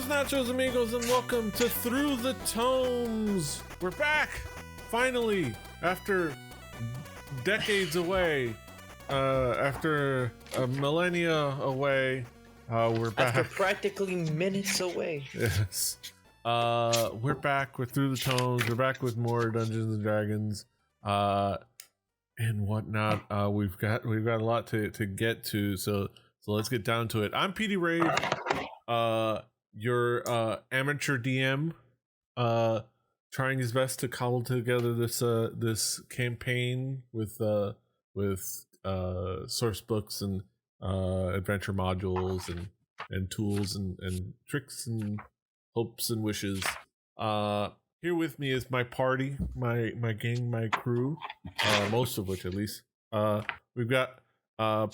Nachos amigos, and welcome to Through the Tomes. We're back, finally, after decades away, after a millennia away. We're back. After practically minutes away. Yes. We're back with Through the Tomes. We're back with more Dungeons and Dragons, and whatnot. We've got a lot to get to. So let's get down to it. I'm PD Rave. Your amateur DM, trying his best to cobble together this campaign with source books and adventure modules and tools and tricks and hopes and wishes. Here with me is my party, my gang, my crew, most of which at least. We've got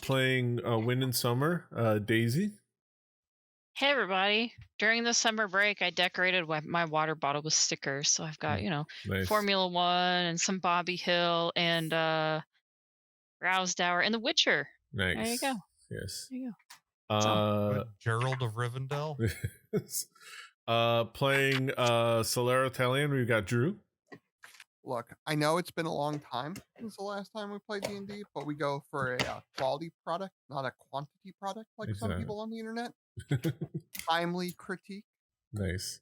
playing Wind and Summer, Daisy. Hey everybody! During the summer break, I decorated my water bottle with stickers. So I've got, Nice. Formula One and some Bobby Hill and Rousdower and The Witcher. Nice. There you go. Yes. There you go. Gerald of Rivendell. Playing Solera Italian, we've got Drew. Look, I know it's been a long time since the last time we played D&D, but we go for a quality product, not a quantity product like some people on the internet. Timely critique. Nice.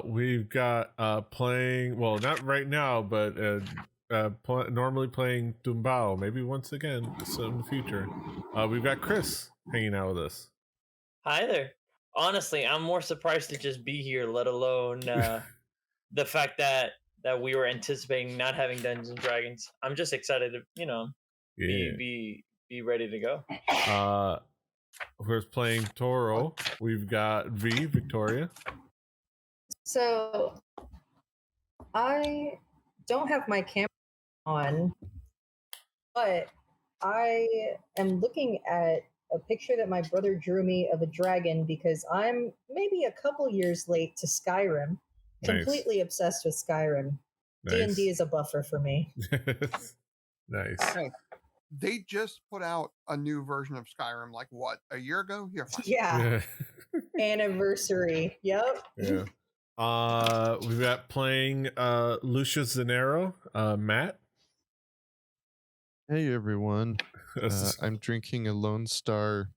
We've got playing, well, not right now, but normally playing Tumbao, maybe once again in the future. We've got Chris hanging out with us. Hi there. Honestly, I'm more surprised to just be here, let alone the fact that we were anticipating not having Dungeons and Dragons. I'm just excited to, be ready to go. Who's playing Toro? We've got Victoria. So I don't have my camera on, but I am looking at a picture that my brother drew me of a dragon because I'm maybe a couple years late to Skyrim. Completely obsessed with Skyrim. Nice. D&D is a buffer for me. Nice. Hey, they just put out a new version of Skyrim, like what, a year ago? You're fine. Yeah. Anniversary. Yep. Yeah. We've got playing Lucius Zanero, Matt. Hey everyone. I'm drinking a Lone Star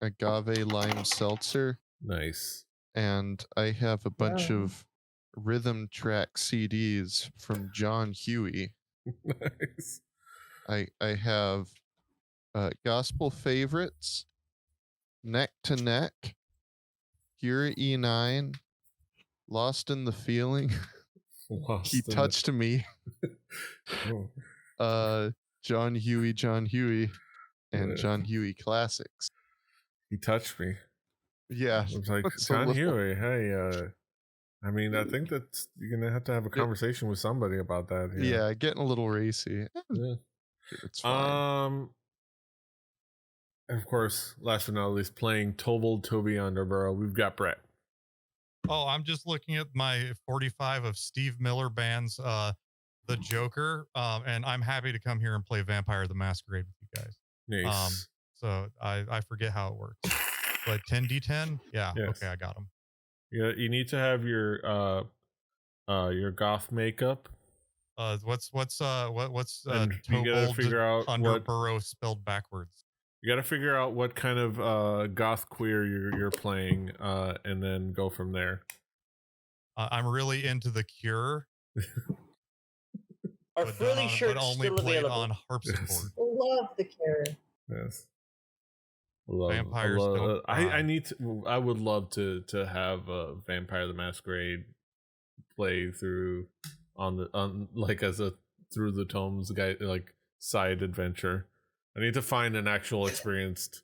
agave lime seltzer. Nice. And I have a bunch of rhythm track CDs from John Huey. Nice. I have Gospel Favorites, Neck to Neck, Pure E9, Lost in the Feeling, He Touched Me, John Huey, and John Huey Classics. He touched me. Yeah. I was like, John Huey, hey, I mean, I think that you're going to have a conversation with somebody about that. Yeah, getting a little racy. Yeah. It's fine. Of course, last but not least, playing Toby Underborough, we've got Brett. Oh, I'm just looking at my 45 of Steve Miller Band's The Joker, and I'm happy to come here and play Vampire the Masquerade with you guys. Nice. So I forget how it works, but 10d10, yeah, yes. Okay, I got them. Yeah, you need to have your goth makeup. What's you gotta figure out Underborough spelled backwards. You gotta figure out what kind of goth queer you're playing, and then go from there. I'm really into The Cure. Our frilly shirts but only still played available. on harpsichord. Love The Cure. Yes. Vampires don't I would love to have a Vampire the Masquerade play through on like as a Through the Tomes guy, like side adventure. I need to find an actual experienced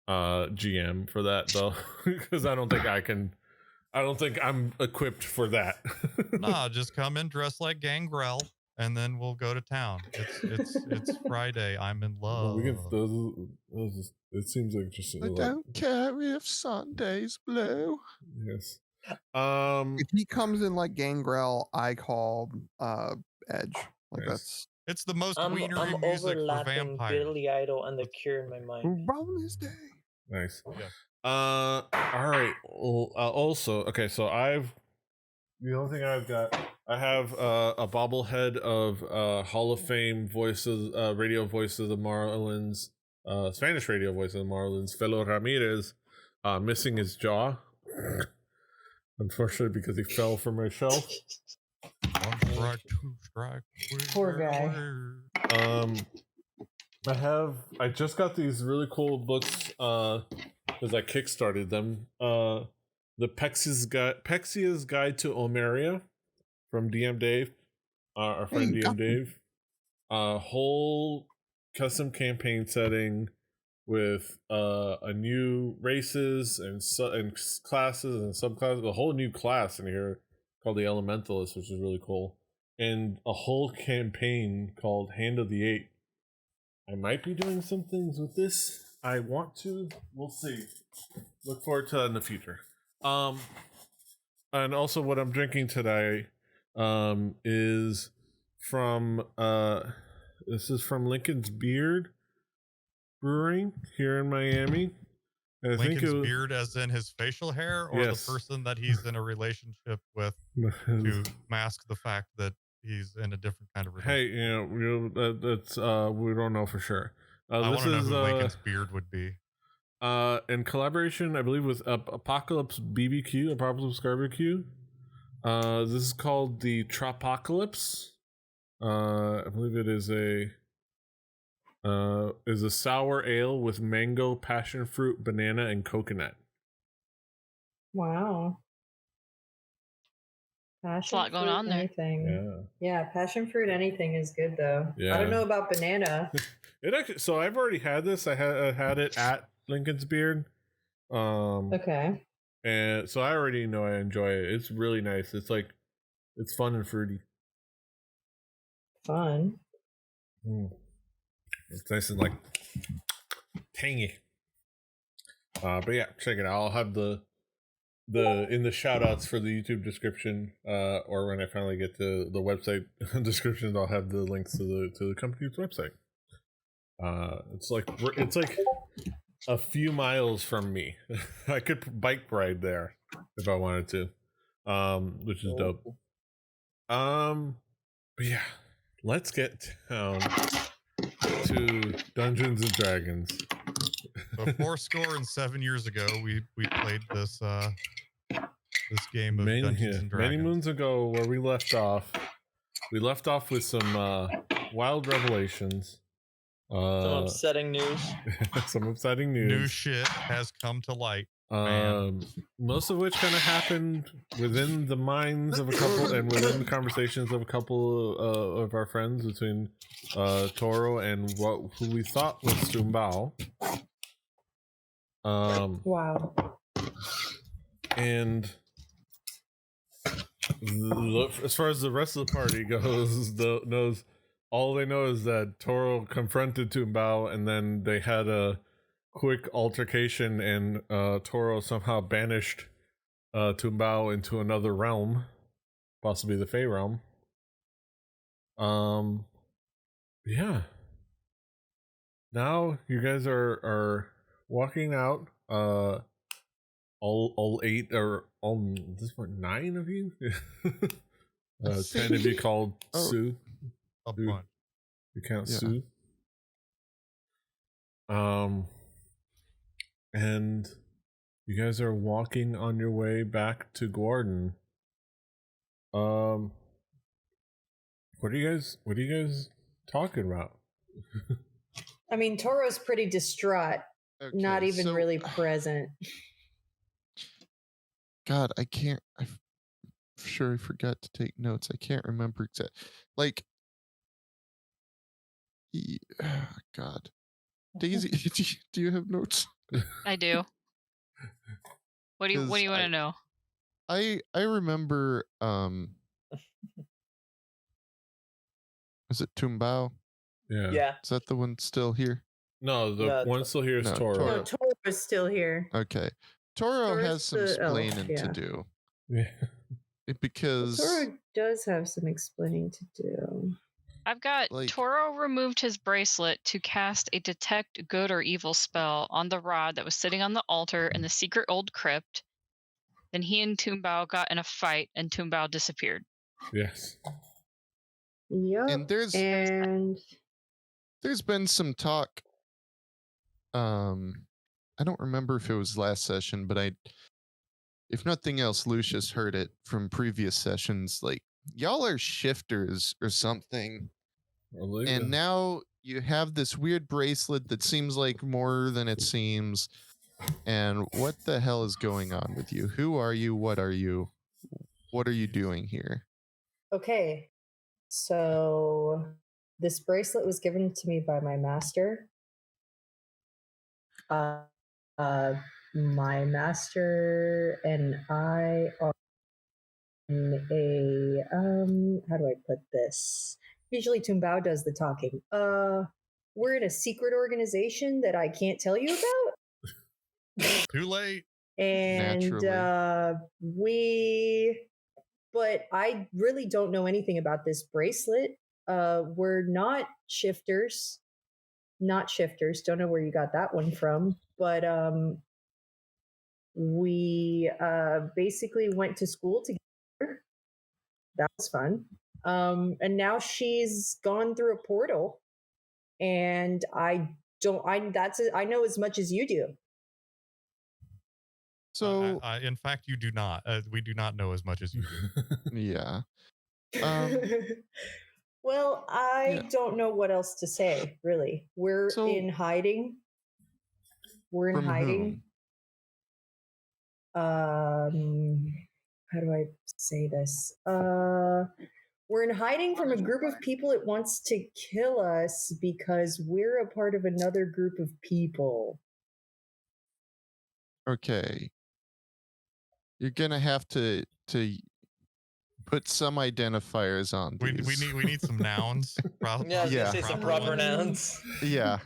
GM for that though, because I don't think I'm equipped for that. Nah, just come in dressed like Gangrel, and then we'll go to town. It's Friday. I'm in love. It seems like just. I don't care if Sunday's blue. Yes. If he comes in like Gangrel, I call Edge. Like Nice. It's the most I'm wienery music for overlapping vampires. Billy Idol and The Cure in my mind. Bonus day. Nice. Yes. All right. also okay. So the only thing I've got, I have a bobblehead of Hall of Fame voices, radio voice of the Marlins, Spanish radio voice of the Marlins, Felo Ramírez, missing his jaw. Unfortunately, because he fell from my shelf. 1 strike, 2 strike. Poor guy. I just got these really cool books because I kickstarted them. The Pexia's Guide to Omeria from DM Dave, our friend DM Dave. Whole custom campaign setting with a new races and classes and subclasses, a whole new class in here called the Elementalist, which is really cool, and a whole campaign called Hand of the Eight. I might be doing some things with this. I want to. We'll see. Look forward to that in the future. And also what I'm drinking today is from this is from Lincoln's Beard Brewing here in Miami. And Lincoln's beard as in his facial hair, or Yes. the person that he's in a relationship with to mask the fact that he's in a different kind of relationship? Hey, that's we don't know for sure. I want This to know is who Lincoln's beard would be. in collaboration, I believe, with Apocalypse BBQ, Apocalypse Barbecue. This is called the Tropocalypse. I believe it is a sour ale with mango, passion fruit, banana, and coconut. Wow. Passion a lot going fruit on there. anything. Yeah, passion fruit anything is good though. Yeah. I don't know about banana. It actually. So I've already had this. I had it at Lincoln's Beard. Okay. And so I already know I enjoy it. It's really nice. It's fun and fruity. Fun. It's nice and tangy. But yeah, check it out. I'll have the in the shout outs for the YouTube description, or when I finally get to the website descriptions, I'll have the links to the company's website. It's like a few miles from me. I could bike ride there if I wanted to, which is dope. But yeah, let's get down to Dungeons and Dragons. So 7 years ago, we played this game of Dungeons and Dragons. Many moons ago, where we left off with some wild revelations. Some upsetting news. Some upsetting news. New shit has come to light. Most of which kind of happened within the minds of a couple and within the conversations of a couple of our friends, between Toro and who we thought was Tumbao. Wow. And as far as the rest of the party goes, all they know is that Toro confronted Tumbao, and then they had a quick altercation, and Toro somehow banished Tumbao into another realm, possibly the Fey realm. Yeah. Now you guys are walking out. All 8 or all this point 9 of you. 10 of you called Sue. A bunch. You count Sue. And you guys are walking on your way back to Gordon. What are you guys talking about? I mean, Toro's pretty distraught. Okay, Not even so- really present. God, I can't. I'm sure I forgot to take notes. I can't remember exact. God, Daisy, do you have notes? I do. What do you 'Cause want to know? I remember. Is it Tumbao? Yeah. Yeah. Is that the one still here? No, the No, one still here is no, Toro. Toro. No, Toro's still here. Okay, Toro Toro's has some the elf, explaining yeah. to do Yeah. because Toro does have some explaining to do. I've got Toro removed his bracelet to cast a detect good or evil spell on the rod that was sitting on the altar in the secret old crypt. Then he and Toonbow got in a fight, and Toonbow disappeared. Yes. Yep. And there's been some talk. I don't remember if it was last session, but if nothing else, Lucius heard it from previous sessions. Like, y'all are shifters or something. And now you have this weird bracelet that seems like more than it seems. And what the hell is going on with you? Who are you? What are you? What are you doing here? Okay. So this bracelet was given to me by my master. My master and I are in a how do I put this? Usually Toonbow does the talking. We're in a secret organization that I can't tell you about. Too late. And but I really don't know anything about this bracelet. We're not shifters. Don't know where you got that one from, but we basically went to school together. That was fun. And now she's gone through a portal, and I know as much as you do. So, in fact, you do not. We do not know as much as you do. Yeah. Well, I don't know what else to say, really. We're in hiding. We're in hiding. How do I say this? We're in hiding from a group of people that wants to kill us because we're a part of another group of people. Okay. You're gonna have to put some identifiers on these. We need some nouns. Probably. Yeah, I was gonna say some proper nouns. Yeah.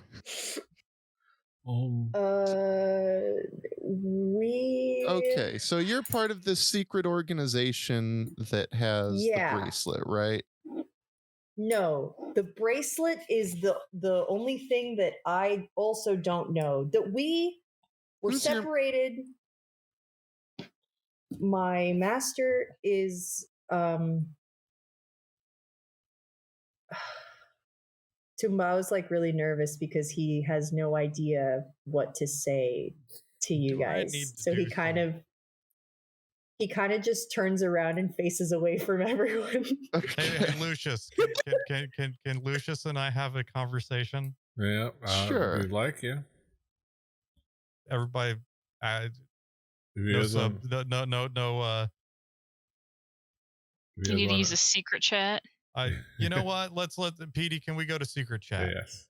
Okay, so you're part of this secret organization that has the bracelet, right? No, the bracelet is the only thing that I also don't know. That we were separated. My master is Tumbau's like really nervous because he has no idea what to say to you guys. So he kind of just turns around and faces away from everyone. Hey, Lucius, can Lucius and I have a conversation? Yeah, sure. We'd like you. Everybody, You need to use a secret chat. You know what? Let's let Petey. Can we go to secret chat? Yes.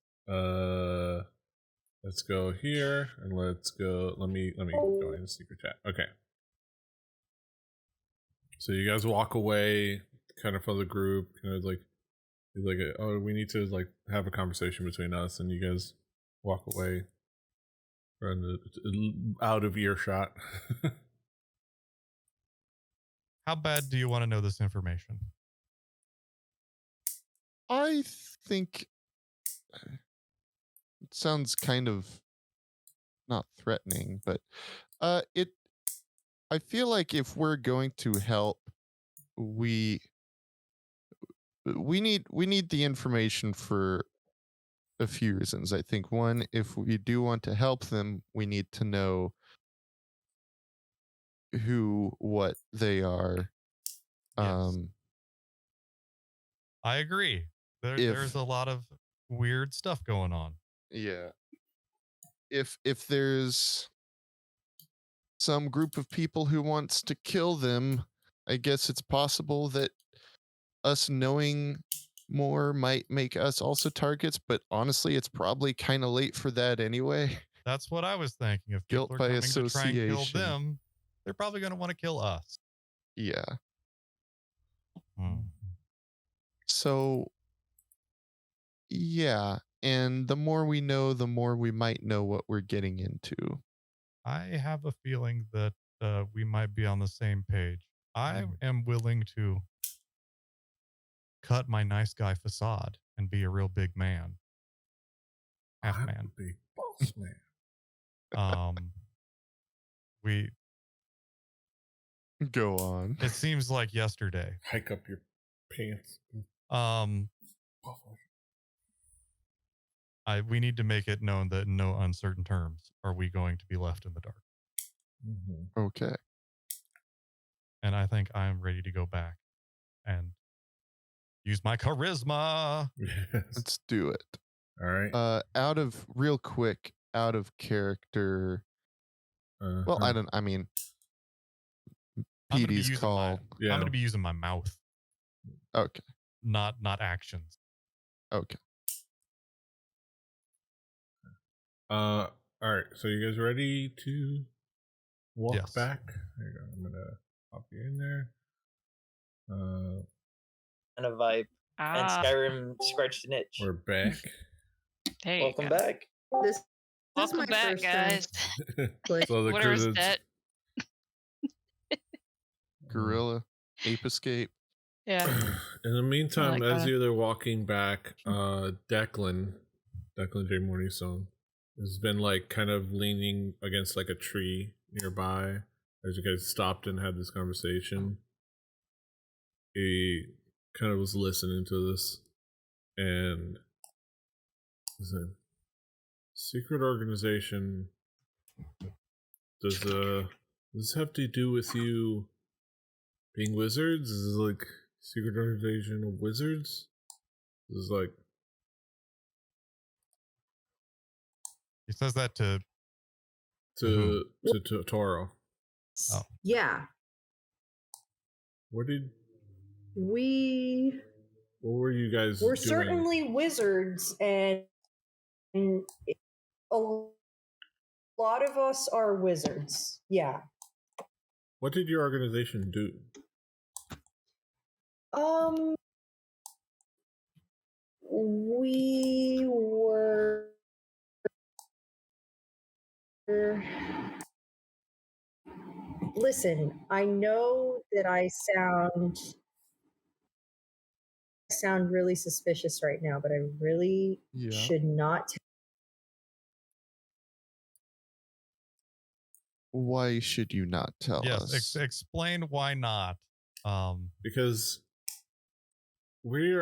Let's go here and let's go. Let me go in the secret chat. Okay. So you guys walk away, kind of from the group, kind of like, oh, we need to like have a conversation between us, and you guys walk away, out of earshot. How bad do you want to know this information? I think it sounds kind of not threatening, but I feel like if we're going to help, we need the information for a few reasons. I think one, if we do want to help them, we need to know who, what they are. Yes. I agree. There's a lot of weird stuff going on. Yeah. If there's some group of people who wants to kill them, I guess it's possible that us knowing more might make us also targets, but honestly, it's probably kind of late for that anyway. That's what I was thinking. If guilt people are by coming association. to try and kill them, they're probably going to want to kill us. Yeah. So, yeah. And the more we know, the more we might know what we're getting into. I have a feeling that we might be on the same page. I am willing to cut my nice guy facade and be a real big man. Half man. Big boss man. Go on. It seems like yesterday. Hike up your pants. We need to make it known that in no uncertain terms are we going to be left in the dark. Mm-hmm. Okay. And I think I'm ready to go back and use my charisma. Yes. Let's do it. All right. Out of character. Well, I mean, PD's call. I'm going to be using my mouth. Okay. Not actions. Okay. All right. So you guys ready to walk back? There you go. I'm gonna pop you in there. And a vibe. And Skyrim scratched an itch. We're back. Hey, welcome back. This welcome is my back, first guys. So the Whatever's crew that. Gorilla, Ape Escape. Yeah. In the meantime, like as that. you're walking back, Declan J. Morningstone has been like kind of leaning against like a tree nearby as you guys stopped and had this conversation. He kind of was listening to this and said, "Secret organization. Does this have to do with you being wizards? Is this like secret organization of wizards? This is like." He says that to Toro. Oh. Yeah. What were you guys doing? Certainly wizards, and a lot of us are wizards. Yeah. What did your organization do? We were listen, I know that I sound really suspicious right now, but I really should not. Why should you not tell us? Yes, explain why not. Because we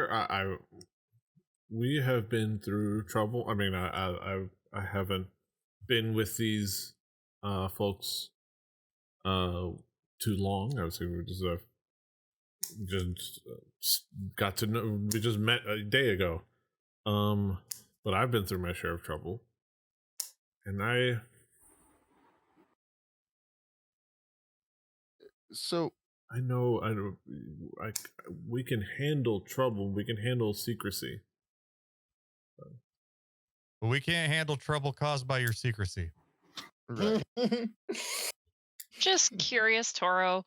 have been through trouble. I mean, I haven't been with these folks too long. I would say we just got to know. We just met a day ago. But I've been through my share of trouble, and So I know we can handle trouble. We can handle secrecy. But we can't handle trouble caused by your secrecy. Right. Just curious, Toro.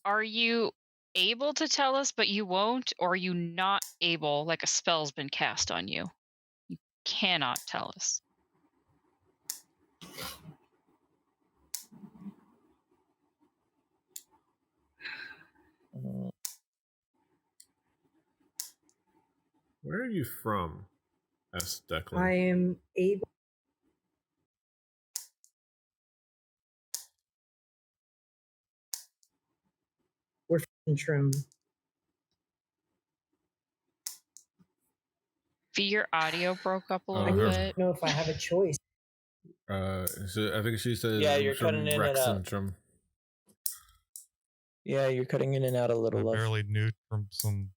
Are you able to tell us, but you won't? Or are you not able, like a spell's been cast on you? You cannot tell us. Where are you from? Asked Declan. I am able. We're from Trim. Your audio broke up a little I bit. don't know if I have a choice. So I think she said. Yeah, you're cutting in and out. Yeah, you're cutting in and out a little. I barely knew from some.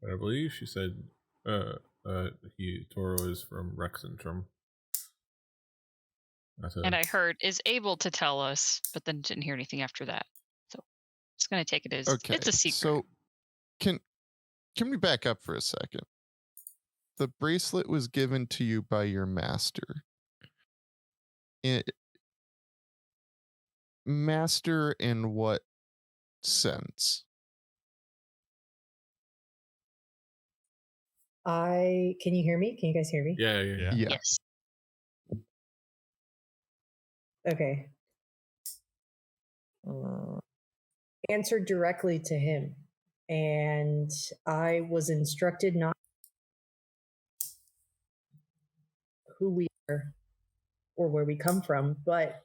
But I believe she said Toro is from Rexentrum. And I heard is able to tell us, but then didn't hear anything after that. So just gonna take it as it's a secret. So can we back up for a second? The bracelet was given to you by your master. Master in what sense? Can you hear me? Can you guys hear me? Yeah. Yes. Okay. Answered directly to him, and I was instructed not who we are or where we come from, but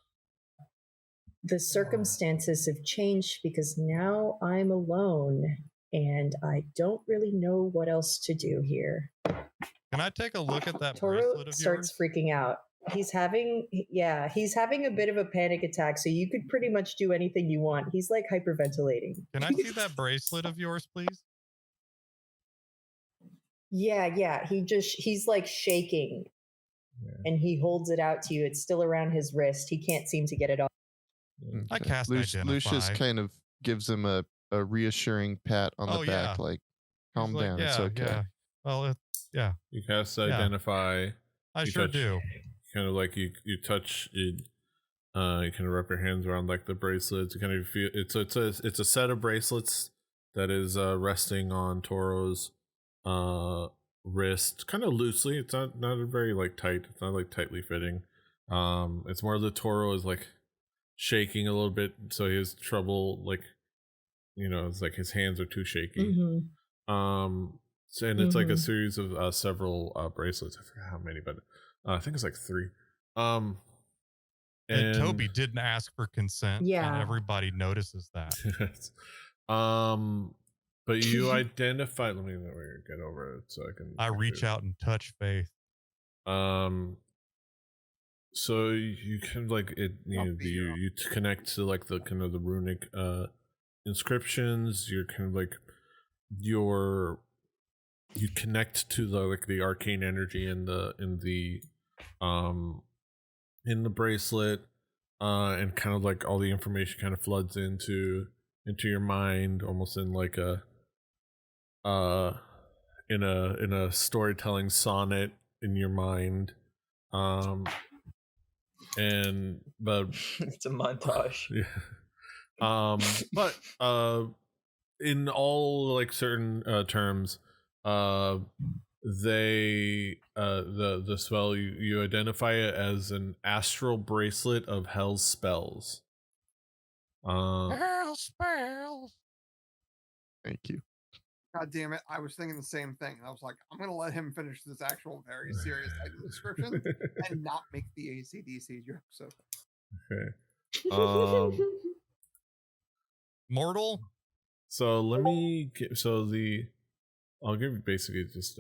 the circumstances have changed because now I'm alone and I don't really know what else to do here. Can I take a look at that Toro bracelet of starts yours? freaking out. He's having a bit of a panic attack, so you could pretty much do anything you want. He's like hyperventilating. Can I see that bracelet of yours, please? Yeah. He's like shaking, and he holds it out to you. It's still around his wrist. He can't seem to get it off. I cast Identify. Lucius kind of gives him a reassuring pat on the back, like, calm down, it's okay. Yeah. Well, yeah. You cast Identify. I sure do. Kind of like you touch it. You kind of wrap your hands around like the bracelets. You kind of feel it's a set of bracelets that is resting on Toro's wrist, kind of loosely. It's not very like tight. It's not like tightly fitting. It's more the Toro is like shaking a little bit, so he has trouble, like, you know, it's like his hands are too shaky. So, and it's like a series of several bracelets. I forgot how many, but I think it's like 3. And Toby didn't ask for consent. Yeah, and everybody notices that. But you identify. Let me get over it so I can. I reach out and touch Faith. So you kind of like it. You connect to like the kind of the runic inscriptions. You're kind of like you connect to the like the arcane energy in the bracelet, and kind of like all the information kind of floods into your mind, almost in like a in a storytelling sonnet in your mind. But it's a montage. Yeah. But in all like certain terms, they the spell you identify it as an astral bracelet of hell's spells. Hell spells. Thank you. God damn it. I was thinking the same thing. And I was like, I'm going to let him finish this actual very serious title description and not make the AC/DC joke. So, okay. Mortal? So let me get, I'll give you basically just,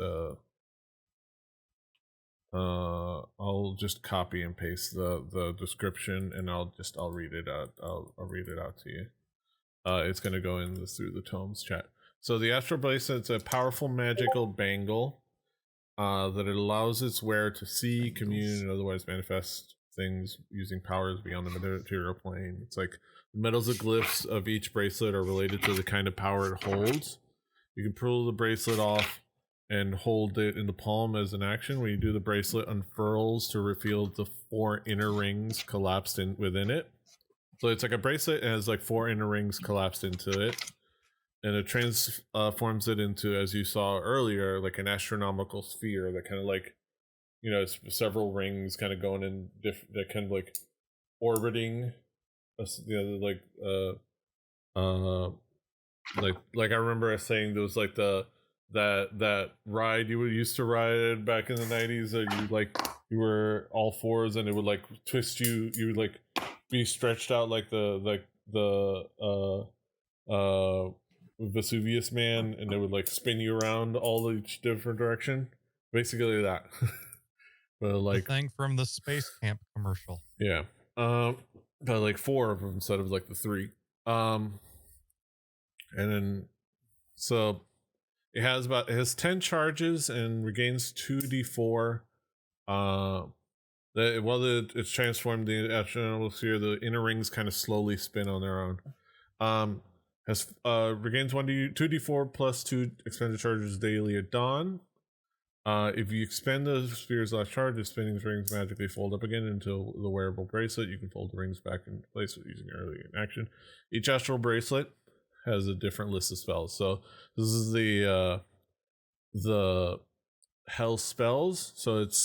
I'll just copy and paste the description, and I'll read it out. I'll read it out to you. It's going to go in through the Tomes chat. So the astral bracelet's a powerful magical bangle that it allows its wearer to see, commune, and otherwise manifest things using powers beyond the material plane. It's like the metals and glyphs of each bracelet are related to the kind of power it holds. You can pull the bracelet off and hold it in the palm as an action. When you do, the bracelet unfurls to reveal the 4 inner rings collapsed within it. So it's like a bracelet and has like 4 inner rings collapsed into it. And it transforms it into, as you saw earlier, like an astronomical sphere that kind of like, you know, it's several rings kind of going in that kind of like orbiting, you know, like I remember saying there was like that ride you used to ride back in the 90s that you were all fours and it would like twist you would like be stretched out like the Vesuvius man, and it would like spin you around all each different direction, basically that. But like the thing from the space camp commercial. Yeah. But like 4 of them instead of like the 3. And then so it has 10 charges and regains 2d4. While it's transformed the astronomical sphere, the inner rings kind of slowly spin on their own. Regains 2d4 plus 2 expended charges daily at dawn. If you expend the sphere's last charge, the spinning rings magically fold up again into the wearable bracelet. You can fold the rings back into place using early in action. Each astral bracelet has a different list of spells. So this is the hell spells. So it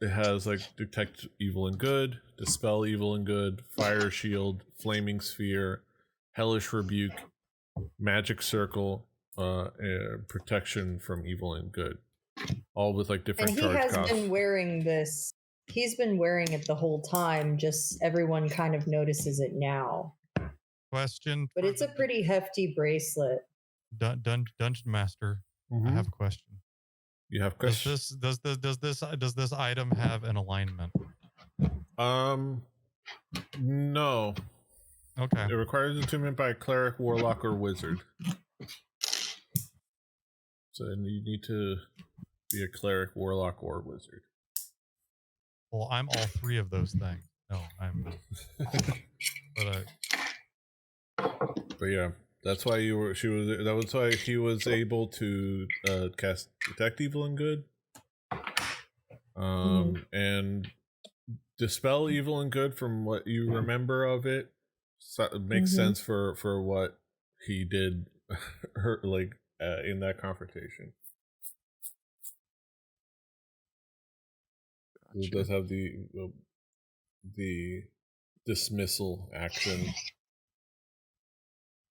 has like detect evil and good, dispel evil and good, fire shield, flaming sphere, hellish rebuke, magic circle, protection from evil and good, all with like different charge costs. And he has been wearing this He's been wearing it the whole time, just everyone kind of notices it now. Question. But it's a pretty hefty bracelet. Dungeon Master, I have a question. You have questions? Does this item have an alignment? No. Okay. It requires attunement by a cleric, warlock, or wizard. So you need to be a cleric, warlock, or wizard. Well, I'm all three of those things. No, I'm not. But yeah, that's why that was why he was able to cast Detect Evil and Good. And Dispel Evil and Good from what you remember of it. So it makes sense for what he did in that confrontation. Gotcha. It does have the dismissal action,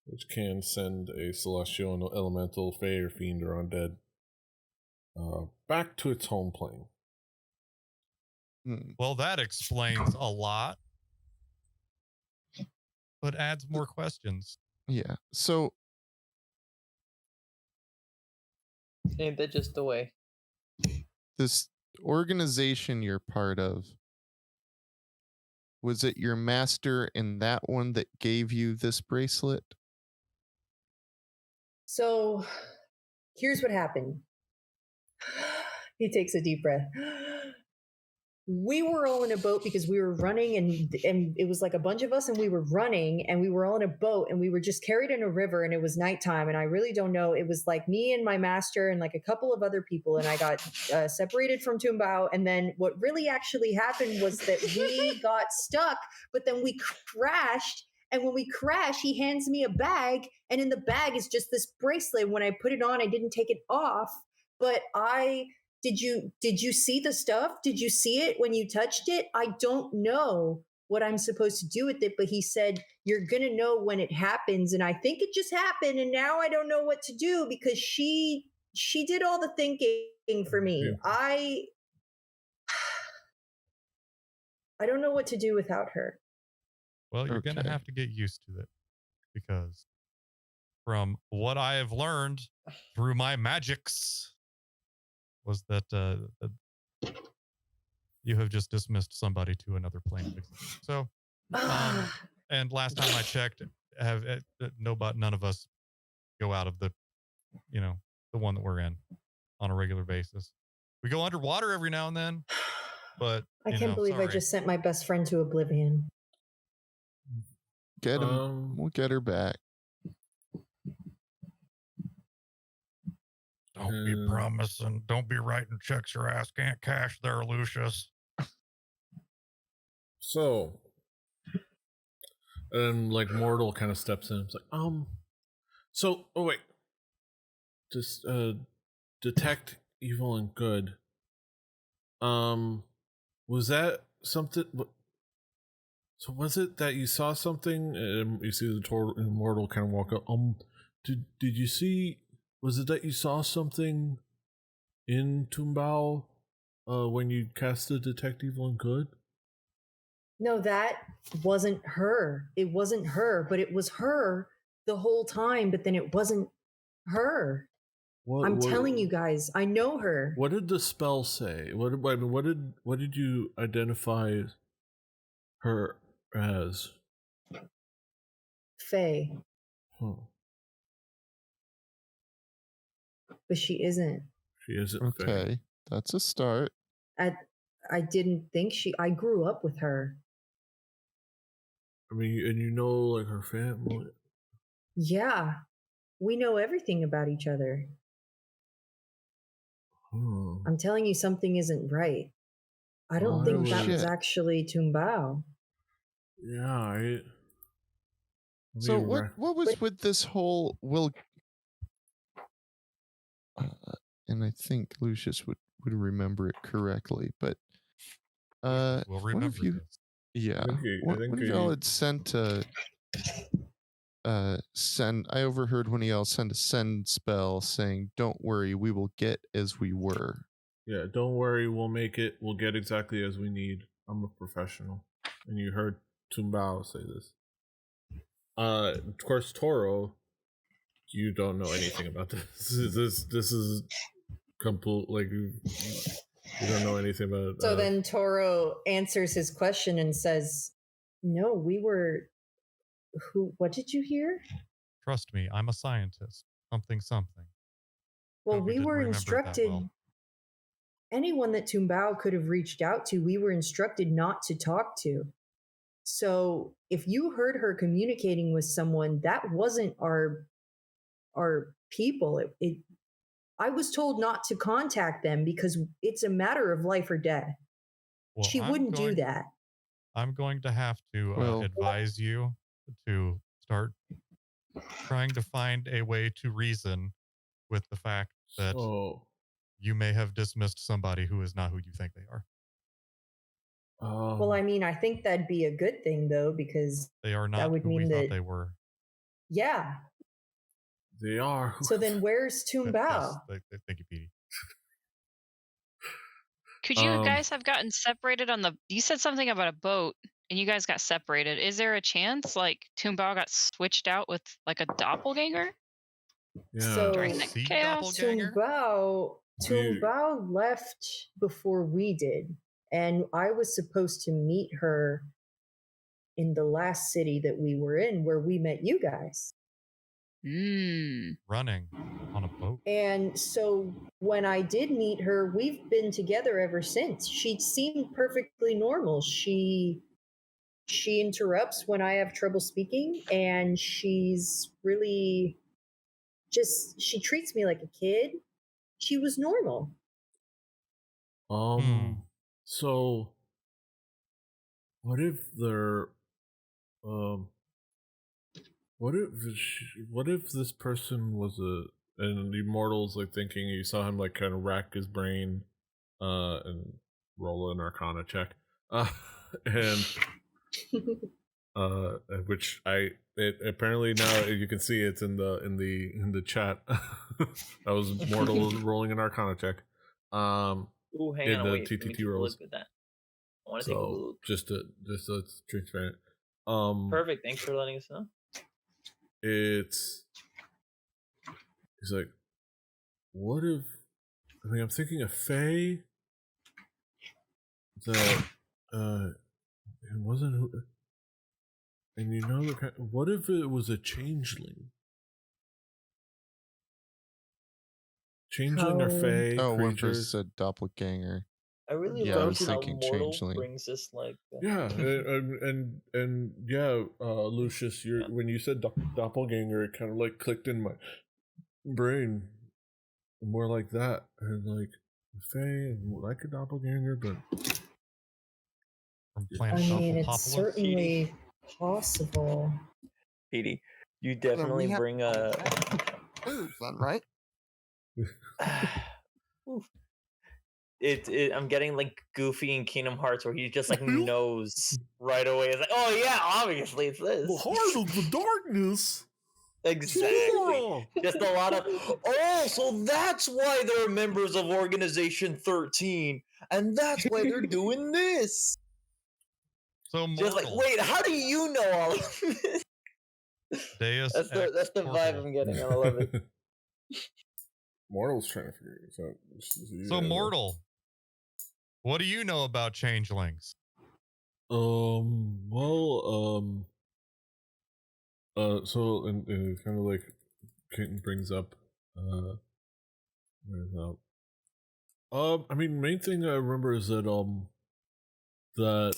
which can send a celestial, elemental, fae, or fiend, or undead back to its home plane. Well, that explains a lot, but adds more questions. Yeah. So, ain't that just the way? This organization you're part of, was it your master in that one that gave you this bracelet? So, here's what happened. He takes a deep breath. We were all in a boat because we were running, and it was like a bunch of us, and we were running, and we were all in a boat, and we were just carried in a river, and it was nighttime, and I really don't know. It was like me and my master and like a couple of other people, and I got separated from Tumbao, and then what really actually happened was that we got stuck, but then we crashed, and when we crashed, he hands me a bag, and in the bag is just this bracelet. When I put it on, I didn't take it off, but Did you see the stuff? Did you see it when you touched it? I don't know what I'm supposed to do with it, but he said, you're going to know when it happens. And I think it just happened. And now I don't know what to do because she did all the thinking for me. Yeah. I don't know what to do without her. Well, you're going to have to get used to it, because from what I have learned through my magics, was that you have just dismissed somebody to another plane of existence. So, and last time I checked, none of us go out of the one that we're in on a regular basis. We go underwater every now and then, but I can't believe I just sent my best friend to oblivion. Get him. We'll get her back. Don't be promising. Don't be writing checks your ass can't cash there, Lucius. So, and like Mortal kind of steps in. It's like, so, oh wait, just detect evil and good. Was that something? So was it that you saw something? And you see the Immortal kind of walk up. Did you see? Was it that you saw something in Tumbao when you casted Detect Evil and Good? No, that wasn't her. It wasn't her, but it was her the whole time, but then it wasn't her. I'm telling you guys, I know her. What did the spell say? What did you identify her as? Faye. Huh. But she isn't. She isn't. Okay, fair. That's a start. I didn't think I grew up with her. I mean, and you know, like her family. Yeah, we know everything about each other. I'm telling you, something isn't right. I don't think that was actually Tumbao. Yeah. So what was with this whole and I think Lucius would remember it correctly, but we'll remember this. Yeah. What y'all had sent I overheard one of y'all send a send spell saying, "Don't worry, we will get as we were." Yeah, don't worry, we'll make it. We'll get exactly as we need. I'm a professional. And you heard Tumbao say this. Of course, Toro, you don't know anything about this. This is complete, like, you don't know anything about. So then Toro answers his question and says, "No, we were. Who? What did you hear?" Trust me, I'm a scientist. Something. Well, But we didn't were remember it that instructed. well. Anyone that Tumbao could have reached out to, we were instructed not to talk to. So if you heard her communicating with someone, that wasn't our people. I was told not to contact them because it's a matter of life or death. Well, She wouldn't do that. I'm going to have to advise you to start trying to find a way to reason with the fact that you may have dismissed somebody who is not who you think they are. Well, I mean, I think that'd be a good thing, though, because they are not that would who mean we that thought they were. Yeah. They are. So then where's Tumbao? Yes, thank you, Petey. Could you guys have gotten separated on the... You said something about a boat, and you guys got separated. Is there a chance, like, Tumbao got switched out with, like, a doppelganger? Yeah. So During the chaos? Tumbao left before we did, and I was supposed to meet her in the last city that we were in, where we met you guys. Running on a boat. And so when I did meet her, we've been together ever since. She seemed perfectly normal. She interrupts when I have trouble speaking, and she's really she treats me like a kid. She was normal. So what if they're what if this person was an Immortal's like thinking, you saw him like kind of rack his brain and roll an Arcana check and which apparently now you can see it's in the chat. That was Mortal rolling an Arcana check. Ooh, hang on, wait. TTT rolls. Look at that. I want to take a look. Just so it's transparent. Perfect. Thanks for letting us know. He's like, what if? I mean, I'm thinking of Faye. That it wasn't who. And you know, what if it was a changeling? Changeling or Fae creatures? One a doppelganger. I really love how Mortal brings this like. Yeah, and yeah, Lucius, when you said doppelganger, it kind of like clicked in my brain, more like that, and like Fae and like a doppelganger, but. I mean, it's certainly possible. Petey, you definitely bring a. Right? I'm getting like Goofy in Kingdom Hearts, where he just like knows right away. It's like, oh yeah, obviously it's this. The heart of the darkness. Exactly. Just a lot of. Oh, so that's why they're members of Organization 13, and that's why they're doing this. So just like, wait, how do you know all of this? That's the vibe I'm getting. I love it. Mortal's trying to figure this out. So Mortal, what do you know about changelings? So and it's kind of like Kitten brings up I mean, main thing I remember is that that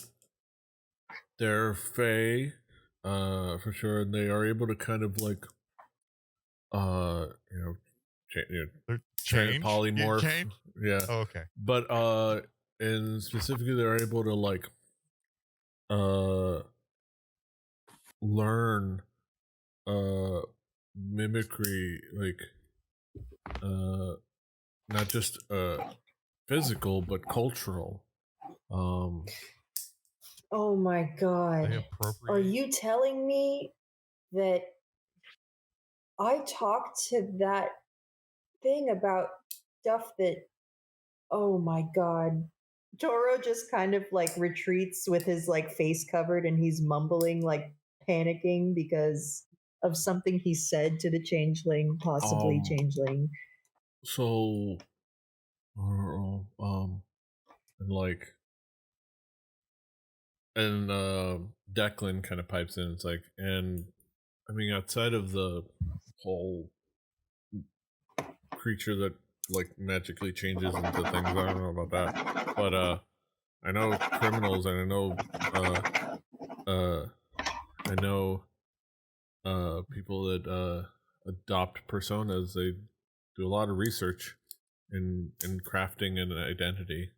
they're Fae, for sure, and they are able to kind of like change, polymorph. Change? Yeah. Oh, okay. But and specifically they're able to like learn mimicry, like not just physical but cultural. Oh my god. Are you telling me that I talked to that thing about stuff that Oh my god. Toro just kind of like retreats with his like face covered and he's mumbling, like panicking because of something he said to the changeling, possibly changeling. So, and like, and Declan kind of pipes in. It's like, and I mean, outside of the whole creature that like magically changes into things, I don't know about that, but I know criminals, and I know people that adopt personas. They do a lot of research in crafting an identity.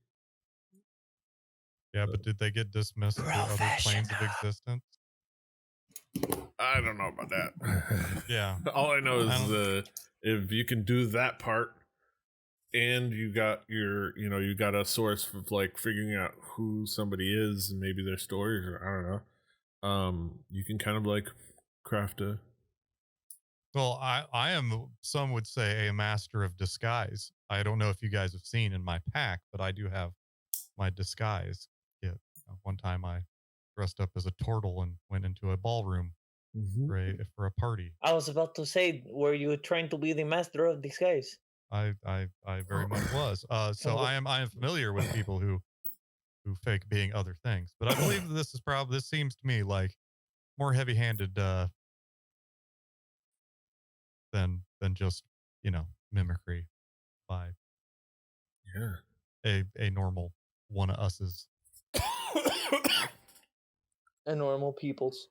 Yeah, but did they get dismissed to other planes of existence? I don't know about that. Yeah. All I know is if you can do that part, and you got you got a source of like figuring out who somebody is and maybe their stories, or I don't know. You can kind of like craft a. Well, I am, some would say, a master of disguise. I don't know if you guys have seen in my pack, but I do have my disguise kit. One time I dressed up as a turtle and went into a ballroom for a party. I was about to say, were you trying to be the master of disguise? I very much was. So I am familiar with people who fake being other things, but I believe that this seems to me like more heavy-handed than just mimicry by a normal one of us's. A normal people's.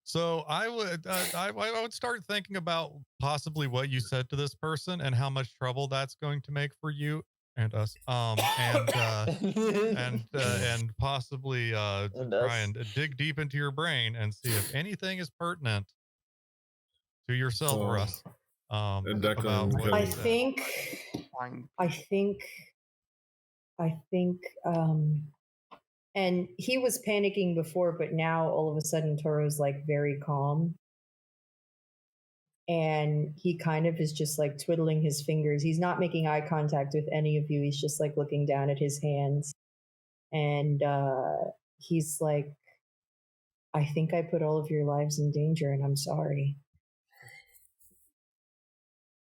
So I would start thinking about possibly what you said to this person and how much trouble that's going to make for you and us. And possibly try and dig deep into your brain and see if anything is pertinent to yourself or us. About what I think and he was panicking before, but now all of a sudden Toro's like very calm. And he kind of is just like twiddling his fingers. He's not making eye contact with any of you. He's just like looking down at his hands. And he's like, I think I put all of your lives in danger and I'm sorry.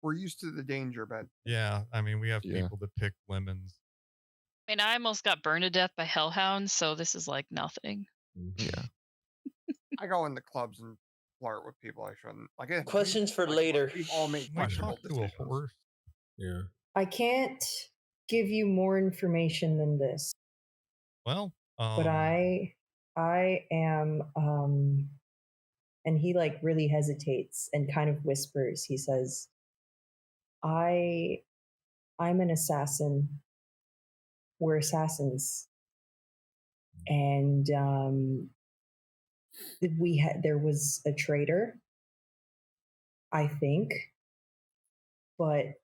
We're used to the danger, but yeah, I mean, we have people that pick lemons. I mean, I almost got burned to death by hellhounds, so this is like nothing. Yeah. I go into clubs and flirt with people I shouldn't. Like, questions for later. We've all made questionable decisions. Yeah. I can't give you more information than this. Well, but I am and he like really hesitates and kind of whispers. He says, I'm an assassin. We're assassins. And there was a traitor, I think, but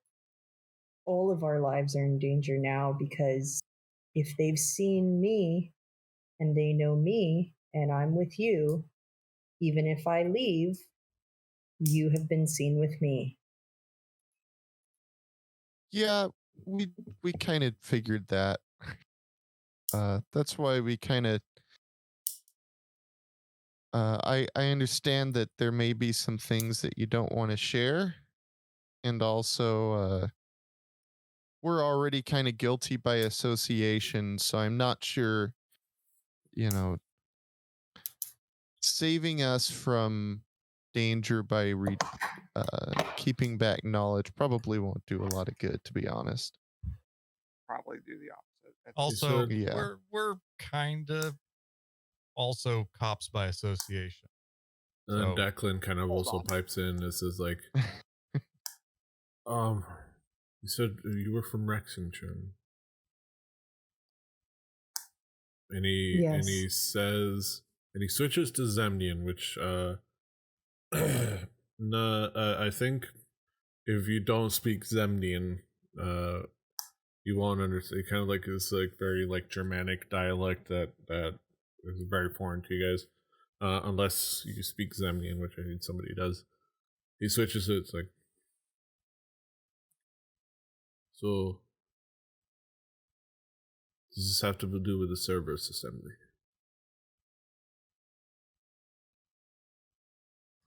all of our lives are in danger now because if they've seen me and they know me and I'm with you, even if I leave, you have been seen with me. Yeah, we kind of figured that. That's why we kind of. I understand that there may be some things that you don't want to share, and also we're already kind of guilty by association, so I'm not sure. Saving us from danger by keeping back knowledge probably won't do a lot of good, to be honest. Probably do the opposite. Also, we're kind of also cops by association. And then Declan kind of also pipes in. This is like, you said you were from Rexington. And he says, and he switches to Zemnian, which I think if you don't speak Zemnian, you won't understand. Kind of like this like very like Germanic dialect that is very foreign to you guys, unless you speak Zemnian, which I think somebody does. He switches it. It's like, so Does this have to do with the server's assembly?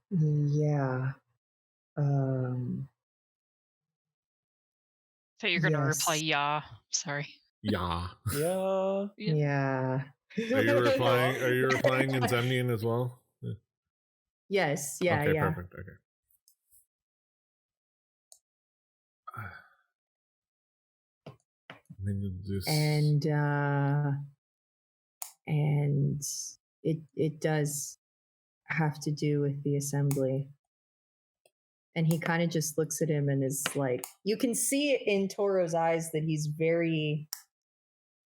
Yeah. So you're gonna reply, yeah. Sorry. Yeah. Yeah. Yeah. Are you replying in Zemnian as well? Yes. Yeah. Okay, yeah. perfect. Okay. And it does have to do with the assembly. And he kind of just looks at him and is like, you can see it in Toro's eyes that he's very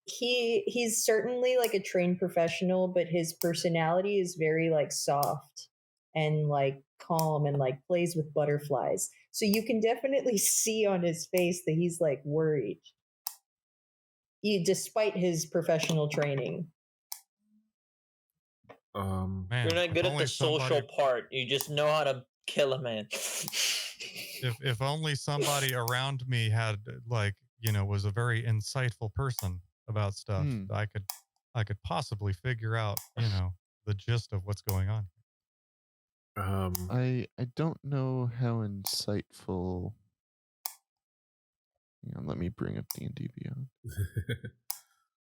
he's certainly like a trained professional, but his personality is very like soft and like calm and like plays with butterflies. So you can definitely see on his face that he's like worried. Despite his professional training. Man, you're not good at the social part. You just know how to kill a man. if only somebody around me had like, was a very insightful person about stuff, I could possibly figure out, the gist of what's going on. I don't know how insightful. Hang on, let me bring up D&D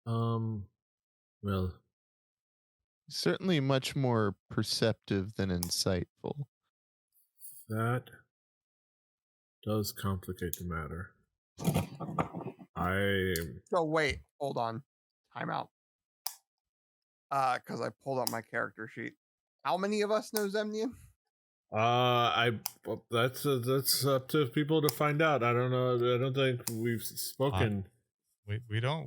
Beyond. Well, certainly much more perceptive than insightful. That does complicate the matter. So wait, hold on. Time out. Because I pulled up my character sheet. How many of us know Zemnian? That's up to people to find out. I don't know. I don't think we've spoken. We don't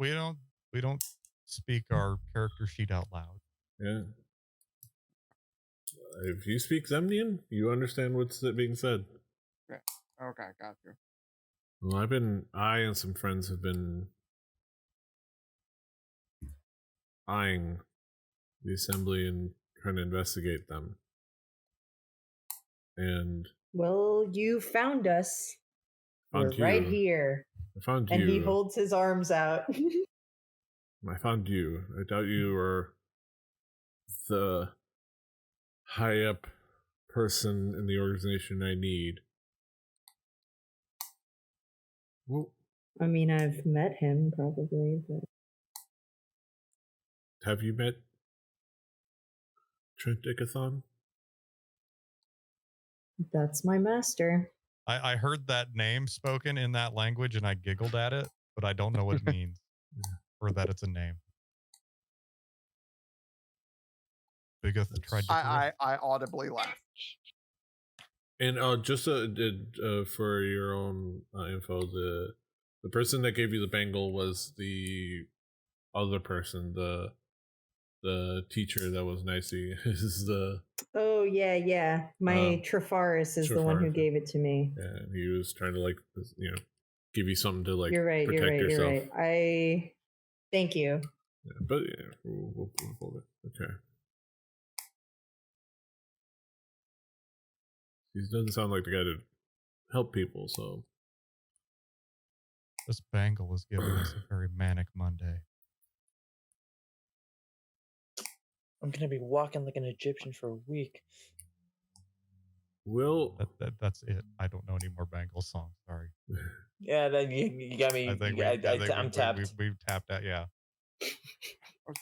speak our character sheet out loud. Yeah. If you speak Zemnian, you understand what's being said. Okay, got you. Well, I and some friends have been eyeing the assembly and trying to investigate them. And well, you found us. We're right here. I found you. And he holds his arms out. I found you. I doubt you are the high up person in the organization I need. Well, I mean, I've met him probably, but have you met Trent Dickathon? That's my master. I heard that name spoken in that language and I giggled at it, but I don't know what it means or that it's a name. I audibly laughed. And just for your own info, the person that gave you the bangle was the other person, the teacher that was nicey. Is the oh yeah. My Trefaris is the one who gave it to me. Yeah, and he was trying to give you something to you're right, protect yourself. You're right. Thank you. Yeah, but yeah, we'll hold it. Okay. He doesn't sound like the guy to help people, so. This bangle is giving us a very manic Monday. I'm gonna be walking like an Egyptian for a week. Will that's it. I don't know any more bangle songs. Sorry. Yeah, then you got me. I'm tapped. We've tapped out. Yeah.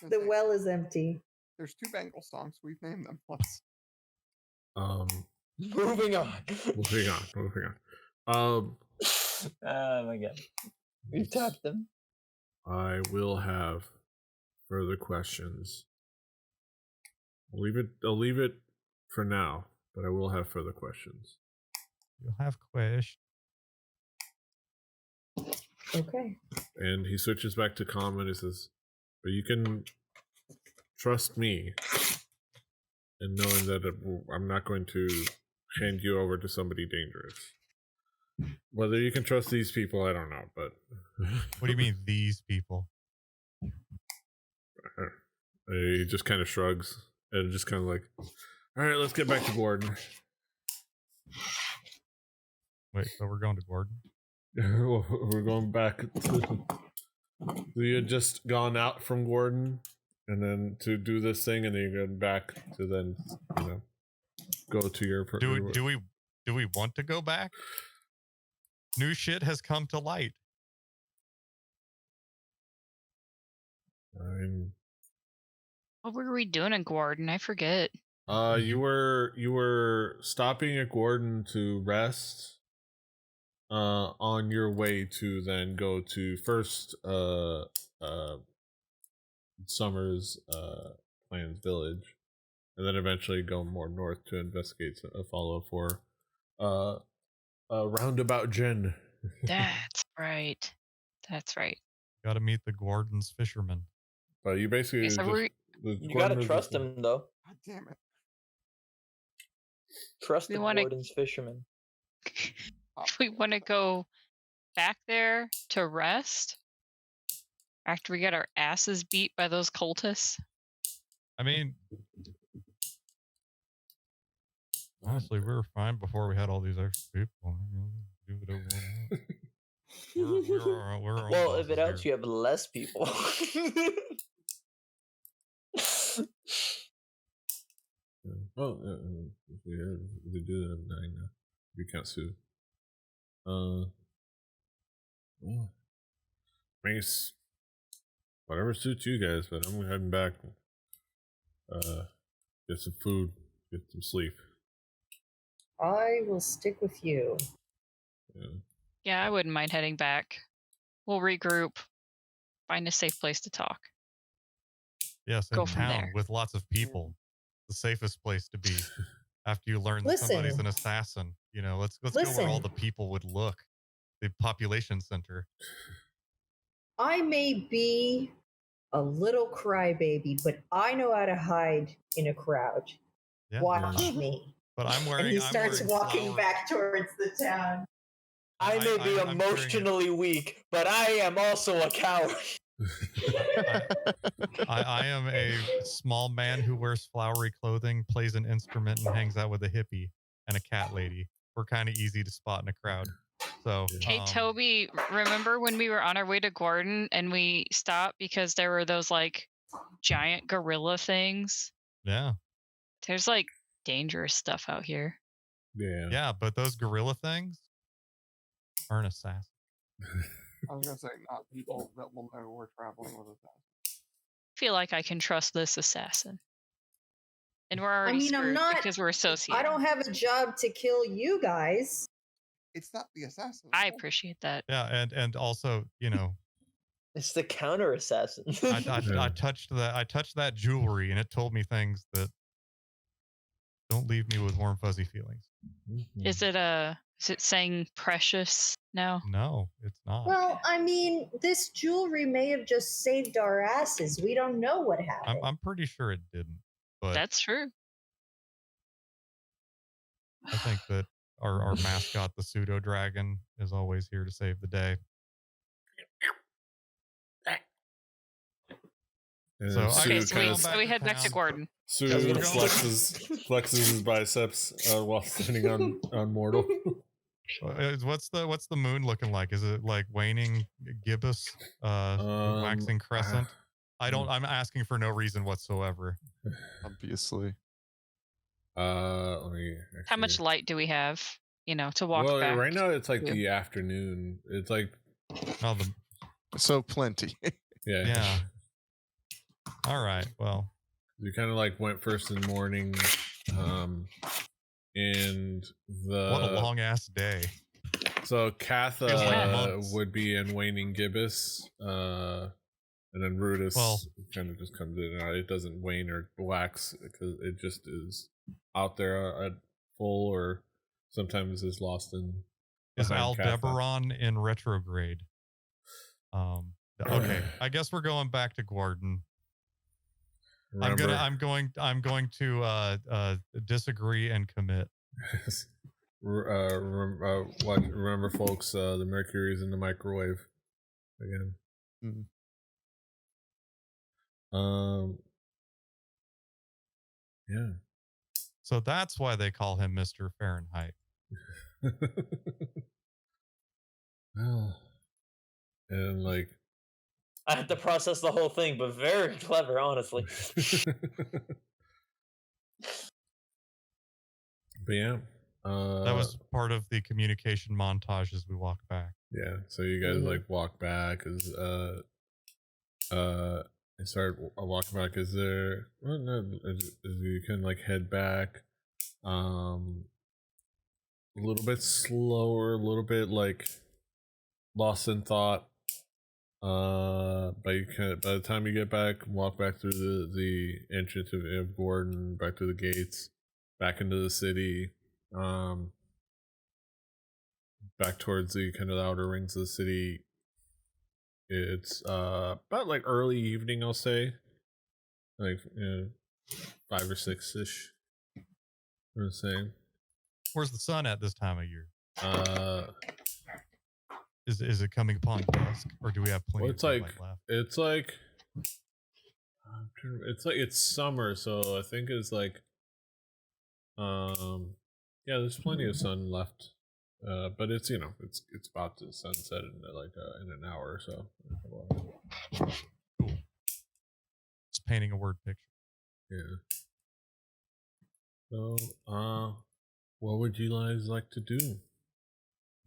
The well is empty. There's 2 bangle songs. We've named them. Let's. Moving on. Oh my god. We've tapped them. I will have further questions. I'll leave it for now, but I will have further questions. You'll have questions. Okay. And he switches back to calm and he says, but you can trust me in knowing that I'm not going to hand you over to somebody dangerous. Whether you can trust these people, I don't know, but... What do you mean, these people? He just kind of shrugs and just kind of like, all right, let's get back to Gordon. Wait, so we're going to Gordon? We're going back to... So you had just gone out from Gordon, and then to do this thing, and then you go back to then, go to your. Do we want to go back? New shit has come to light. What were we doing in Gordon? I forget. You were stopping at Gordon to rest. On your way to then go to first Summer's Plans Village, and then eventually go more north to investigate a follow for Roundabout Gin. That's right. That's right. Got to meet the Gordon's fisherman. But you basically you gotta trust him though. God damn it! Trust the Gordon's fisherman. We want to go back there to rest after we get our asses beat by those cultists. I mean, honestly, we were fine before we had all these extra people. Do whatever we want. We're well, if it helps, you have less people. We do have 9 now. We can't sue. Well, I guess whatever suits you guys, but I'm heading back. Get some food, get some sleep. I will stick with you. Yeah, I wouldn't mind heading back. We'll regroup, find a safe place to talk. Yes, in town with lots of people. The safest place to be after you learn that somebody's an assassin. Let's go where all the people would look. The population center. I may be a little crybaby, but I know how to hide in a crowd. Yeah, Watch me. But I'm wearing. And he starts walking back towards the town. I may be emotionally weak, but I am also a coward. I am a small man who wears flowery clothing, plays an instrument, and hangs out with a hippie and a cat lady. We're kind of easy to spot in a crowd. So, hey, Toby, remember when we were on our way to Gordon and we stopped because there were those giant gorilla things? Yeah. There's dangerous stuff out here. Yeah. Yeah, but those gorilla things are an assassin. I was gonna say not people that will know we're traveling with assassins. I feel like I can trust this assassin. And we're already screwed because we're associated. I don't have a job to kill you guys. It's not the assassin. I appreciate that. Yeah, and also, it's the counter assassin. I touched that jewelry and it told me things that don't leave me with warm fuzzy feelings. Is it saying precious now? No, it's not. Well, I mean, this jewelry may have just saved our asses. We don't know what happened. I'm pretty sure it didn't. But that's true. I think that our mascot, the pseudo dragon, is always here to save the day. So we head back to Gordon. Sue flexes his biceps while standing on Mortal. What's the moon looking like? Is it like waning gibbous, waxing crescent? I'm asking for no reason whatsoever. Obviously. Let me How much light do we have? To walk back. Well, right now it's the afternoon. It's so plenty. Yeah. All right. Well, you kind of went first in the morning, and what a long ass day. So Katha would be in waning gibbous, and then Rudis kind of just comes in and out. It doesn't wane or wax because it just is out there at full, or sometimes is lost in. Is Aldebaran in retrograde? Okay, I guess we're going back to Gordon. I'm going to disagree and commit. Remember, folks, the mercury is in the microwave again. Yeah. So that's why they call him Mr. Fahrenheit. And I had to process the whole thing, but very clever, honestly. But yeah, that was part of the communication montage as we walked back. Yeah, so you guys like walk back as and start walking back. Is there? Well, no, as you can like head back, a little bit slower, a little bit like lost in thought. But you can, by the time you get back, walk back through the entrance of Gordon, back to the gates, back into the city, back towards the kind of the outer rings of the city. It's about like early evening, I'll say, like 5 or 6-ish. I'm saying. Where's the sun at this time of year? Is it coming upon dusk, or do we have plenty of light left? It's like it's summer, so I think it's like yeah, there's plenty of sun left. But it's it's about to sunset in like in an hour or so. Cool. It's painting a word picture. Yeah. So, what would you guys like to do?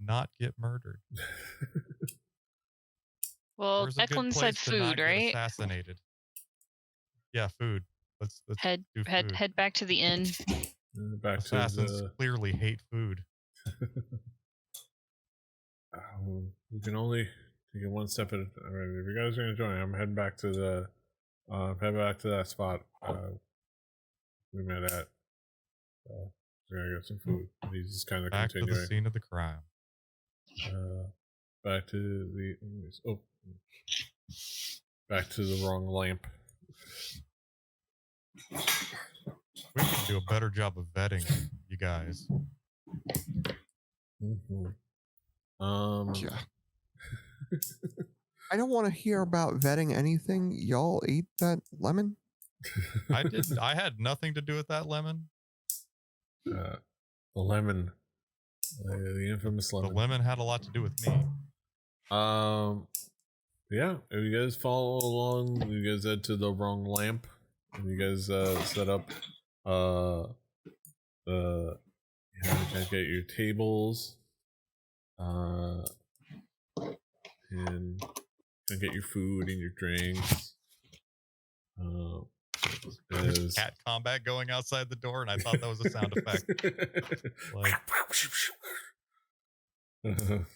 Not get murdered. Well, Declan said food, right? Assassinated. Yeah, food. Let's head back to the inn. Back Assassins clearly hate food. We can only take it one step at a time. Right, if you guys are gonna join, I'm heading back to that spot we met at. We're gonna get some food. He's just kind of back continuing. To the scene of the crime. Back to the back to the wrong lamp. We need to do a better job of vetting you guys. Mm-hmm. Yeah. I don't want to hear about vetting anything. Y'all ate that lemon? I didn't. I had nothing to do with that lemon. The lemon. The infamous lemon. The lemon had a lot to do with me. Yeah, if you guys follow along, you guys head to the wrong lamp. And you guys set up you can get your tables and get your food and your drinks. There's cat combat going outside the door, and I thought that was a sound effect.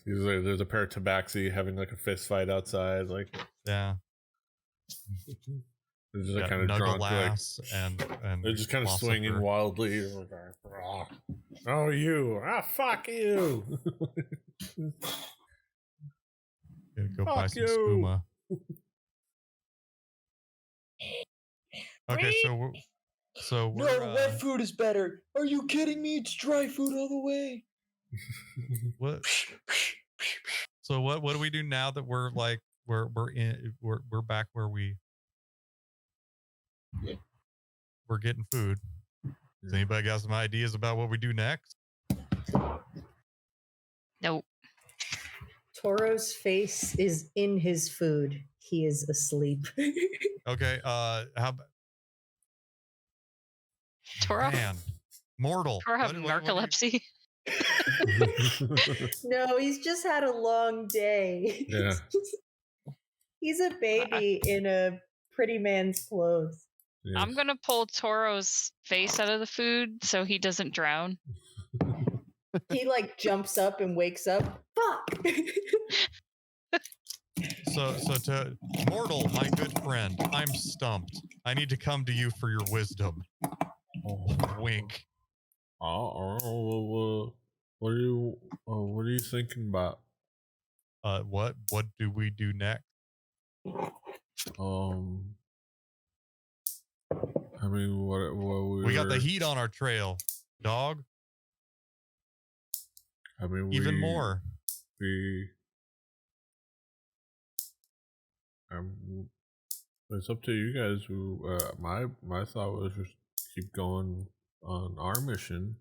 There's a pair of tabaxi having like a fist fight outside, like yeah. They're just like kind of drunk, like, and they're just kind of swinging wildly. Oh, you! Fuck you! Go buy some spuma. Okay, so we're no, wet food is better. Are you kidding me? It's dry food all the way. What? So what do we do now that we're like we're back where we're getting food? Does anybody got some ideas about what we do next? Nope. Toro's face is in his food. He is asleep. Okay, how about Toro? Man, mortal. Toro have narcolepsy. No, he's just had a long day. Yeah. He's a baby in a pretty man's clothes. Yeah. I'm gonna pull Toro's face out of the food so he doesn't drown. He like jumps up and wakes up. Fuck. So to mortal, my good friend, I'm stumped. I need to come to you for your wisdom. Wink. What are you thinking about? What do we do next? I mean, what we got the heat on our trail, dog. I mean, even more. It's up to you guys. My thought was just keep going on our mission,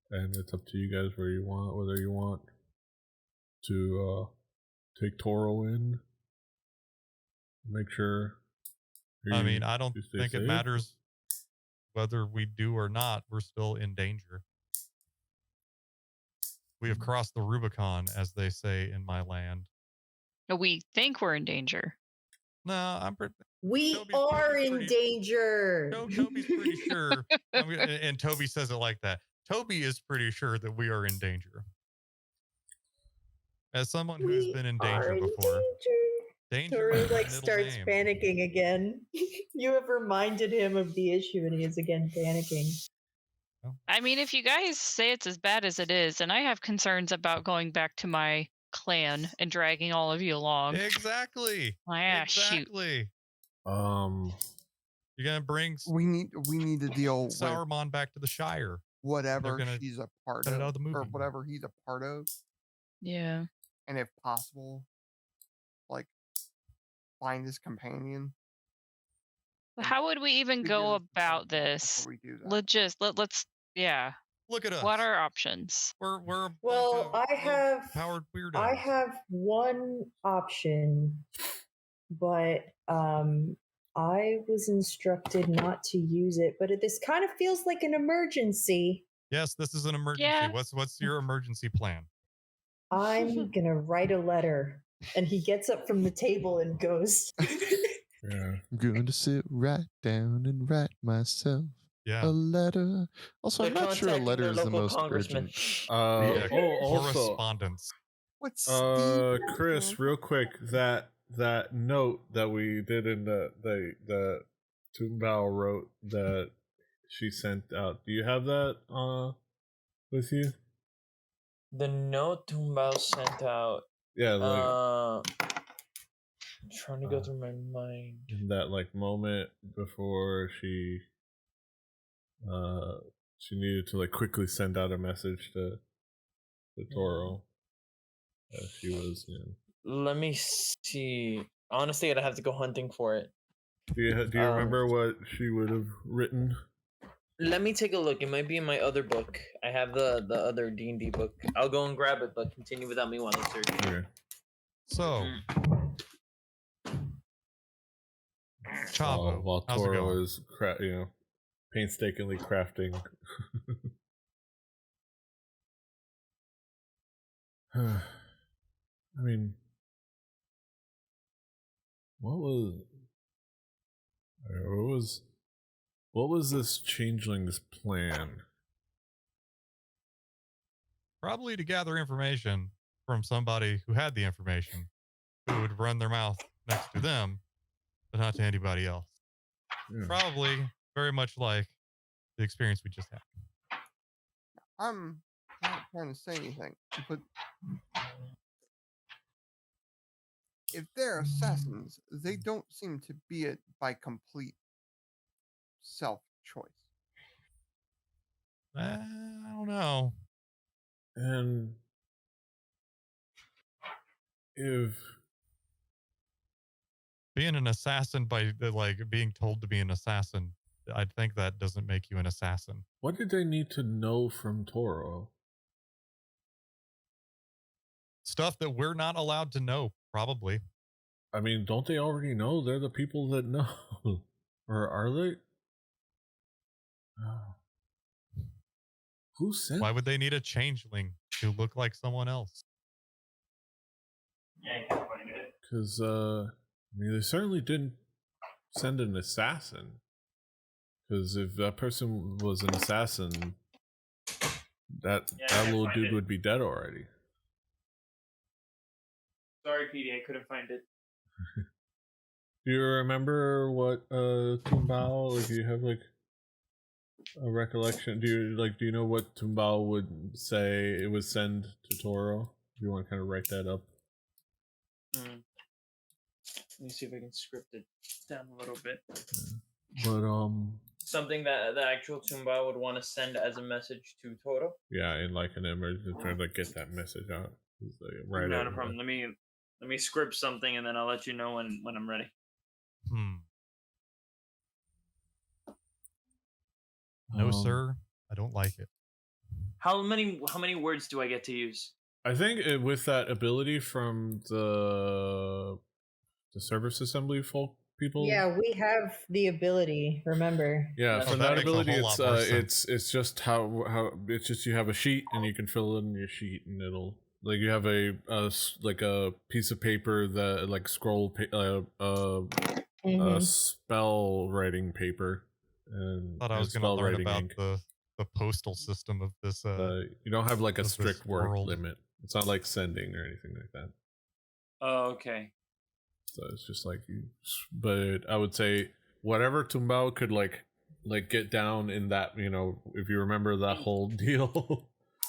and it's up to you guys whether you want to take Toro in, make sure. I mean, I don't think it matters whether we do or not. We're still in danger. We have crossed the Rubicon, as they say in my land. We think we're in danger. No, we are in danger. Toby's pretty sure. And Toby says it like that. Toby is pretty sure that we are in danger. As someone who has been in danger before. Toru starts panicking again. You have reminded him of the issue and he is again panicking. I mean, if you guys say it's as bad as it is, and I have concerns about going back to my clan and dragging all of you along. Exactly. Shoot. You're gonna bring we need to deal with Sauron back to the Shire. Whatever she's a part of, or whatever he's a part of. Yeah. And if possible, find his companion. How would we even go about this? Let's Look at us. What are options? I have powered weirdos. I have one option, but I was instructed not to use it. But this kind of feels like an emergency. Yes, this is an emergency. Yeah. What's your emergency plan? I'm gonna write a letter. And he gets up from the table and goes. I'm going to sit right down and write myself a letter. Also, I'm not sure a letter is the most urgent. Correspondence. What's Chris, real quick, that note that we did in the Tumbao wrote that she sent out. Do you have that with you? The note Tumbao sent out. Yeah, I'm trying to go through my mind. In that moment before she needed to quickly send out a message to Toro. She was. Let me see. Honestly, I'd have to go hunting for it. Do you remember what she would have written? Let me take a look. It might be in my other book. I have the other D&D book. I'll go and grab it, but continue without me while I search. Okay. So, Chavo, while how's it Toro going? is painstakingly crafting. I mean, what was this changeling's plan? Probably to gather information from somebody who had the information, who would run their mouth next to them, but not to anybody else. Yeah. Probably very much like the experience we just had. I'm not trying to say anything, but if they're assassins, they don't seem to be it by complete self-choice. I don't know. And if being an assassin by being told to be an assassin, I think that doesn't make you an assassin. What did they need to know from Toro? Stuff that we're not allowed to know, probably. I mean, don't they already know? They're the people that know. Or are they? Who sent? Why would they need a changeling to look like someone else? Yeah, I can't find it. Because, they certainly didn't send an assassin. Because if that person was an assassin, that little dude would be dead already. Sorry, PD, I couldn't find it. Do you remember what Tumbao? Do you have a recollection? Do you know what Tumbao would say it would send to Toro? Do you want to kind of write that up? Let me see if I can script it down a little bit. But something that the actual Tumbao would want to send as a message to Toro. Yeah, in an emergency, trying to get that message out. Right. Not a problem. Let me script something and then I'll let you know when I'm ready. No, sir. I don't like it. How many words do I get to use? I think with that ability from the the service assembly folk people. Yeah, we have the ability. Remember? Yeah, Oh, for that that makes a ability, whole it's lot more sense. it's just how it's just you have a sheet and you can fill in your sheet and it'll like you have like a piece of paper that like Mhm. spell writing paper and, Thought I was going to spell learn writing about ink. the postal system of this. You don't have like a of this strict work world. limit. It's not like sending or anything like that. Oh, okay. So it's just like you, but I would say whatever Tumbao could like get down in that, you know, if you remember that whole deal.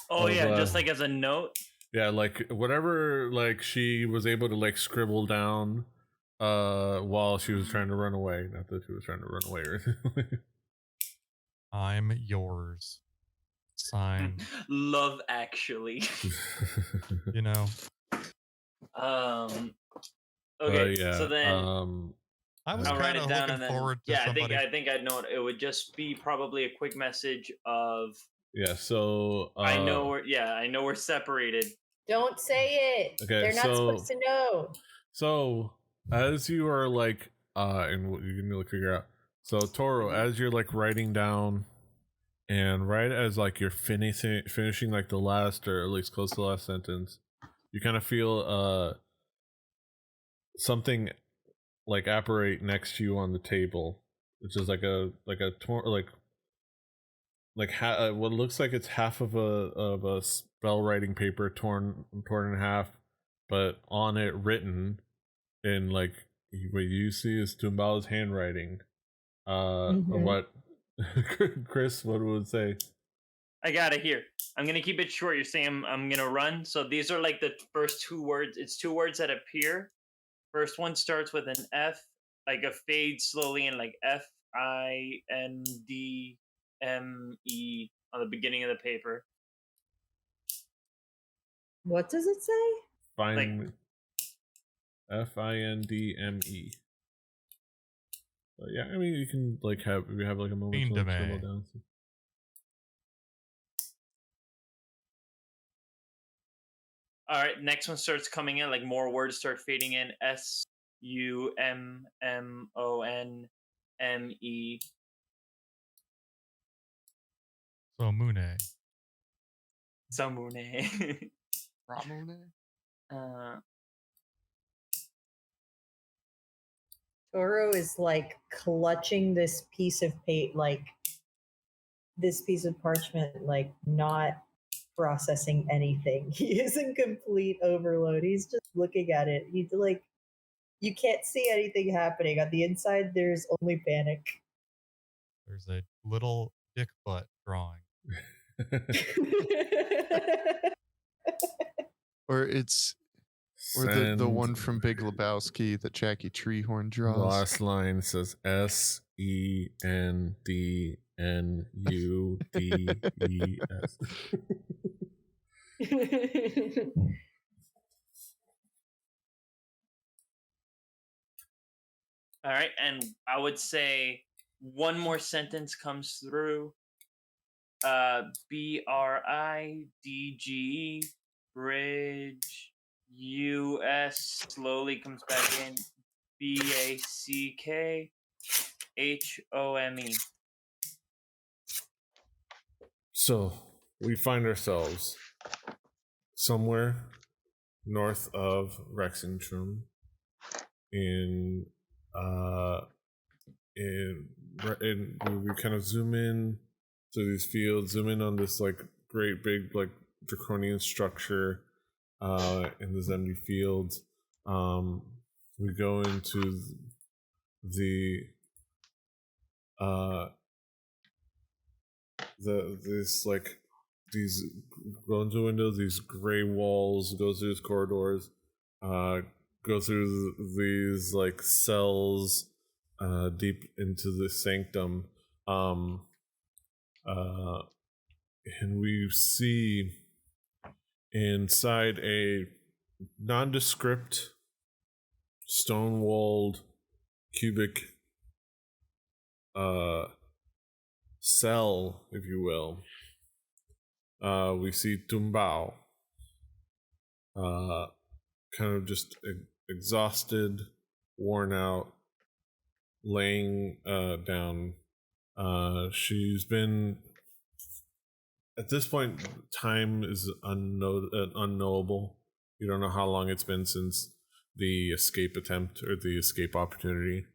Oh of, yeah, just like as a note. yeah, like whatever like she was able to like scribble down while she was trying to run away. Not that she was trying to run away or anything. I'm yours. Sign. Love Actually. You know, Okay, yeah. so then I was I'll write kind it of down looking and then forward to yeah, somebody. I think I'd know it. It would just be probably a quick message of yeah, so I know we're separated. Don't say it. Okay, They're not supposed to know. So as you are like and you can like figure out, so Toro, as you're like writing down and right as like you're finishing like the last or at least close to the last sentence, you kind of feel something like apparate next to you on the table, which is like a what looks like it's half of a spell writing paper torn in half, but on it written in like what you see is Tumbao's handwriting. Or what Chris would say. I got it here. I'm gonna keep it short. You're saying I'm gonna run. So these are like the first two words. It's two words that appear. First one starts with an F, like a fade slowly in like FINDME on the beginning of the paper. What does it say? Find FINDME. But yeah, I mean you can like have like a moment to like, scribble down. So. All right, next one starts coming in, like more words start fading in. SUMMONME. So Mune. Samune. Ramune? Toro is like clutching this piece of this piece of parchment, like not processing anything. He is in complete overload. He's just looking at it. He's like, you can't see anything happening. On the inside, there's only panic. There's a little dick butt drawing. Or the one from Big Lebowski that Jackie Treehorn draws. The last line says SENDNUDES. All right, and I would say one more sentence comes through. BRIDGE bridge US slowly comes back in. BACKHOME. So we find ourselves somewhere north of Rexington in we kind of zoom in to these fields, zoom in on this like great big like draconian structure in this empty fields. We go into these go into windows, these gray walls, go through these corridors, go through these like cells deep into the sanctum, and we see inside a nondescript stone-walled cubic cell, if you will. We see Tumbao kind of just exhausted, worn out, laying down. She's been, at this point, time is unknowable. You don't know how long it's been since the escape attempt or the escape opportunity.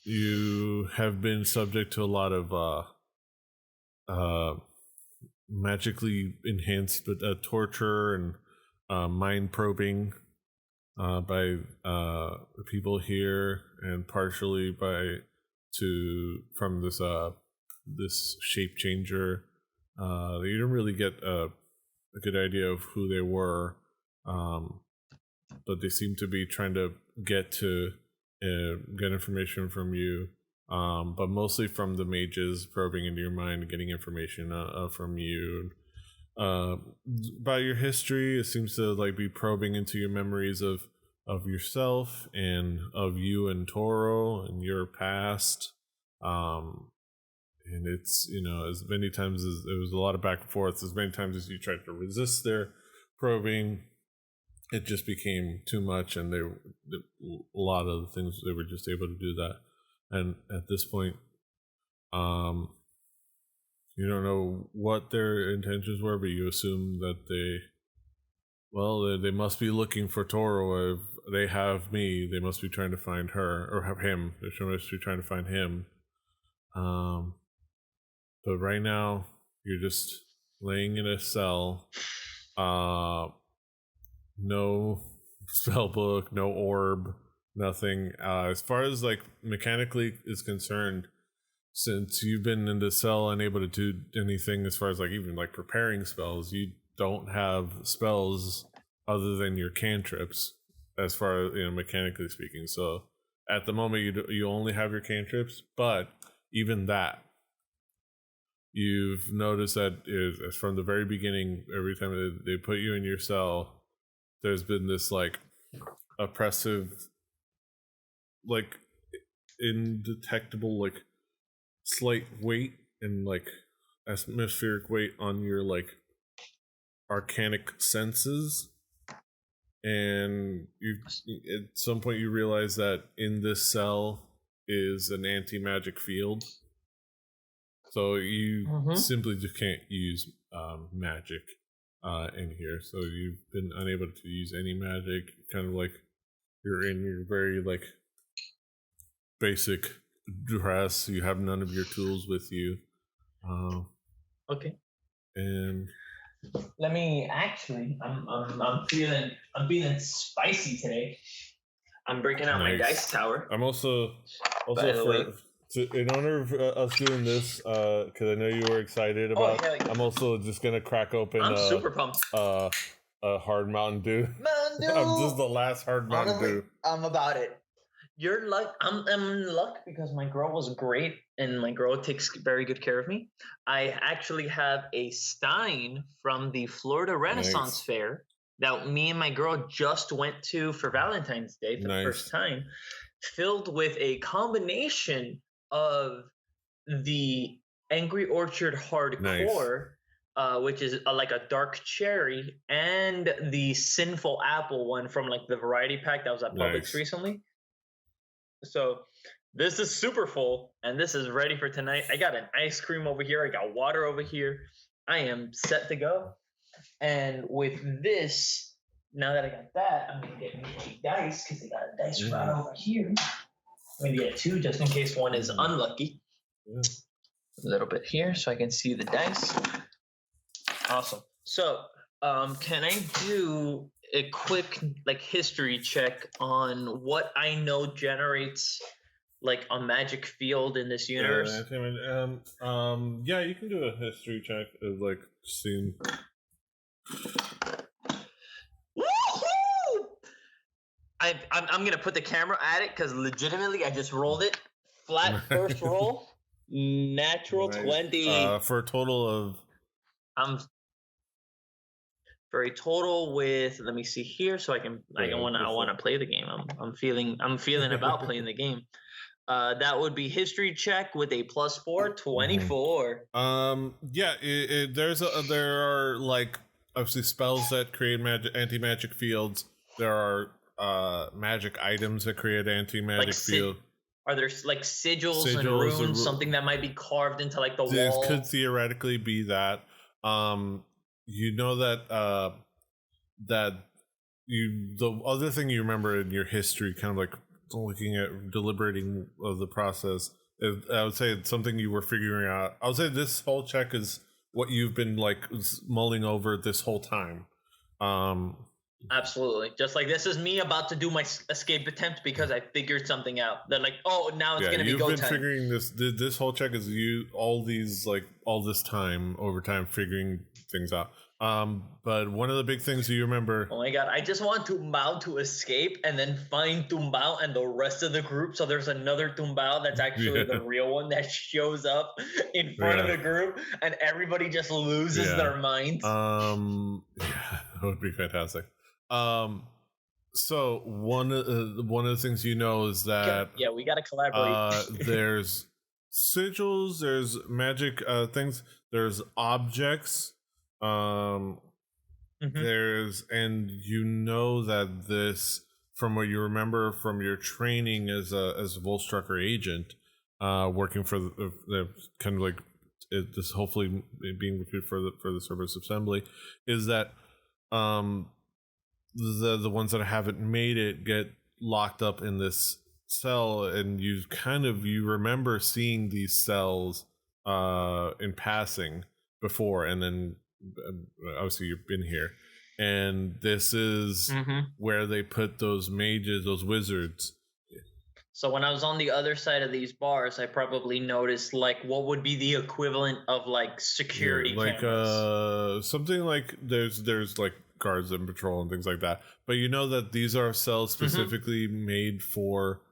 You have been subject to a lot of magically enhanced torture and mind probing by people here, and partially from this shape changer. You didn't really get a good idea of who they were, but they seem to be trying to get information from you, but mostly from the mages probing into your mind, getting information from you about your history. It seems to like be probing into your memories of yourself and of you and Toro and your past. And it's, as many times as there was a lot of back and forth, as many times as you tried to resist their probing, it just became too much, and a lot of the things they were just able to do that. And at this point, you don't know what their intentions were, but you assume that they must be looking for Toro. If they have me, they must be trying to find her, or have him. They must be trying to find him. But right now, you're just laying in a cell. No spell book, no orb, nothing. As far as like mechanically is concerned, since you've been in the cell unable to do anything as far as like even like preparing spells, you don't have spells other than your cantrips, as far as mechanically speaking. So at the moment you only have your cantrips, but even that, you've noticed that as from the very beginning, every time they put you in your cell, there's been this like oppressive, like indetectable, like slight weight and like atmospheric weight on your like arcanic senses. And at some point you realize that in this cell is an anti-magic field. So you simply just can't use magic in here. So you've been unable to use any magic. Kind of like you're in your very like basic dress. You have none of your tools with you. Okay. And let me actually. I'm feeling spicy today. I'm breaking out my dice tower. I'm also in honor of us doing this, because I know you were excited about. Yeah. I'm also just gonna crack open. I'm super pumped. A hard Mountain Dew. I'm just the last hard Mountain Dew. I'm about it. You're luck. I'm in luck because my girl was great, and my girl takes very good care of me. I actually have a stein from the Florida Renaissance Fair that me and my girl just went to for Valentine's Day for the first time, filled with a combination of the Angry Orchard Hardcore, which is like a dark cherry, and the Sinful Apple one from like the variety pack that was at Publix recently. So this is super full, and this is ready for tonight. I got an ice cream over here. I got water over here. I am set to go. And with this, now that I got that, I'm going to get me a dice, because I got a dice right over here. I'm going to get two just in case one is unlucky. A little bit here so I can see the dice. Awesome. So can I do a quick like history check on what I know generates like a magic field in this universe? Yeah, you can do a history check of like seeing. Woohoo! I'm gonna put the camera at it because legitimately I just rolled it flat first roll, natural 20 for a total of. For a total with, let me see here, so I want to play the game. I'm feeling about playing the game. That would be history check with a +4, 24. Yeah, there are like obviously spells that create anti-magic fields. There are magic items that create anti-magic field. Are there like sigils and runes, something that might be carved into like the wall? This could theoretically be that. You know that the other thing you remember in your history, kind of like looking at deliberating of the process, I would say it's something you were figuring out. I would say this whole check is what you've been like mulling over this whole time. Absolutely. Just like this is me about to do my escape attempt because I figured something out. They're like, oh, now it's gonna be go time. You've been figuring this whole check is you all this time over time figuring things out. But one of the big things you remember. Oh my god, I just want Tumbao to escape and then find Tumbao and the rest of the group. So there's another Tumbao that's actually the real one that shows up in front of the group, and everybody just loses their minds. That would be fantastic. So one of the things you know is that we gotta collaborate. There's sigils, there's magic things, there's objects. There's, and you know that this, from what you remember from your training as a Volstrucker agent, working for the kind of like this, hopefully being recruited for the Cerberus assembly, is that the ones that haven't made it get locked up in this cell, and you remember seeing these cells in passing before, and then obviously you've been here, and this is where they put those mages, those wizards. So when I was on the other side of these bars, I probably noticed like what would be the equivalent of like security cameras. Something like there's like guards and patrol and things like that, but you know that these are cells specifically made for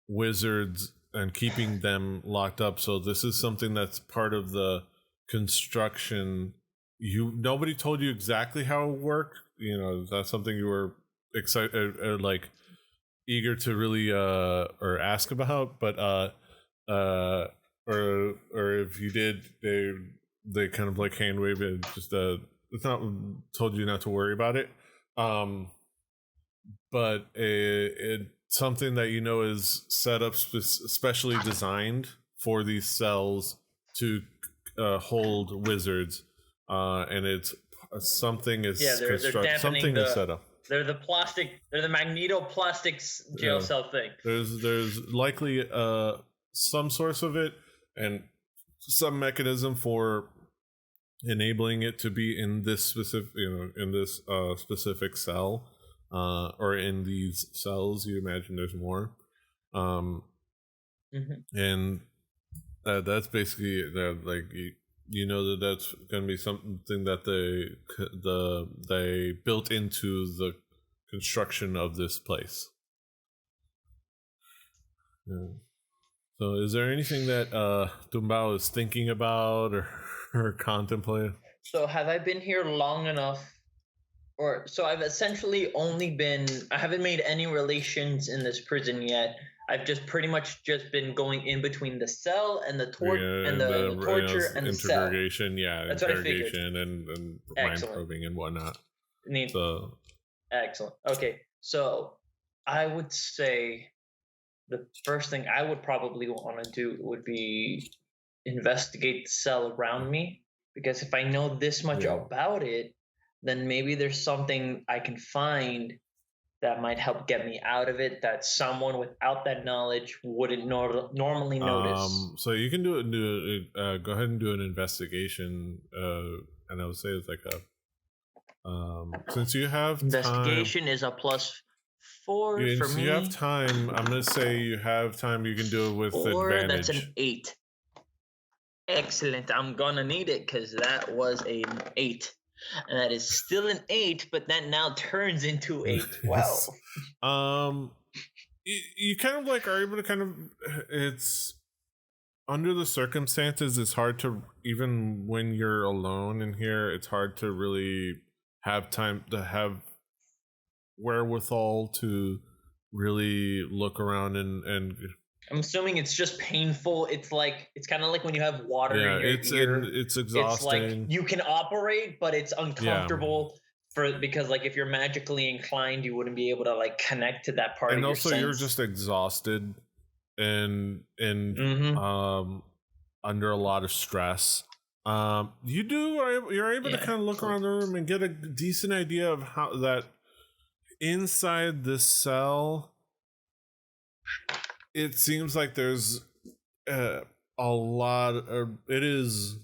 wizards and keeping them locked up. So this is something that's part of the construction. Nobody told you exactly how it worked. You know, that's something you were excited, like eager to really or ask about. But or if you did, they kind of like hand wave it. Just it's not told you not to worry about it. But it's something that you know is set up specially designed for these cells to hold wizards. And it's something is something is set up. They're the magnetoplastics jail cell thing. There's likely some source of it and some mechanism for enabling it to be in this specific, specific cell, or in these cells. You imagine there's more, and that's basically like. You know that's going to be something that they built into the construction of this place. Yeah. So, is there anything that Tumbao is thinking about or contemplating? So, have I been here long enough? So I've essentially I haven't made any relations in this prison yet. I've just pretty much been going in between the cell and the torture and the cell. Interrogation, That's interrogation and mind probing and whatnot. Excellent. Okay, so I would say the first thing I would probably want to do would be investigate the cell around me, because if I know this much about it, then maybe there's something I can find that might help get me out of it that someone without that knowledge wouldn't normally notice. So you can go ahead and do an investigation, and I would say it's like since you have investigation is a +4 for me. Since you have time, I'm gonna say you have time. You can do it with advantage. That's an 8. Excellent. I'm gonna need it because that was an 8. And that is still an 8, but that now turns into a 12. You kind of like are able to kind of, it's under the circumstances, it's hard to, even when you're alone in here, it's hard to really have time to have wherewithal to really look around and I'm assuming it's just painful. It's kind of like when you have water in your ear. It's exhausting. It's like you can operate, but it's uncomfortable. because like if you're magically inclined, you wouldn't be able to like connect to that part. And of your also, sense. you're just exhausted and under a lot of stress. You're able to kind of look around the room and get a decent idea of how that inside this cell, it seems like there's a lot of, it is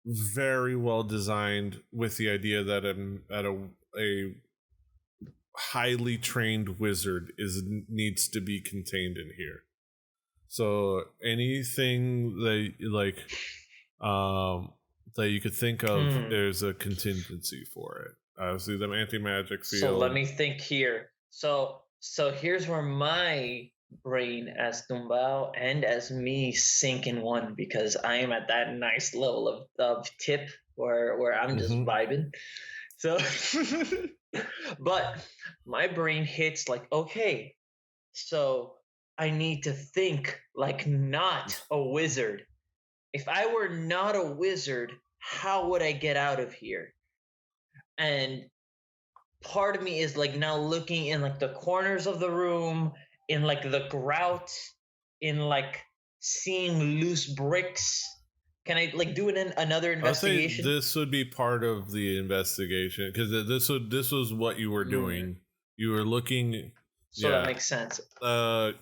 very well designed with the idea that a highly trained wizard needs to be contained in here. So anything that that you could think of, there's a contingency for it. Obviously, the anti-magic field. So let me think here. So here's where my brain as Tumbao and as me sink in one, because I am at that nice level of tip where I'm just vibing. So, but my brain hits like, okay, so I need to think like not a wizard. If I were not a wizard, how would I get out of here? And part of me is like now looking in like the corners of the room, in like the grout, in like seeing loose bricks. Can I like do another investigation? I think this would be part of the investigation, because this was what you were doing. You were looking. So that makes sense. But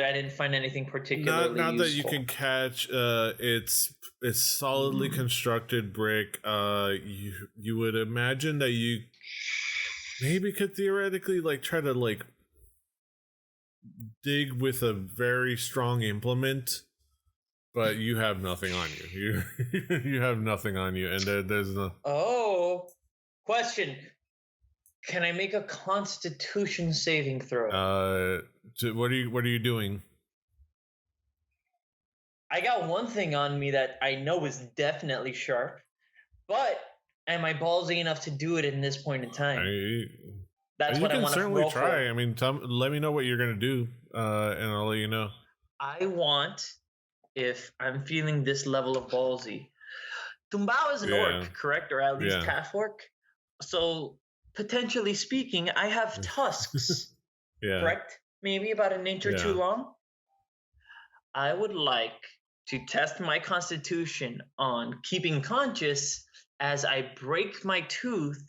I didn't find anything particularly not that useful. you can catch. It's solidly constructed brick. You would imagine that you maybe could theoretically like try to like dig with a very strong implement, but you have nothing on you. You have nothing on you, and there's no. Oh, question. Can I make a Constitution saving throw? What are you doing? I got one thing on me that I know is definitely sharp, but am I ballsy enough to do it in this point in time? That's what I want to roll for. You can certainly try. I mean, let me know what you're gonna do, and I'll let you know. I want, if I'm feeling this level of ballsy, Tumbao is an orc, correct, or at least half orc. So potentially speaking, I have tusks, correct? Maybe about an inch or two long. I would like to test my constitution on keeping conscious as I break my tooth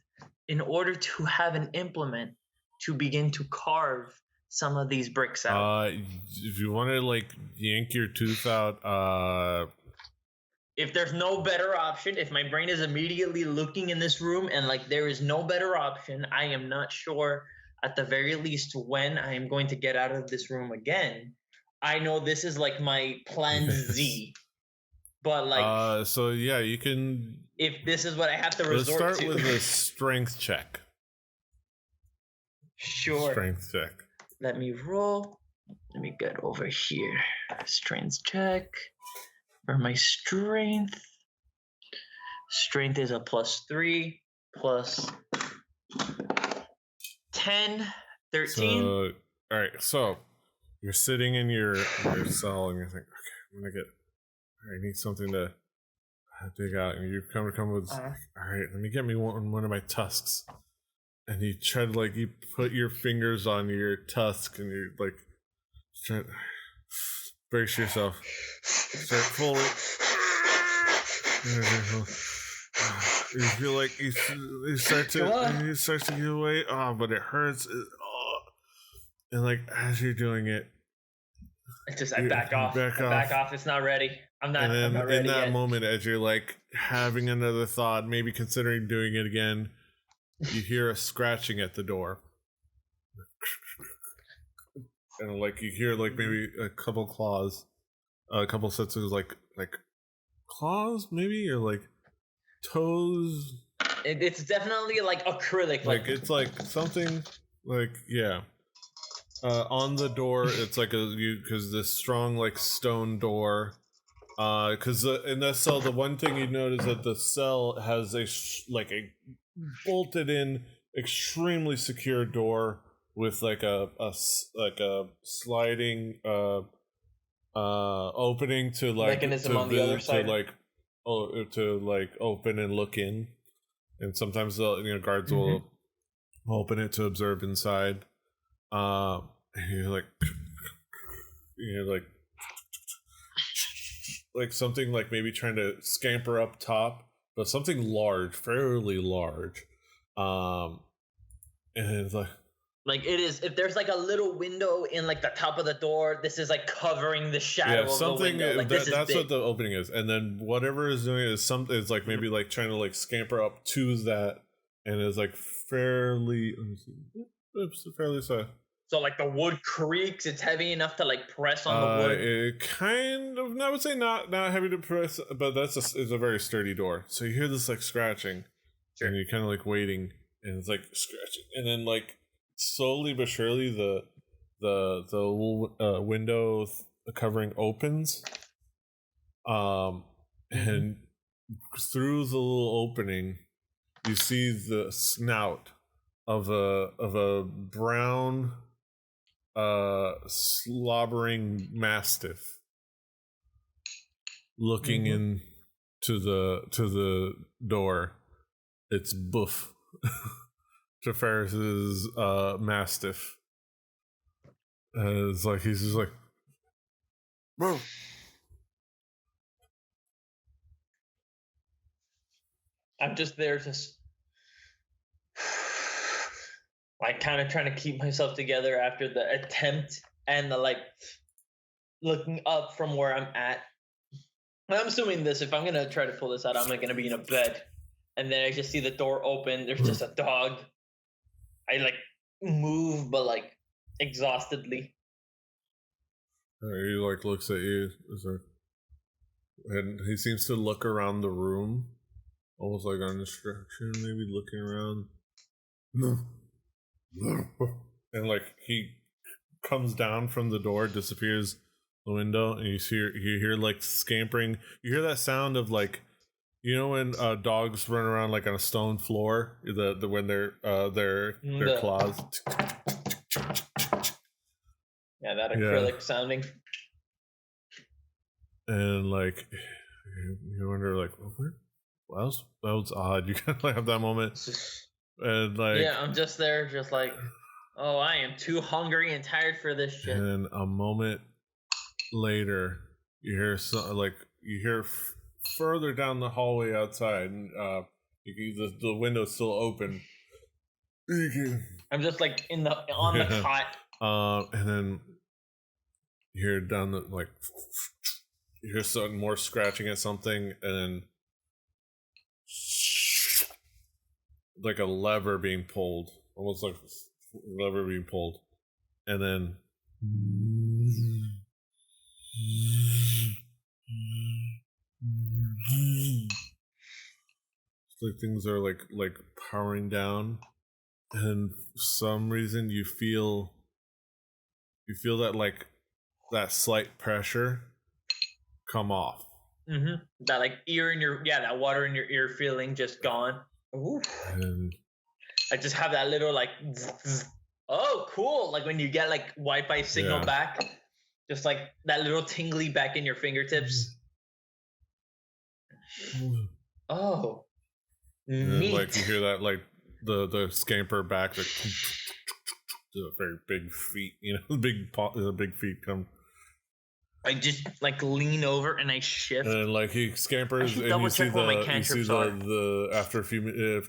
in order to have an implement to begin to carve some of these bricks out. If you want to like yank your tooth out, if there's no better option, if my brain is immediately looking in this room and like there is no better option, I am not sure at the very least when I am going to get out of this room again. I know this is like my plan Z, but like, so yeah, you can. If this is what I have to resort to, let's start with a strength check. Sure. Strength check. Let me roll. Let me get over here. Strength check. For my strength. Strength is a +3 plus 10, 13. So, all right, so you're sitting in your cell and you're thinking, okay, I need something to dig out, and you come with, all right, let me get me one of my tusks. And you try to like, you put your fingers on your tusk and you like try to brace yourself. Start fully. You feel like you start to get away. Oh, but it hurts. And like as you're doing it, I back off. Back off. It's not ready. I'm not ready. And then in that moment, as you're like having another thought, maybe considering doing it again, you hear a scratching at the door. And like you hear like maybe a couple claws, a couple sets of like claws maybe, or like toes. It's definitely like acrylic. Like it's like something like on the door. It's like because this strong like stone door. Because in that cell, the one thing you notice that the cell has a bolted in, extremely secure door with like a sliding opening to like mechanism on the other side, to like open and look in. and sometimes the guards will open it to observe inside. And you're like something like maybe trying to scamper up top, but something large, fairly large. And it's like it is, if there's like a little window in like the top of the door, this is like covering the shadow of the window. Like that's what the opening is, and then whatever is doing is something. It's like maybe like trying to like scamper up to that, and it's like fairly. Oops, fairly so. So like the wood creaks. It's heavy enough to like press on the wood. It kind of. I would say not heavy to press, but it's a very sturdy door. So you hear this like scratching, and you're kind of like waiting, and it's like scratching, and then like. Slowly but surely, the window covering opens, and through the little opening, you see the snout of a brown, slobbering mastiff looking into the door. It's Boof. Ferris's mastiff. It's like he's just like, bro. I'm just there, just like kind of trying to keep myself together after the attempt and the like looking up from where I'm at. I'm assuming this. If I'm gonna try to pull this out, I'm gonna be in a bed, and then I just see the door open. There's just a dog. I like move, but like exhaustedly. He like looks at you, and he seems to look around the room, almost like on instruction, maybe looking around. And like he comes down from the door, disappears the window, and you hear like scampering. You hear that sound of like. You know when dogs run around like on a stone floor, when their claws. Yeah, that acrylic sounding. And like, you wonder like, well, that was odd. You kind of like have that moment, and like, yeah, I'm just there, just like, oh, I am too hungry and tired for this shit. And a moment later, you hear further down the hallway outside, and the window's still open. I'm just like on the cot. And then you hear down the like you hear some more scratching at something, and then like a lever being pulled, almost like a lever being pulled, and then. It's like things are like powering down, and for some reason you feel that like that slight pressure come off. That like that water in your ear feeling just gone. Ooh. And I just have that little like oh cool, like when you get like Wi-Fi signal back, just like that little tingly back in your fingertips. Oh, neat. Like you hear that, like the scamper back, the very big feet, the big feet come. I just like lean over and I shift, and like he scampers, and you see the after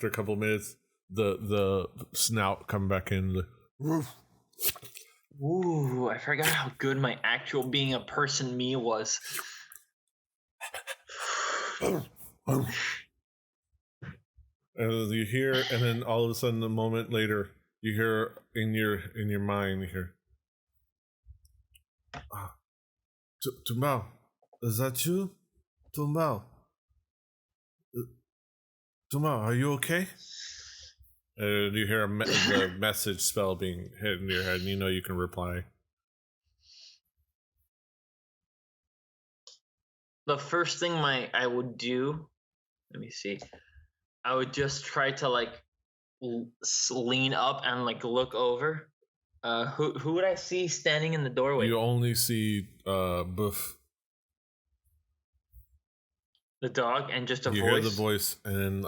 a couple of minutes, the snout come back in. Ooh, I forgot how good my actual being a person me was. And you hear, and then all of a sudden, a moment later, you hear in your mind, you hear, Tumbao, is that you? Tumbao, are you okay? And you hear the message spell being hit in your head, and you can reply. The first thing I would do, let me see, I would just try to like lean up and like look over. Who would I see standing in the doorway? You only see Boof. The dog, and just a voice. You hear the voice, and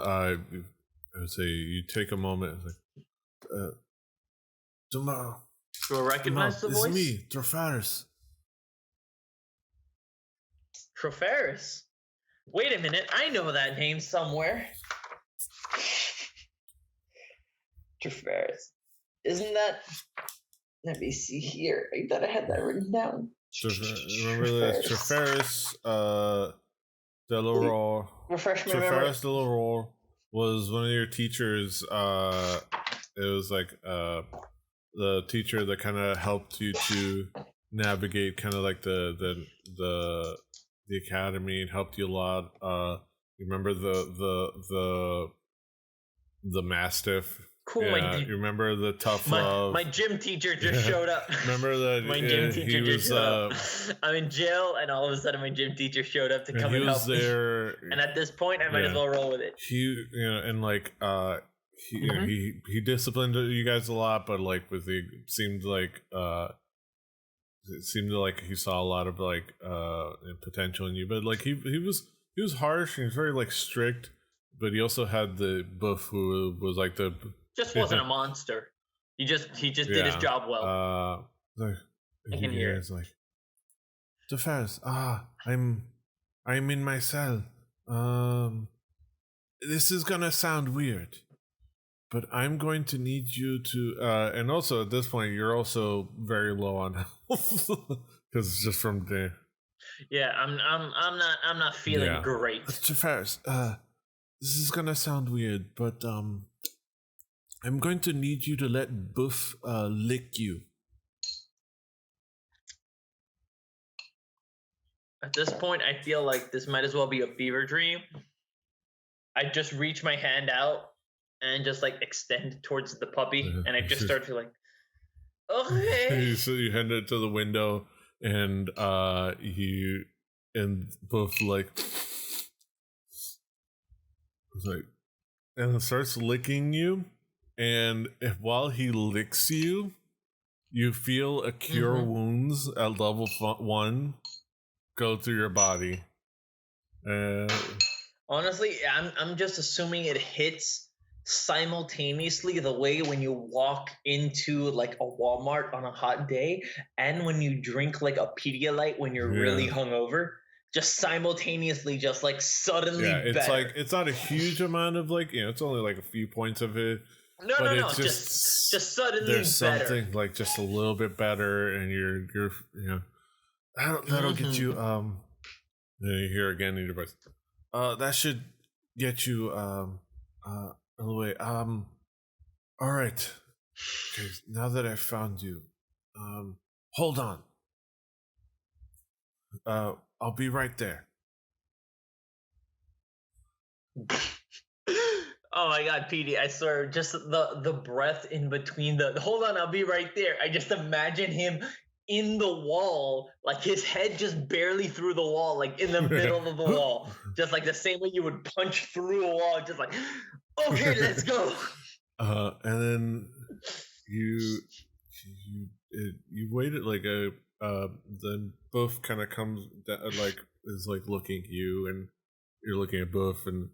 would say you take a moment. It's like, tomorrow. Do I recognize the voice? It's me, Trofaris. Trofaris. Wait a minute, I know that name somewhere. Trofaris. Isn't that? Let me see here. I thought I had that written down. Remember this? Trofaris Delarore. Refresh my memory. Trofaris Delarore was one of your teachers. It was like the teacher that kind of helped you to navigate kind of like the academy and helped you a lot. You remember the Mastiff? Cool. Yeah, you remember the tough love? My gym teacher just showed up. Remember that? My gym teacher just showed up. I'm in jail, and all of a sudden, my gym teacher showed up to come and help me. And at this point, I might as well roll with it. And like he disciplined you guys a lot, but like it seemed like he saw a lot of like potential in you. But like he was harsh and he was very like strict. But he also had the buff who was like the. Just wasn't a monster. He just did his job well. I can hear it. Like, Trofaris, I'm in my cell. This is gonna sound weird, but I'm going to need you to. And also at this point, you're also very low on health because it's just from there. Yeah, I'm not feeling great. Trofaris, this is gonna sound weird, but I'm going to need you to let Buff lick you. At this point, I feel like this might as well be a fever dream. I just reach my hand out and just like extend towards the puppy, and I just start to like, okay. So you hand it to the window, and Buff like. And it starts licking you, and while he licks you, you feel a cure wounds at level 1 go through your body. Honestly, I'm just assuming it hits simultaneously the way when you walk into like a Walmart on a hot day, and when you drink like a Pedialyte when you're really hungover. Just simultaneously, just like suddenly. Yeah, it's better. like it's not a huge amount of like it's only like a few points of it. No, just suddenly there's better. Something like just a little bit better, and you're that'll get you. And you hear again in your voice. That should get you away. All right. Okay, now that I found you, hold on. I'll be right there. Oh my god, PD, I swear, just the breath in between the hold on, I'll be right there. I just imagine him in the wall, like his head just barely through the wall, like in the middle of the wall. Just like the same way you would punch through a wall, just like, okay, let's go. And then you waited like then Buff kind of comes down, like is like looking at you, and you're looking at Buff, and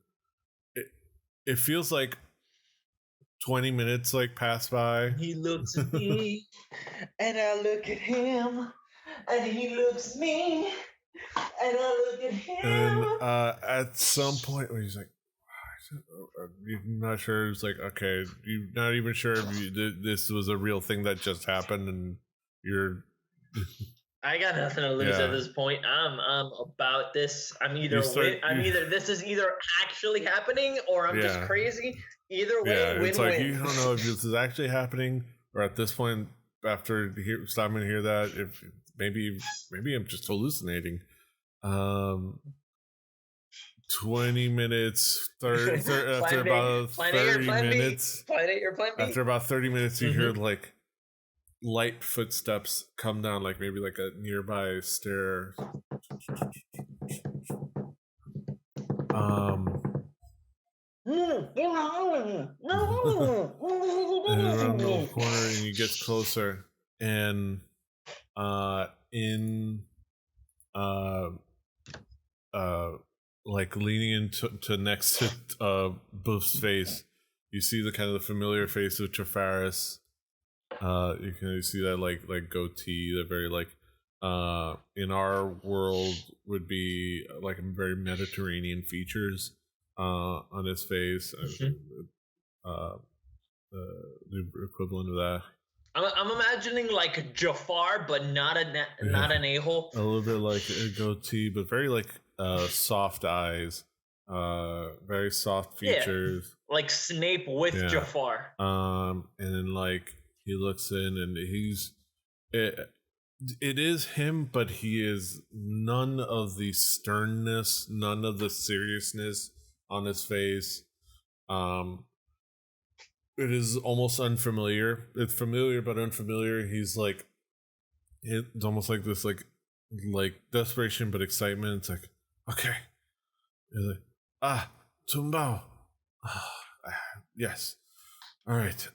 it feels like 20 minutes like pass by. He looks at me, and I look at him, and he looks at me, and I look at him. And at some point where he's like, you're not sure. It's like, okay, you're not even sure if this was a real thing that just happened, and you're. I got nothing to lose at this point. I'm about this. I'm either this is either actually happening or I'm just crazy. Either way, it's like you don't know if this is actually happening, or at this point, after stopping to hear that, if maybe I'm just hallucinating. 20 minutes, after about 30 minutes. After about 30 minutes, you hear like light footsteps come down, like maybe like a nearby stair. And around the corner, and you get closer, and like leaning into next to Buff's face you see the kind of the familiar face of Trefaris. You can see that like goatee, that very like in our world would be like very Mediterranean features on his face. The equivalent of that. I'm imagining like Jafar, but not an a-hole. A little bit like a goatee, but very like soft eyes, very soft features. Yeah, like Snape with Jafar. And then like he looks in, and it is him, but he is none of the sternness, none of the seriousness on his face. It is almost unfamiliar. It's familiar but unfamiliar. He's like, it's almost like this like desperation but excitement. It's like, okay. He's like, Tumbao. Yes. All right.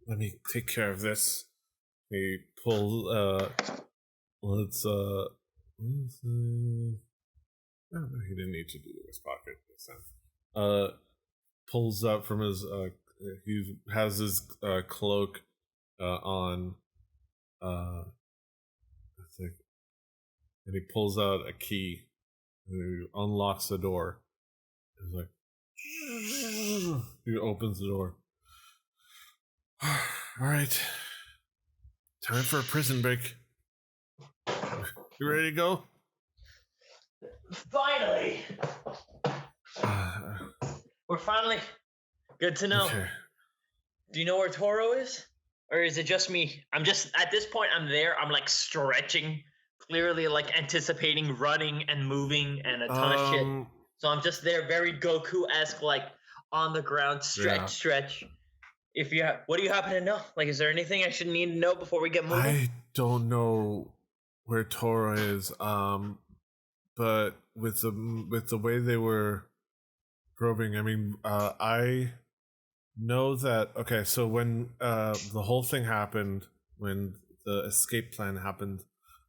Let me take care of this. He pulls let's no, he didn't need to do it in his pocket this time. Pulls out from his he has his cloak on it's like, and he pulls out a key and he unlocks the door. He's like, he opens the door. All right, time for a prison break. You ready to go? Finally, we're finally good to know. Okay. Do you know where Toro is, or is it just me? I'm just at this point. I'm there. I'm like stretching, clearly like anticipating running and moving and a ton of shit. So I'm just there, very Goku-esque, like on the ground, stretch. If you what do you happen to know? Like, is there anything I should need to know before we get moving? I don't know where Toro is, but with the way they were probing, I mean, I know that. Okay, so when the whole thing happened, when the escape plan happened,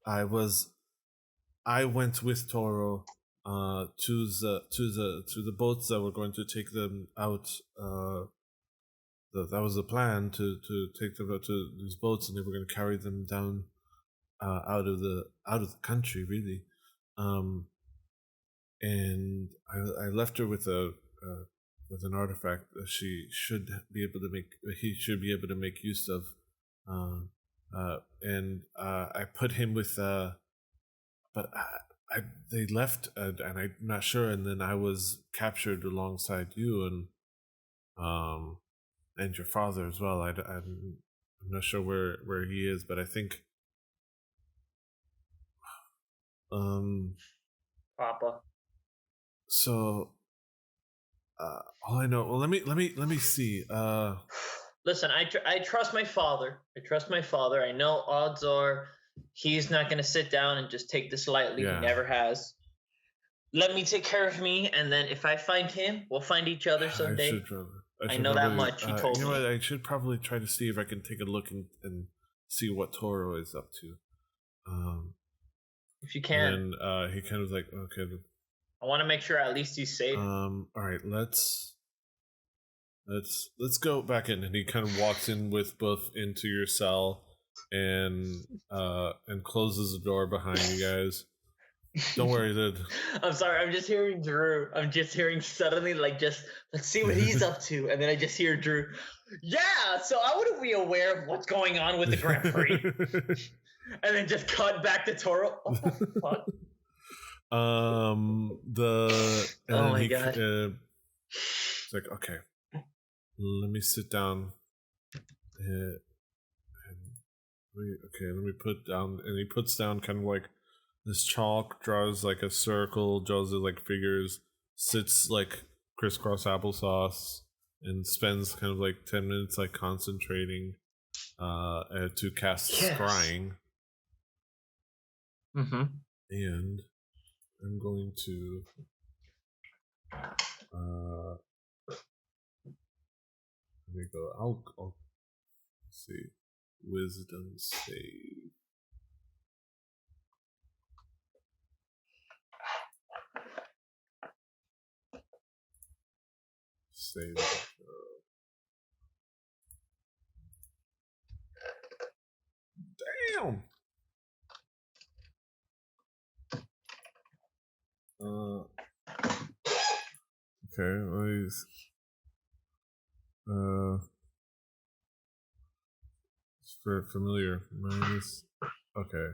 I went with Toro to the boats that were going to take them out. That was the plan, to take them out to these boats, and they were going to carry them down out of the country, really. And I left her with an artifact that he should be able to make use of, and I put him with but they left, and I'm not sure, and then I was captured alongside you and your father as well. I'm not sure where he is, but I think Papa. So all I know. Well, let me see. Listen, I trust my father. I know odds are he's not going to sit down and just take this lightly. Yeah. He never has. Let me take care of me, and then if I find him, we'll find each other someday. I know that much. He told me. You know what? I should probably try to see if I can take a look and see what Toro is up to. If you can. And he kind of like, okay. I want to make sure at least he's safe. All right, let's go back in, and he kind of walks in with both into your cell and closes the door behind you guys. Don't worry, dude. I'm sorry, I'm just hearing Drew. I'm just hearing suddenly like just let's see what he's up to, and then I just hear Drew. Yeah, so I wouldn't be aware of what's going on with the Grand Prix. And then just cut back to Toro. What the fuck? Oh my god! It's like, okay, let me sit down. Let me put down, and he puts down kind of like this chalk, draws like a circle, draws it like figures, sits like crisscross applesauce, and spends kind of like 10 minutes like concentrating to cast scrying. Mm-hmm. And I'm going to let me go. I'll see. Wisdom save. Save. Damn. Okay, please. For familiar minus. Okay.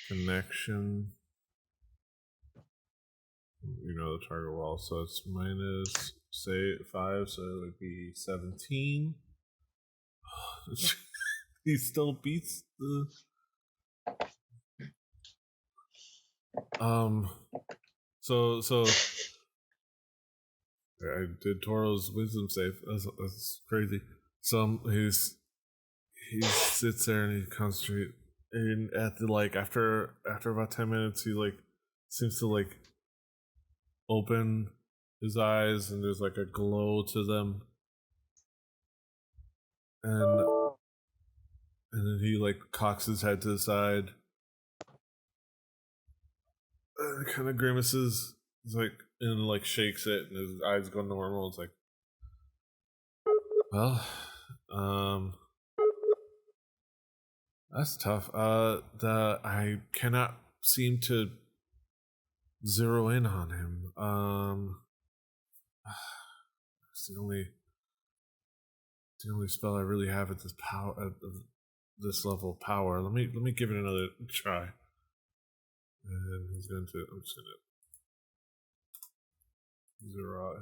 Connection. You know the target wall, so it's minus say 5, so it would be 17. He still beats the. So I did Toro's wisdom save. That's crazy. So he sits there and he concentrates, and at the after about 10 minutes, he seems to open his eyes, and there's a glow to them, and then he cocks his head to the side, and kind of grimaces. He's and shakes it, and his eyes go normal. It's well, that's tough. I cannot seem to zero in on him. It's the only spell I really have at this level of power. Let me give it another try. And I'm just gonna zero out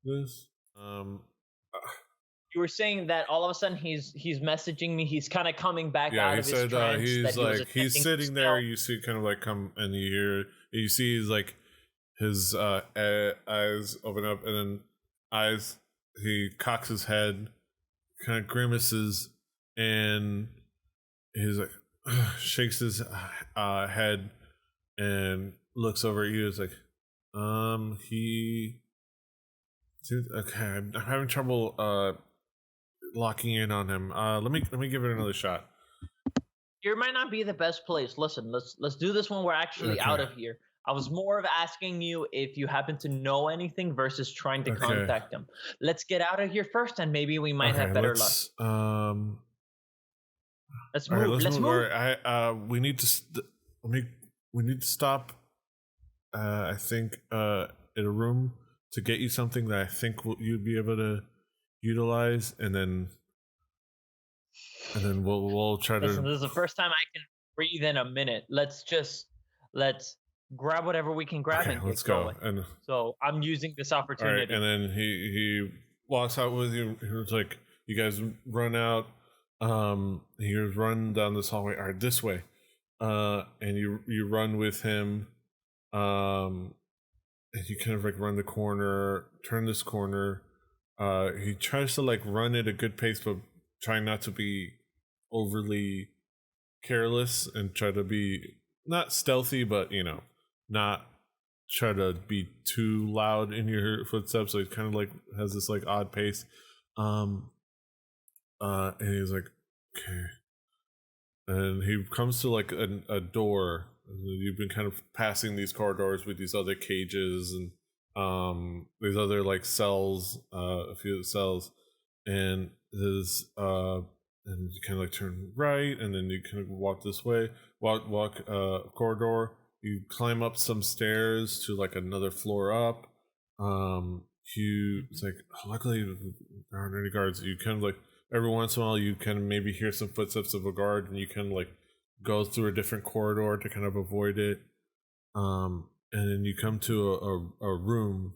this. You were saying that all of a sudden he's messaging me. He's kind of coming back out of his trance. He's sitting there. You see, kind of come, and you see his eyes open up, and then he cocks his head, kind of grimaces, and he's shakes his head and looks over at you. It's he seems okay. I'm having trouble locking in on him. Let me give it another shot. Here might not be the best place. Listen, let's do this when we're actually out of here. I was more of asking you if you happen to know anything versus trying to contact him. Let's get out of here first, and maybe we might have better luck. Let's move. Let's move. All right, we need to stop. I think in a room to get you something that I think you'd be able to utilize, and then we'll try to. Listen, this is the first time I can breathe in a minute. Let's grab whatever we can grab and let's get go. going. And so I'm using this opportunity. All right, and then he walks out with you. He was you guys run out. He was run down this hallway. All right, this way. And you run with him. And you kind of run the corner, turn this corner. He tries to run at a good pace, but trying not to be overly careless, and try to be not stealthy, but not try to be too loud in your footsteps. So he kind of has this odd pace. And he's okay. And he comes to a door. You've been kind of passing these corridors with these other cages and these other cells, a few cells, and there's and you kind of turn right, and then you kind of walk this way, walk corridor. You climb up some stairs to another floor up. It's luckily there aren't any guards. You kind of every once in a while you can maybe hear some footsteps of a guard, and you can go through a different corridor to kind of avoid it. And then you come to a room.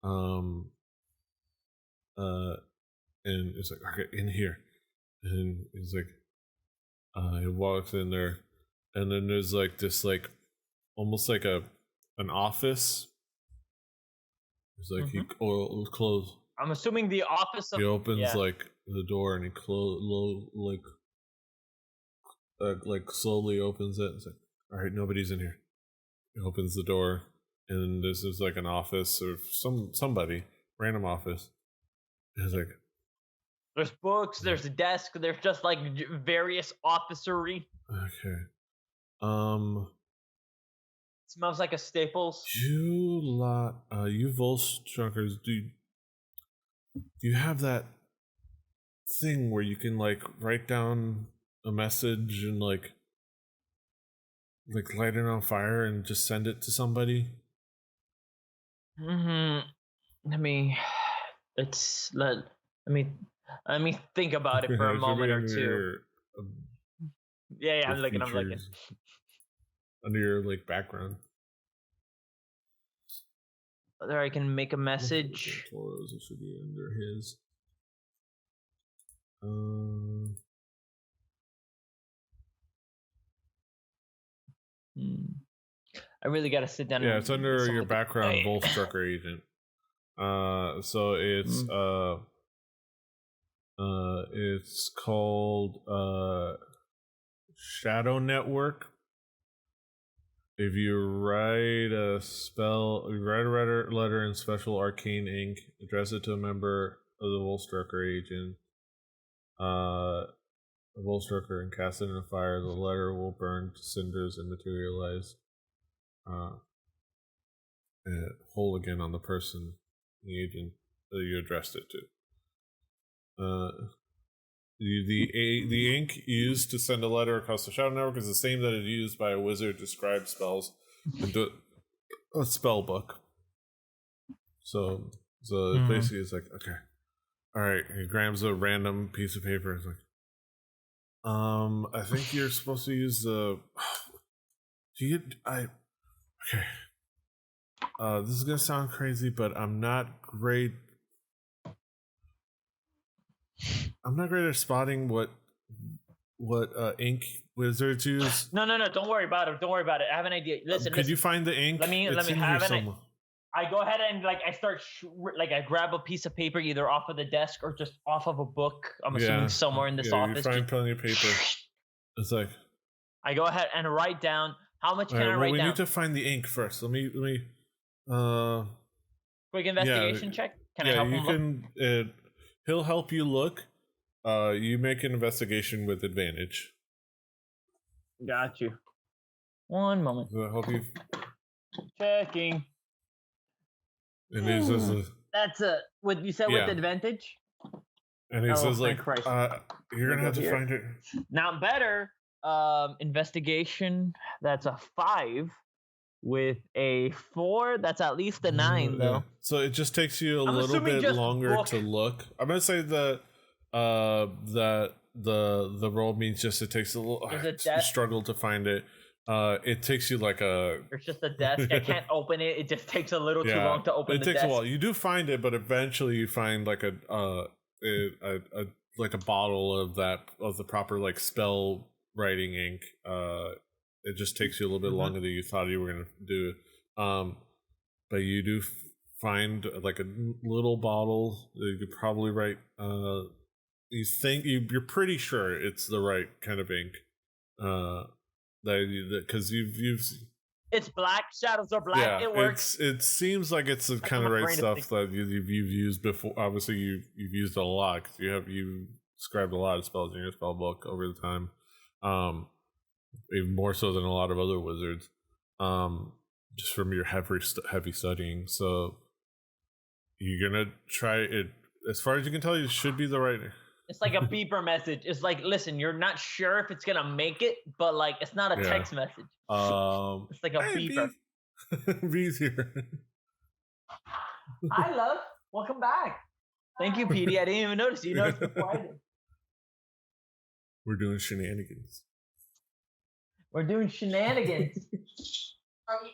And it's okay, in here. And he's he walks in there, and then there's this almost an office. It's Mm-hmm. He close. I'm assuming the office of. He opens the door, and he slowly opens it. It's all right, nobody's in here. He opens the door, and this is an office or somebody random office. And it's there's books, there's a desk, there's just various officery. Okay. Smells like a Staples. You Volstrunkers, you have that thing where you can like write down a message and like light it on fire and just send it to somebody? Let me think about it for a moment or two. Yeah, I'm looking. Under your like background. Whether I can make a message. It should be under his. I really got to sit down. Yeah, it's under your background, Volstrucker agent. So it's called Shadow Network. If you write a letter in special arcane ink, address it to a member of the Volstrucker agent, Volstrucker, and cast it in a fire, the letter will burn to cinders and materialize whole again on the person, the agent that you addressed it to. The ink used to send a letter across the Shadow Network is the same that is used by a wizard to scribe spells into a spell book. So basically it's like, okay, all right. He grabs a random piece of paper. It's like, I think you're supposed to use the. Okay. This is gonna sound crazy, but I'm not great at spotting what ink wizards use. No. Don't worry about it. I have an idea. Listen. Could you find the ink? Let me have it. I go ahead and I start I grab a piece of paper either off of the desk or just off of a book. I'm assuming somewhere in this office. You find plenty of paper. It's like I go ahead and write down how much can I write down. We need to find the ink first. Let me. Quick investigation check. Can I help him look? He'll help you look. You make an investigation with advantage. Got you. One moment. Will help you? Checking. And he says, "That's what you said with advantage." And he says, "Like, you're gonna have to find it." Now, better. Investigation. That's a 5. With a 4, that's at least a 9, though. So it just takes you a little bit longer to look. I'm gonna say that the roll means just it takes a little struggle to find it. It takes you like a. There's just a desk. I can't open it. It just takes a little too long to open. It takes a while. You do find it, but eventually you find like a bottle of the proper like spell writing ink. It just takes you a little bit longer than you thought you were gonna do. But you do find like a little bottle that you could probably write. You think you're pretty sure it's the right kind of ink. Because you've it's black. Shadows are black. Yeah, it works. It seems like it's the kind of right stuff that you've used before. Obviously, you've used it a lot because you scribed a lot of spells in your spell book over the time. Even more so than a lot of other wizards, just from your heavy studying. So you're gonna try it. As far as you can tell, it should be the right. It's like a beeper message. It's like, listen, you're not sure if it's gonna make it, but like, it's not a text message. It's like a beeper. Bee's here. Hi, love. Welcome back. Thank you, PD. I didn't even notice. You noticed before I did. We're doing shenanigans. Are you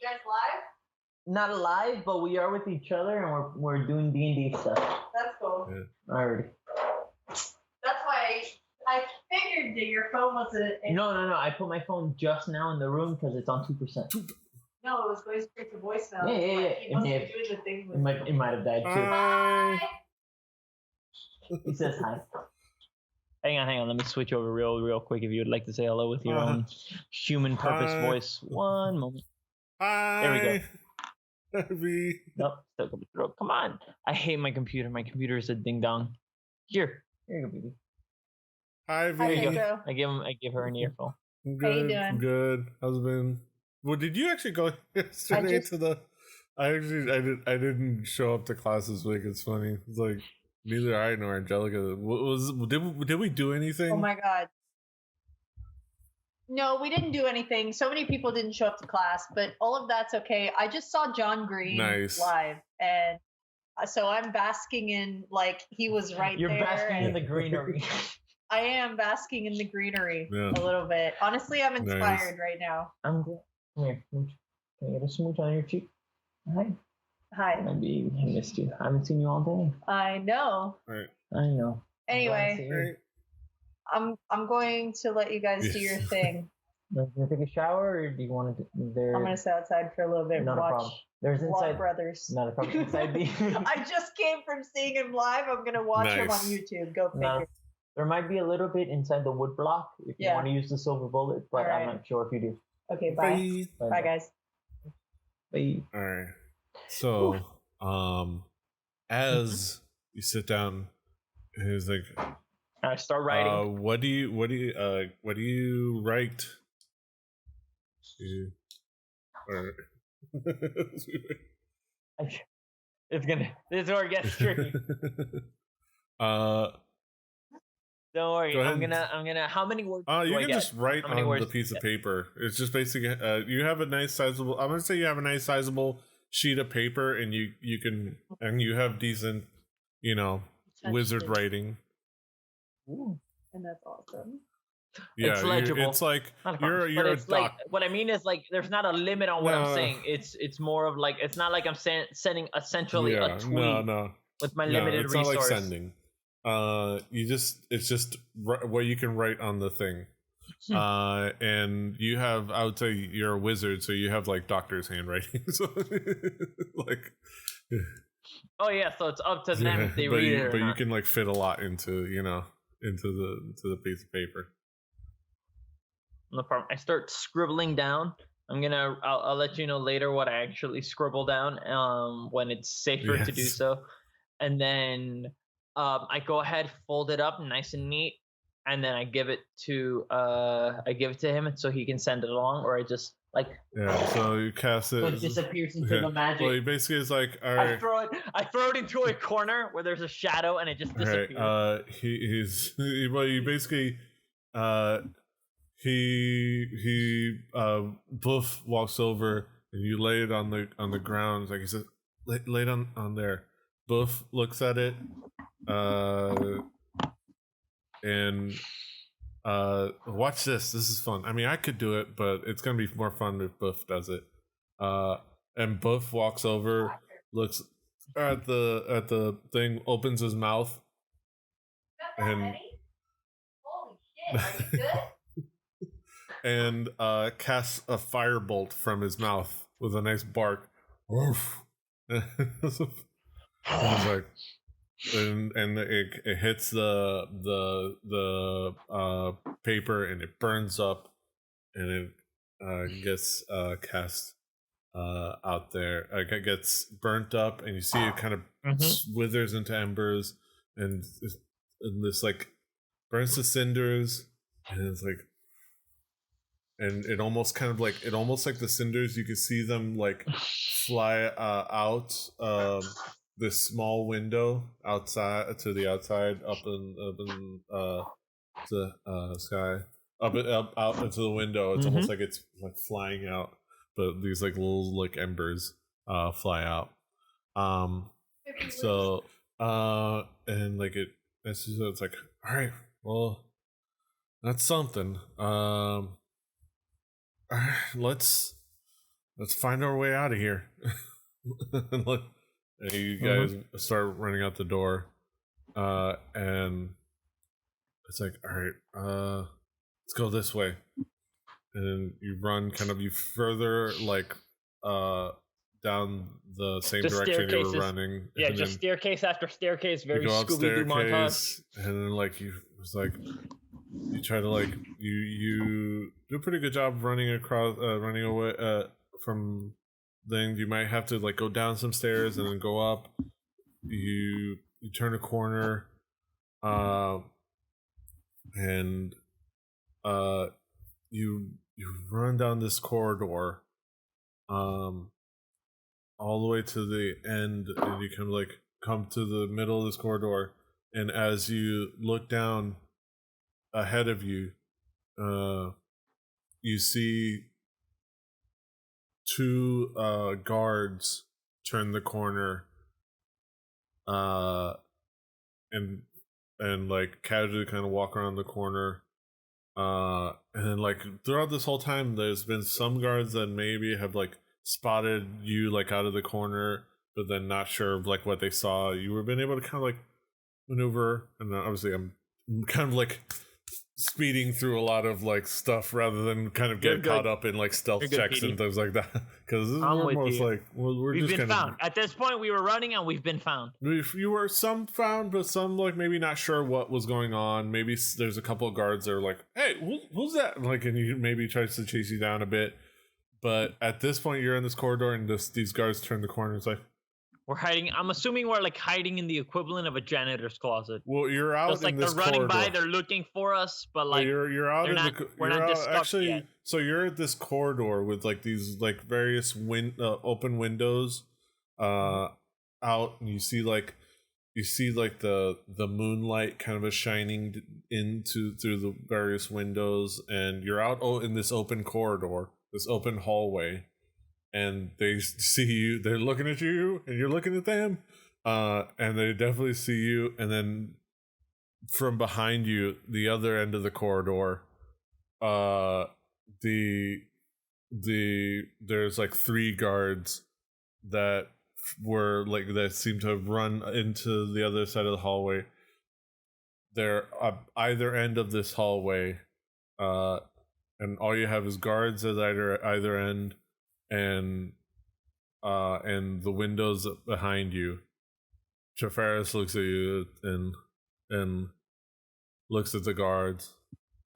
guys live? Not live, but we are with each other, and we're doing D&D stuff. That's cool. Yeah. Alrighty. That's why I figured that your phone wasn't. No. I put my phone just now in the room because it's on 2%. No, it was going straight to voicemail. Yeah. He must be doing the thing with It might have died too. Bye. He says hi. Hang on. Let me switch over real quick. If you would like to say hello with your own human purpose voice. One moment. Hi. There we go. Heavy. Nope, still coming through. Come on. I hate my computer. My computer is a ding dong. Here you go, baby. Hi, V. There you go. I give her an earphone. Good. How you doing? Good. How's it been? Well, did you actually go yesterday to the? I didn't show up to class this week. It's funny. It's like Neither I nor Angelica. Did we do anything? Oh my god. No, we didn't do anything. So many people didn't show up to class, but all of that's okay. I just saw John Green live, and so I'm basking in like he was right You're there. You're basking in the greenery. I am basking in the greenery a little bit. Honestly, I'm inspired right now. I'm good. Come here, smooch. Can I get a smooch on your cheek? Hi. Hi. My baby, I missed you. I haven't seen you all day. I know. Right. I know. Anyway, I'm going to let you guys do your thing. Do you want to take a shower, or do you want to? I'm gonna sit outside for a little bit and not watch a problem. There's inside Brothers. Not a problem. Inside the. I just came from seeing him live. I'm gonna watch him on YouTube. Go figure. There might be a little bit inside the wood block if you want to use the silver bullet, but I'm not sure if you do. Okay, bye. Bye, guys. Bye. All right. So, as you sit down, he's like, I start writing. What do you write? This is where it gets tricky. Don't worry. I'm gonna. How many words? You can just write on the piece of paper. It's just basically. You have a nice sizable. I'm gonna say you have a nice sizable sheet of paper, and you have decent, wizard writing. Ooh, and that's awesome. Yeah, it's legible. It's like you're a doc. Like, what I mean is like there's not a limit on what I'm saying. It's more of like it's not like I'm sending essentially a tweet with my limited resource. It's not like sending. It's just what you can write on the thing. And you have, I would say you're a wizard, so you have like doctor's handwriting. So like, oh yeah, so it's up to them if they read it. But you can like fit a lot into the piece of paper. No problem. I start scribbling down. I'll let you know later what I actually scribble down when it's safer to do so. And then I go ahead, fold it up nice and neat, and then I give it to him so he can send it along, or I just like so you cast it. So it disappears into the magic. Well, he basically is like, all right. I throw it into a corner where there's a shadow, and it just disappears. He Boof walks over and you lay it on the ground. Like he says, lay it on there. Boof looks at it, and watch this. This is fun. I mean, I could do it, but it's gonna be more fun if Boof does it. And Boof walks over, looks at the thing, opens his mouth, and holy shit, are you good? and casts a firebolt from his mouth with a nice bark. Oof. It's like, and it hits the paper and it burns up, and it gets cast out there. It gets burnt up, and you see it kind of withers into embers, and this like burns to cinders, and it's like. And it almost like the cinders, you can see them like fly out this small window outside to the outside, up in the sky, up out into the window. It's almost like it's like flying out, but these like little like embers fly out. So and like it's like, all right, well, that's something. Let's find our way out of here. And you guys start running out the door, and it's like, all right, let's go this way. And then you run you further like down the same direction you were running. Yeah, just staircase after staircase, very Scooby-Doo montage. And then like you try to like you do a pretty good job running across running away from things. You might have to like go down some stairs and then go up. You turn a corner, and you run down this corridor all the way to the end, and you kind of like come to the middle of this corridor, and as you look down ahead of you, you see two guards turn the corner, and like casually kind of walk around the corner, and then like throughout this whole time, there's been some guards that maybe have like spotted you like out of the corner, but then not sure of like what they saw. You were been able to kind of like maneuver, and obviously I'm kind of like speeding through a lot of like stuff rather than kind of get caught up in like stealth checks and things like that, because this is almost like we're we've just been kind found. At this point, we were running and we've been found. You were some found, but some like maybe not sure what was going on. Maybe there's a couple of guards that are like, "Hey, who's that?" Like, and you maybe tries to chase you down a bit. But at this point, you're in this corridor, and these guards turn the corner. It's like, we're hiding. I'm assuming we're like hiding in the equivalent of a janitor's closet. well, you're out. Just like in they're this running corridor. by, they're looking for us, but like you're out. We're not discovered actually. yet. So you're at this corridor with like these like various open windows, out, and you see like the moonlight kind of shining through the various windows, and you're out in this open corridor, this open hallway, and they see you. They're looking at you, and you're looking at them, and they definitely see you. And then from behind you, the other end of the corridor, there's like three guards that seem to have run into the other side of the hallway. They're at either end of this hallway, and all you have is guards at either end, and the windows behind you. Treferis looks at you and looks at the guards,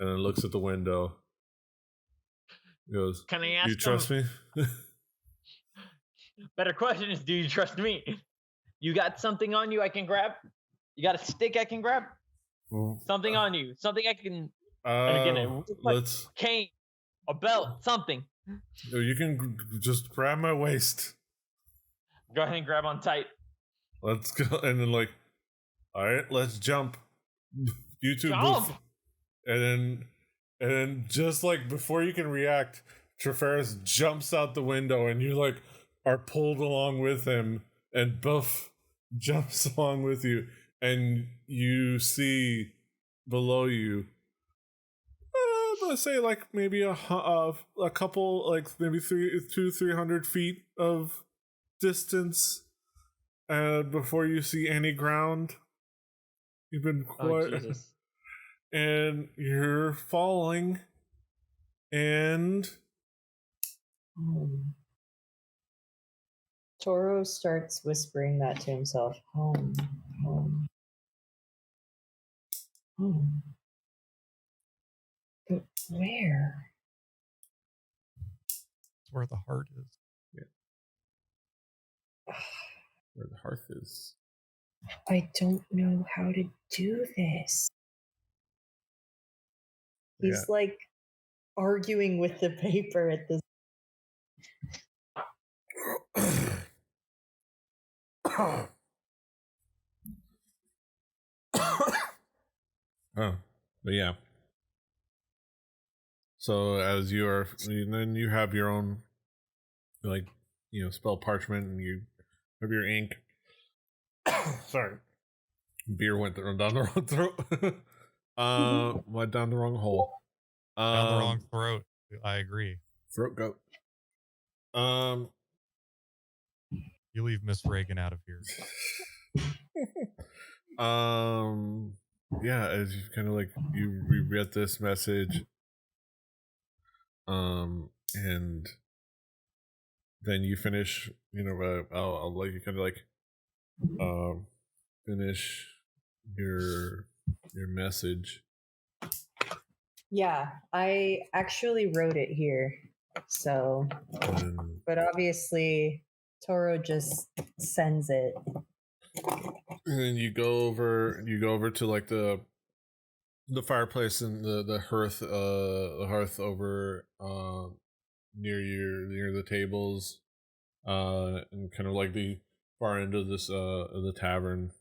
and then looks at the window. He goes, "Can I ask you trust me?" Better question is, do you trust me? You got something on you I can grab? You got a stick I can grab? Something on you? Something I can? Let's cane, a belt, something. You can just grab my waist. Go ahead and grab on tight. Let's go, and then like, all right, let's jump. You two jump. And then just like before you can react, Treferis jumps out the window, and you like are pulled along with him, and Buff jumps along with you, and you see below you, let's say like maybe a couple, like maybe 300 feet of distance, and before you see any ground. You've been quite, and you're falling, and Toro starts whispering that to himself. Home, home, home. But where? It's where the heart is. Yeah. Where the hearth is. I don't know how to do this. He's like arguing with the paper at this. Oh, but yeah. So as then you have your own, like, spell parchment, and you have your ink. Sorry, beer went down the wrong throat. Went down the wrong hole. Down the wrong throat. I agree. Throat goat. You leave Miss Reagan out of here. Yeah, as you kind of like you read this message, and then you finish. I'll let you kind of like finish your message. Yeah, I actually wrote it here. So, but obviously Toro just sends it. And then you go over to like the fireplace and the hearth over near the tables, and kind of like far end of this the tavern,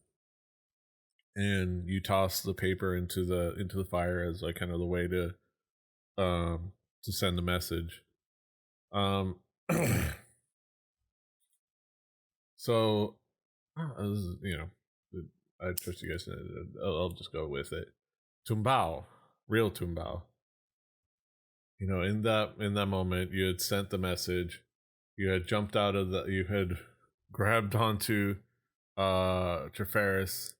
and you toss the paper into the fire as like kind of the way to send the message. So you know, I trust you guys. I'll just go with it. Tumbao, real Tumbao. You know, in that moment, you had sent the message. You had jumped out of the. You had grabbed onto Treferis,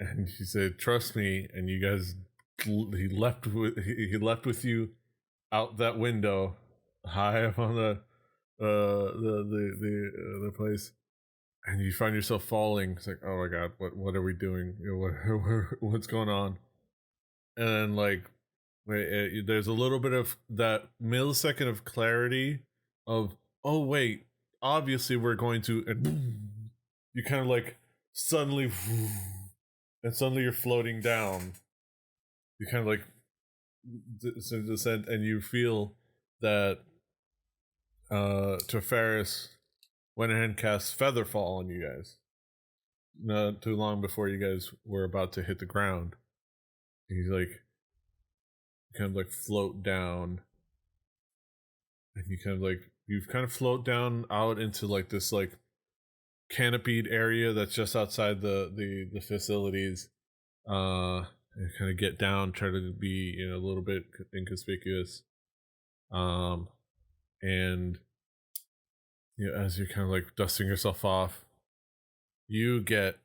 and he said, "Trust me." And you guys, he left with you out that window, high up on the place, and you find yourself falling. It's like, oh my god, what are we doing? You know, what's going on? And then like, there's a little bit of that millisecond of clarity of, oh wait, obviously we're going to, and you kind of like suddenly, and suddenly you're floating down. You kind of like descend, and you feel that Treferis went ahead and cast Featherfall on you guys. Not too long before you guys were about to hit the ground. He's like, kind of like float down, and you kind of float down out into like this like canopied area that's just outside the facilities, and kind of get down, try to be, you know, a little bit inconspicuous, and you know, as you're kind of like dusting yourself off, you get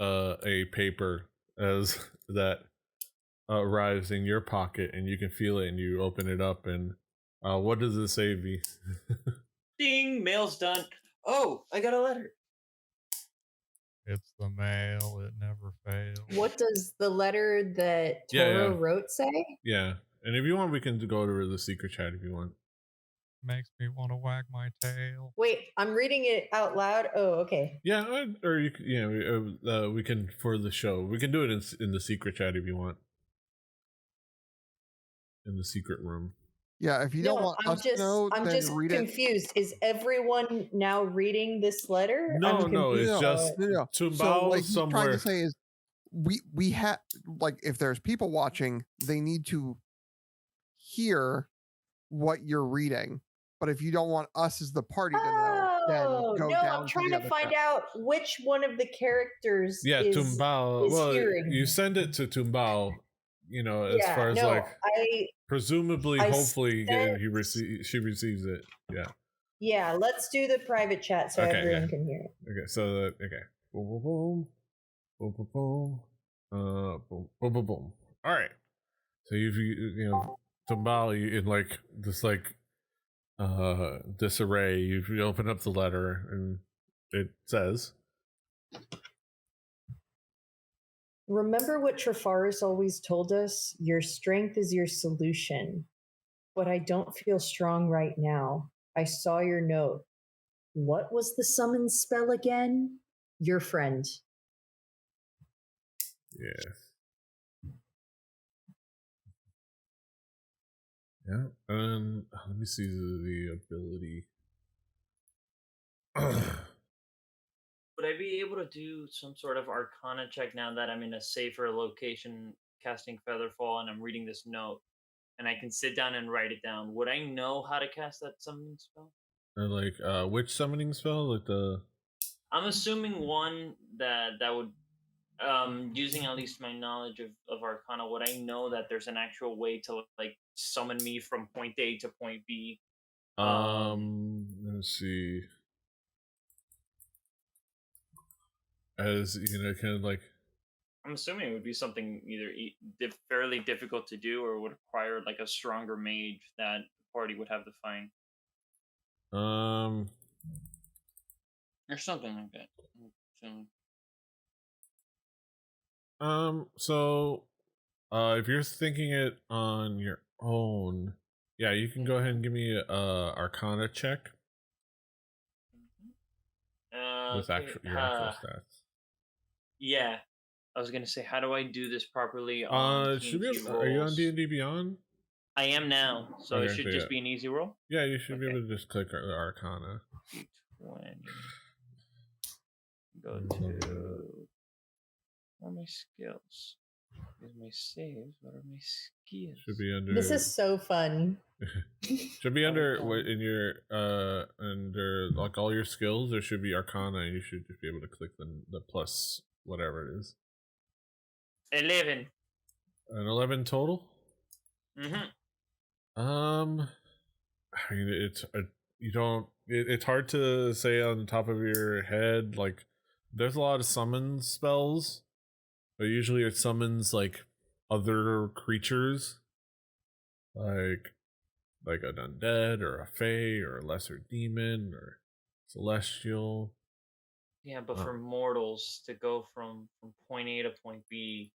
a paper as that arrives in your pocket, and you can feel it, and you open it up, and what does it say, V? Ding, mail's done. Oh, I got a letter. It's the mail, it never fails. What does the letter that Toro wrote say? Yeah, and if you want, we can go to the secret chat if you want. Makes me want to wag my tail. Wait, I'm reading it out loud. Oh, okay. Yeah, or you we can, for the show, we can do it in the secret chat if you want. In the secret room. Yeah, if you don't want us to know, I'm then just read confused. Is everyone now reading this letter? No, it's just no. Tumbao So what he's somewhere. trying to say is, we have, like, if there's people watching, they need to hear what you're reading. But if you don't want us as the party to know, then go down. I'm trying to find out which one of the characters. Yeah, Tumbao. Well, hearing. you send it to Tumbao. You know, as far as like, presumably, hopefully, she receives it. Yeah. Yeah, let's do the private chat so everyone can hear it. Okay, so boom, boom, boom, boom, boom, boom, boom, boom, boom. All right. So you know, Tumbao, in like this like disarray, you open up the letter, and it says, remember what Trefaris always told us? Your strength is your solution. But I don't feel strong right now. I saw your note. What was the summon spell again? Your friend. Yeah. Yeah. Let me see the ability. Would I be able to do some sort of Arcana check now that I'm in a safer location casting Featherfall and I'm reading this note, and I can sit down and write it down? Would I know how to cast that summoning spell? Like which summoning spell? Like the. I'm assuming one that would, using at least my knowledge of Arcana, would I know that there's an actual way to like summon me from point A to point B? Let's see. As you know, kind of like, I'm assuming it would be something either fairly difficult to do, or would require like a stronger mage that the party would have to find. Or something like that. So, if you're thinking it on your own, yeah, you can go ahead and give me a Arcana check with your actual stats. Yeah, I was gonna say, how do I do this properly? Should be able, are you on D&D Beyond? I am now, so it should just be an easy roll. Yeah, you should be able to just click the Arcana. 20. go to where are my skills? Here's my saves. What are my skills? Should be under. This is so fun. Should be under in your under like all your skills. There should be Arcana, and you should just be able to click the plus whatever it is. 11. An 11 total. Mm-hmm. I mean, it's hard to say on the top of your head. Like, there's a lot of summon spells, but usually it summons like other creatures, like an undead or a fae or a lesser demon or celestial. Yeah, but for mortals to go from point A to point B.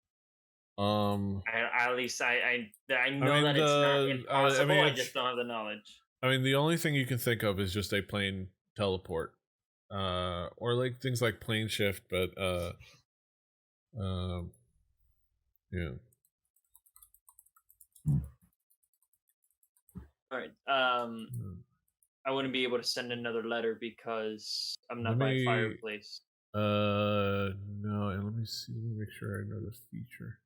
At least I know that it's not impossible. I just don't have the knowledge. I mean, the only thing you can think of is just a plain teleport, or like things like plane shift. But yeah. All right. I wouldn't be able to send another letter because I'm not by a fireplace. No, and let me see. Let me make sure I know the feature.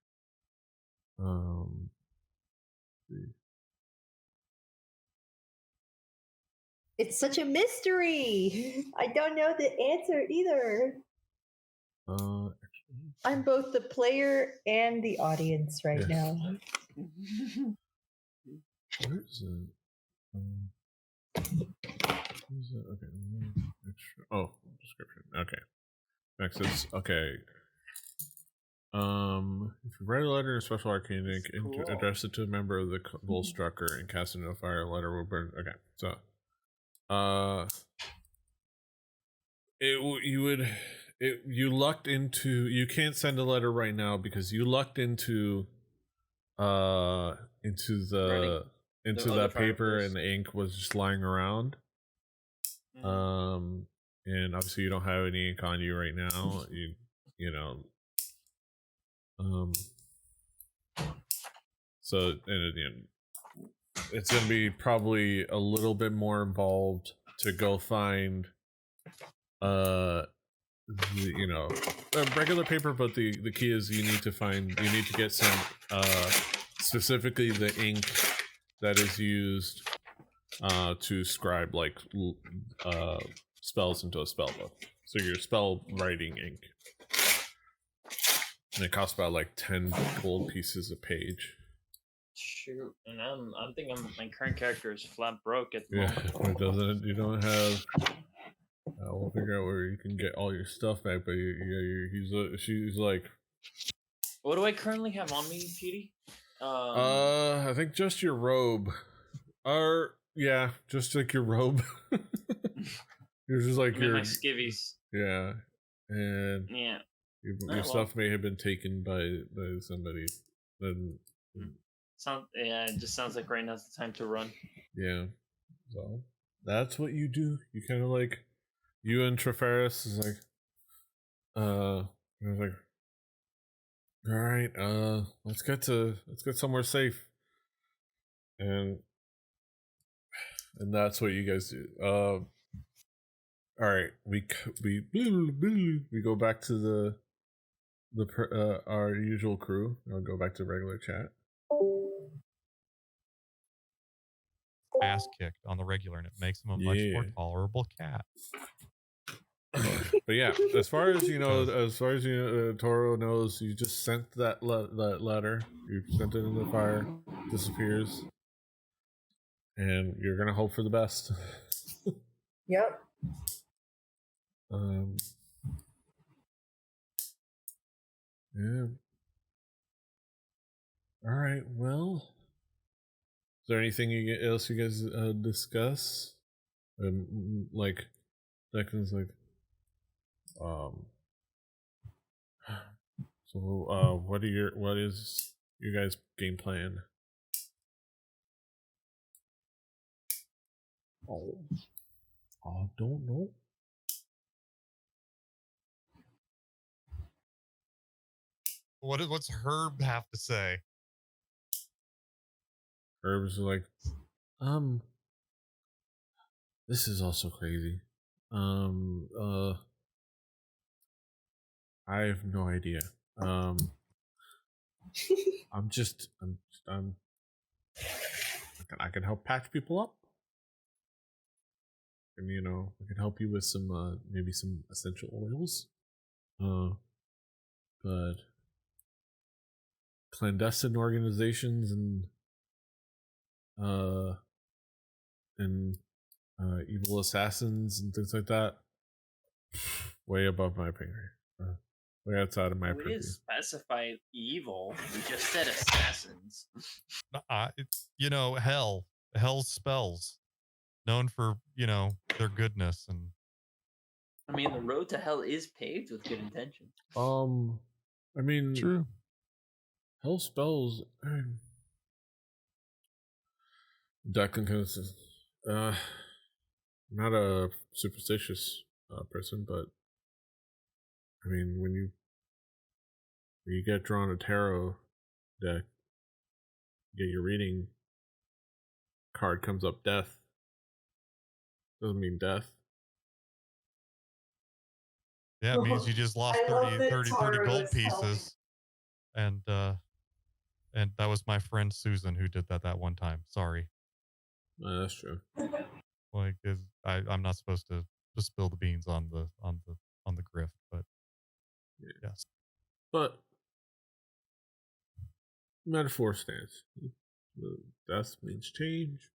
It's such a mystery. I don't know the answer either. I'm both the player and the audience right now. Where is it? Okay. Oh, description. Okay. Next is okay. If you write a letter in a special arcane ink and address it to a member of the Volstrucker and cast it in a fire, a letter will burn. Okay, so you lucked into. You can't send a letter right now because you lucked into that paper and the ink was just lying around. And obviously you don't have any ink on you right now. You know. So and it's gonna be probably a little bit more involved to go find regular paper, but the key is you need to get some specifically the ink that is used to scribe like spells into a spell book. So your spell writing ink. And it costs about like 10 gold pieces a page. Shoot, and I'm thinking my current character is flat broke at the moment. You don't have. We'll figure out where you can get all your stuff back, but she's like. What do I currently have on me, Petey? I think just your robe. Yeah, just like your robe. You're just like your my skivvies. Yeah, and yeah. Your stuff may have been taken by somebody. Then it just sounds like right now's the time to run. Yeah, so that's what you do. You kind of like you and Treferis is like, I was like, all right, let's get somewhere safe, and that's what you guys do. All right, we go back to our usual crew. I'll go back to regular chat. Ass kicked on the regular, and it makes him a much more tolerable cat. But yeah, as far as Toro knows, you just sent that letter. You sent it in the fire, disappears, and you're gonna hope for the best. Yep. Yeah. All right. Well, is there anything else you guys discuss? Like, Declan's like, So, what is your guys' game plan? I don't know. What's Herb have to say? Herb's like, this is also crazy. I have no idea. I'm I can help patch people up. And I can help you with some maybe some essential oils. But clandestine organizations and evil assassins and things like that, way above my pay grade. Way outside of my We purview. didn't specify evil. We just said assassins. Hell's spells, known for their goodness, and I mean, the road to hell is paved with good intentions. I mean, True. Hell spells. Declan not a superstitious person, but I mean, when you get drawn a tarot deck, get your reading card comes up death. Doesn't mean death. Yeah, it means you just lost 30 gold pieces. And that was my friend Susan who did that one time. Sorry. That's true. Like, I'm not supposed to spill the beans on the grift, but yes. But metaphor stands. Death means change.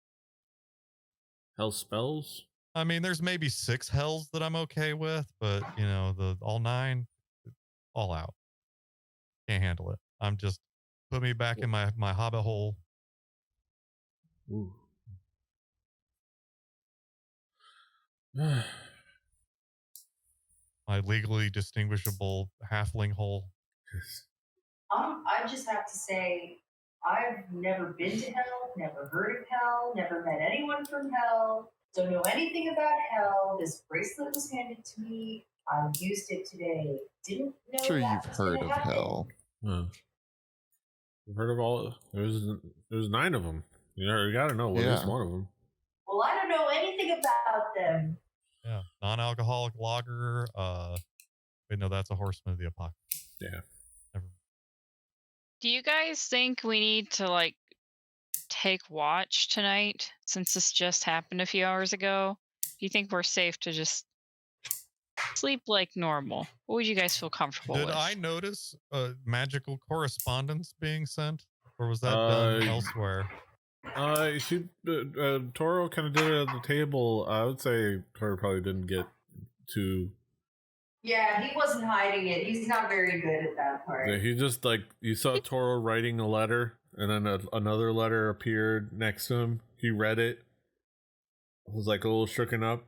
Hell spells. I mean, there's maybe 6 hells that I'm okay with, but the all 9, all out. Can't handle it. I'm just put me back in my hobbit hole. Ooh. My legally distinguishable halfling hole. I just have to say, I've never been to hell, never heard of hell, never met anyone from hell, don't know anything about hell. This bracelet was handed to me. I used it today. Didn't know Sure, that you've was heard gonna of happen. hell. You've heard of all? There's 9 of them. You gotta know at least one of them. Well, I don't know anything about them. Yeah, non-alcoholic lager. Wait, no, that's a Horseman of the Apocalypse. Yeah. Do you guys think we need to take watch tonight since this just happened a few hours ago? Do you think we're safe to just sleep like normal? What would you guys feel comfortable with? Did I notice magical correspondence being sent, or was that done elsewhere? Toro kind of did it at the table. I would say Toro probably didn't get too. Yeah, he wasn't hiding it. He's not very good at that part. Yeah, he just you saw Toro writing a letter, and then another letter appeared next to him. He read it, was a little shooken up,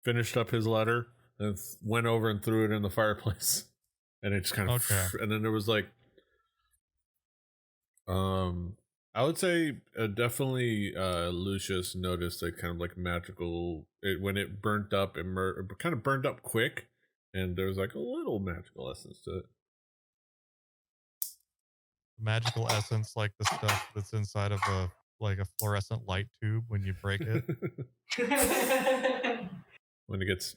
finished up his letter, and went over and threw it in the fireplace. And it just kind of, and then there was I would say definitely Lucius noticed kind of magical, when it burnt up, it kind of burned up quick, and there was a little magical essence to it. Magical essence, like the stuff that's inside of a fluorescent light tube when you break it. when it gets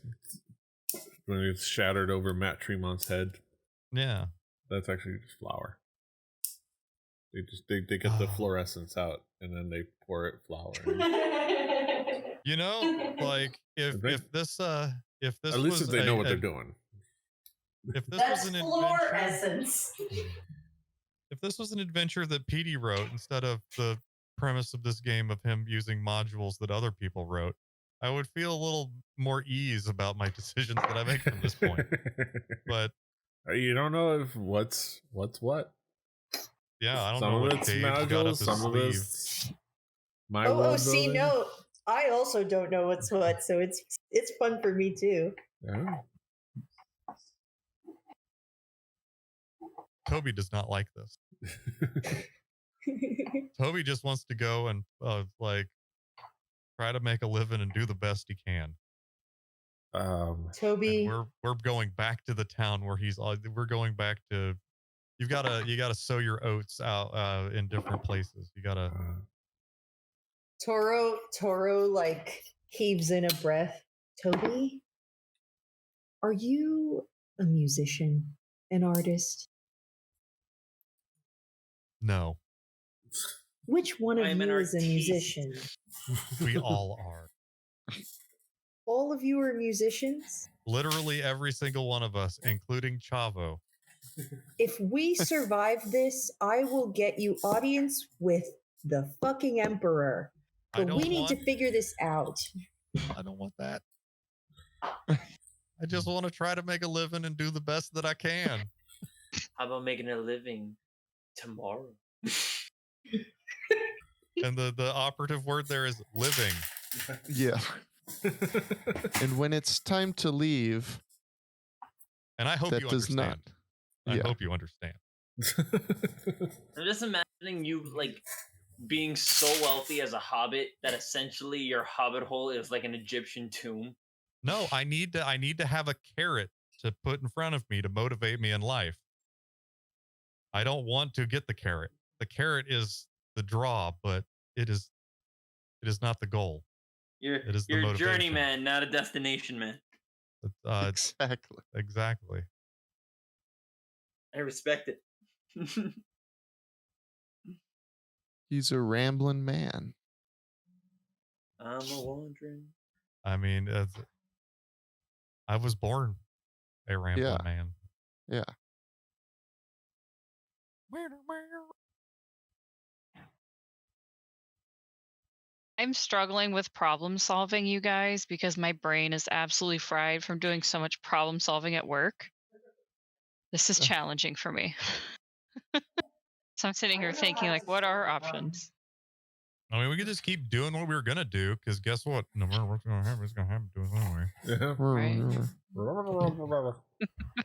shattered over Matt Tremont's head. Yeah, that's actually just flour. They get the fluorescence out, and then they pour it flour. If this at least if they know what they're doing. If this That's was an fluorescence. If this was an adventure that Petey wrote instead of the premise of this game of him using modules that other people wrote, I would feel a little more ease about my decisions that I make from this point. But you don't know if what's what. Yeah, I don't some know what of it's Dave's got up modules, his some of sleeve. it's my world see, building. no, I also don't know what's what, so it's fun for me too. Yeah. Toby does not like this. Toby just wants to go and try to make a living and do the best he can. Toby, we're going back to the town where we're going back to. You gotta sow your oats out in different places. You gotta. Toro heaves in a breath. Toby, are you a musician? an artist? No, Which one of I am an you is a artiste. musician? we all are. All of you are musicians? Literally every single one of us, including Chavo. If we survive this, I will get you audience with the fucking Emperor. I But don't we need to want- figure this out. I don't want that. I just want to try to make a living and do the best that I can. How about making a living tomorrow? And the operative word there is living. Yeah. And when it's time to leave, And I hope that you does understand. not. I Yeah. hope you understand. I'm just imagining you like being so wealthy as a hobbit that essentially your hobbit hole is like an Egyptian tomb. No, I need to have a carrot to put in front of me to motivate me in life. I don't want to get the carrot. The carrot is the draw, but it is not the goal. You're It is the a motivation. journeyman, not a destination man. Exactly. Exactly. I respect it. He's a rambling man. I'm a wandering. I mean, I was born a rambling Yeah. man. Yeah. I'm struggling with problem solving, you guys, because my brain is absolutely fried from doing so much problem solving at work. This is challenging for me. So I'm sitting here thinking, like, what are our options? I mean, we could just keep doing what we were gonna do, because guess what? No matter what's gonna happen, it's gonna happen to us anyway. Yeah. Right.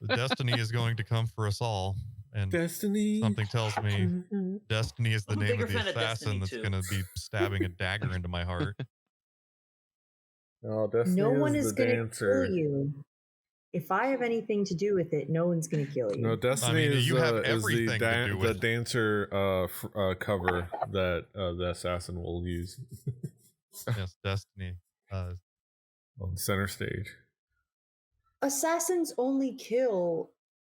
The destiny is going to come for us all, and Destiny. something tells me destiny is the I'm a name bigger of the fan of assassin Destiny, that's too. gonna be stabbing a dagger into my heart. Oh, Destiny No one is is the going to dancer. kill you. If I have anything to do with it, no one's going to kill you. No, Destiny mean, is, you have is the, everything to do the with- dancer cover that the assassin will use Yes, destiny. on center stage. Assassins only kill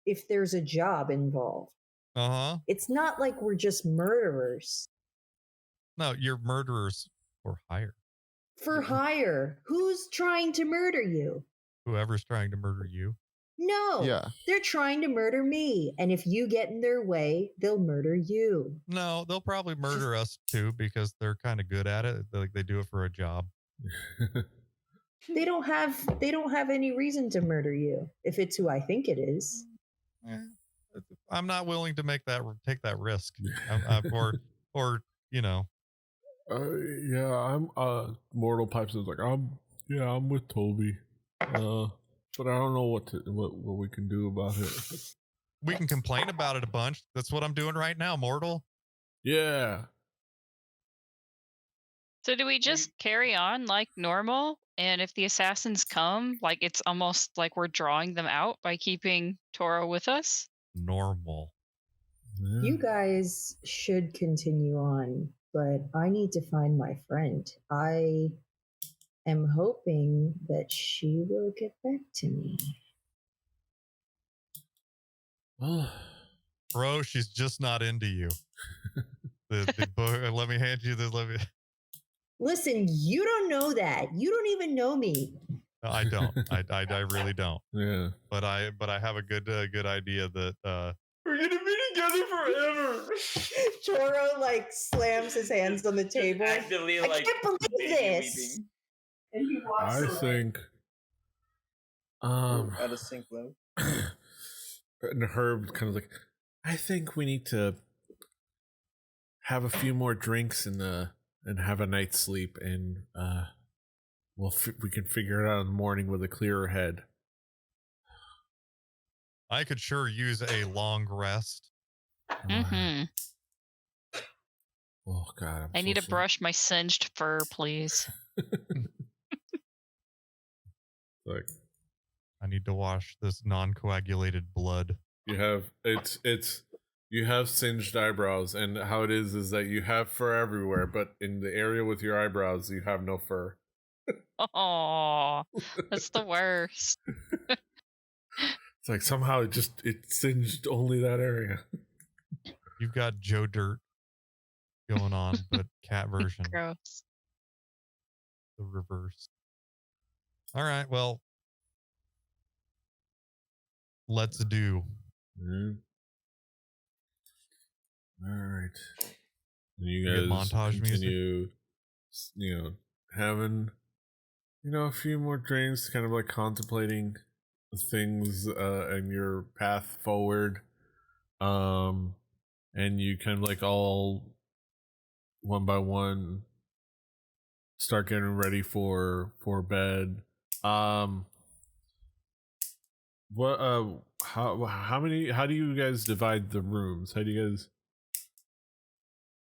if there's a job involved. Uh-huh. It's not like we're just murderers. No, you're murderers for hire. For hire. Who's trying to murder you? Whoever's trying to murder you. No. Yeah. They're trying to murder me. And if you get in their way, they'll murder you. No, they'll probably murder us too, because they're kind of good at it. Like they do it for a job. They don't have any reason to murder you if it's who I think it is. I'm not willing to take that risk. Or you know. Yeah, I'm Mortal Pipes is like I'm with Toby. But I don't know what we can do about it. We can complain about it a bunch. That's what I'm doing right now, Mortal. Yeah. So do we just carry on like normal? And if the assassins come, like it's almost like we're drawing them out by keeping Toro with us? Normal. Yeah. You guys should continue on, but I need to find my friend. I am hoping that she will get back to me. Bro, she's just not into you. The book. Let me hand you this. Listen, you don't know that. You don't even know me. No, I don't. I really don't. Yeah. But I have a good idea that We're gonna be together forever. Toro like slams his hands on the table. Actively, I like, can't believe baby this. weeping. And he walks I away. think Out of sync, though. and Herb kind of like, I think we need to have a few more drinks and have a night's sleep, and we can figure it out in the morning with a clearer head. I could sure use a long rest. Mm-hmm. Oh God, I need to brush my singed fur, please. Like, I need to wash this non-coagulated blood. you have you have singed eyebrows, and how it is that you have fur everywhere, but in the area with your eyebrows, you have no fur. Oh, that's the worst. It's like somehow it singed only that area. You've got Joe Dirt going on, but cat version. Gross. The reverse. All right, well, let's do. All right. You guys montage continue, having, a few more drinks, kind of like contemplating things and your path forward. And you kind of like all one by one start getting ready for bed. What how do you guys divide the rooms? How do you guys?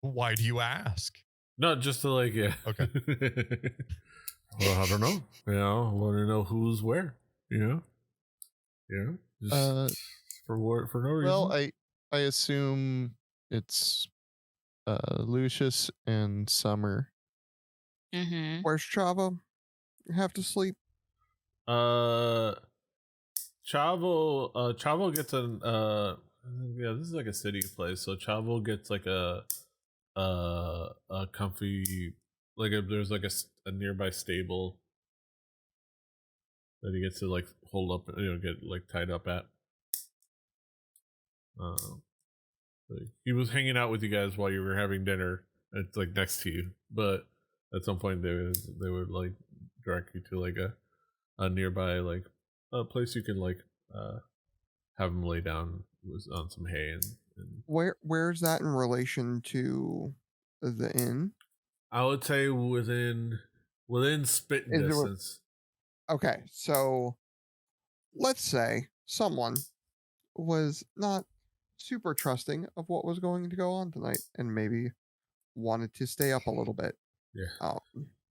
Why do you ask? Not just to Okay. Well, I don't know. I want to know who's where. Just for no reason. Well, I assume it's Lucius and Summer. Mm-hmm. Where's Chavo? Have to sleep. Chavo gets an this is like a city place, so Chavo gets like a comfy, like there's like a nearby stable that he gets to like hold up, get like tied up at. He was hanging out with you guys while you were having dinner. It's like next to you, but at some point they would like direct you to like a nearby like a place you can like have him lay down on some hay and Where's that in relation to the inn? I would say within spitting distance. Okay, so let's say someone was not super trusting of what was going to go on tonight and maybe wanted to stay up a little bit.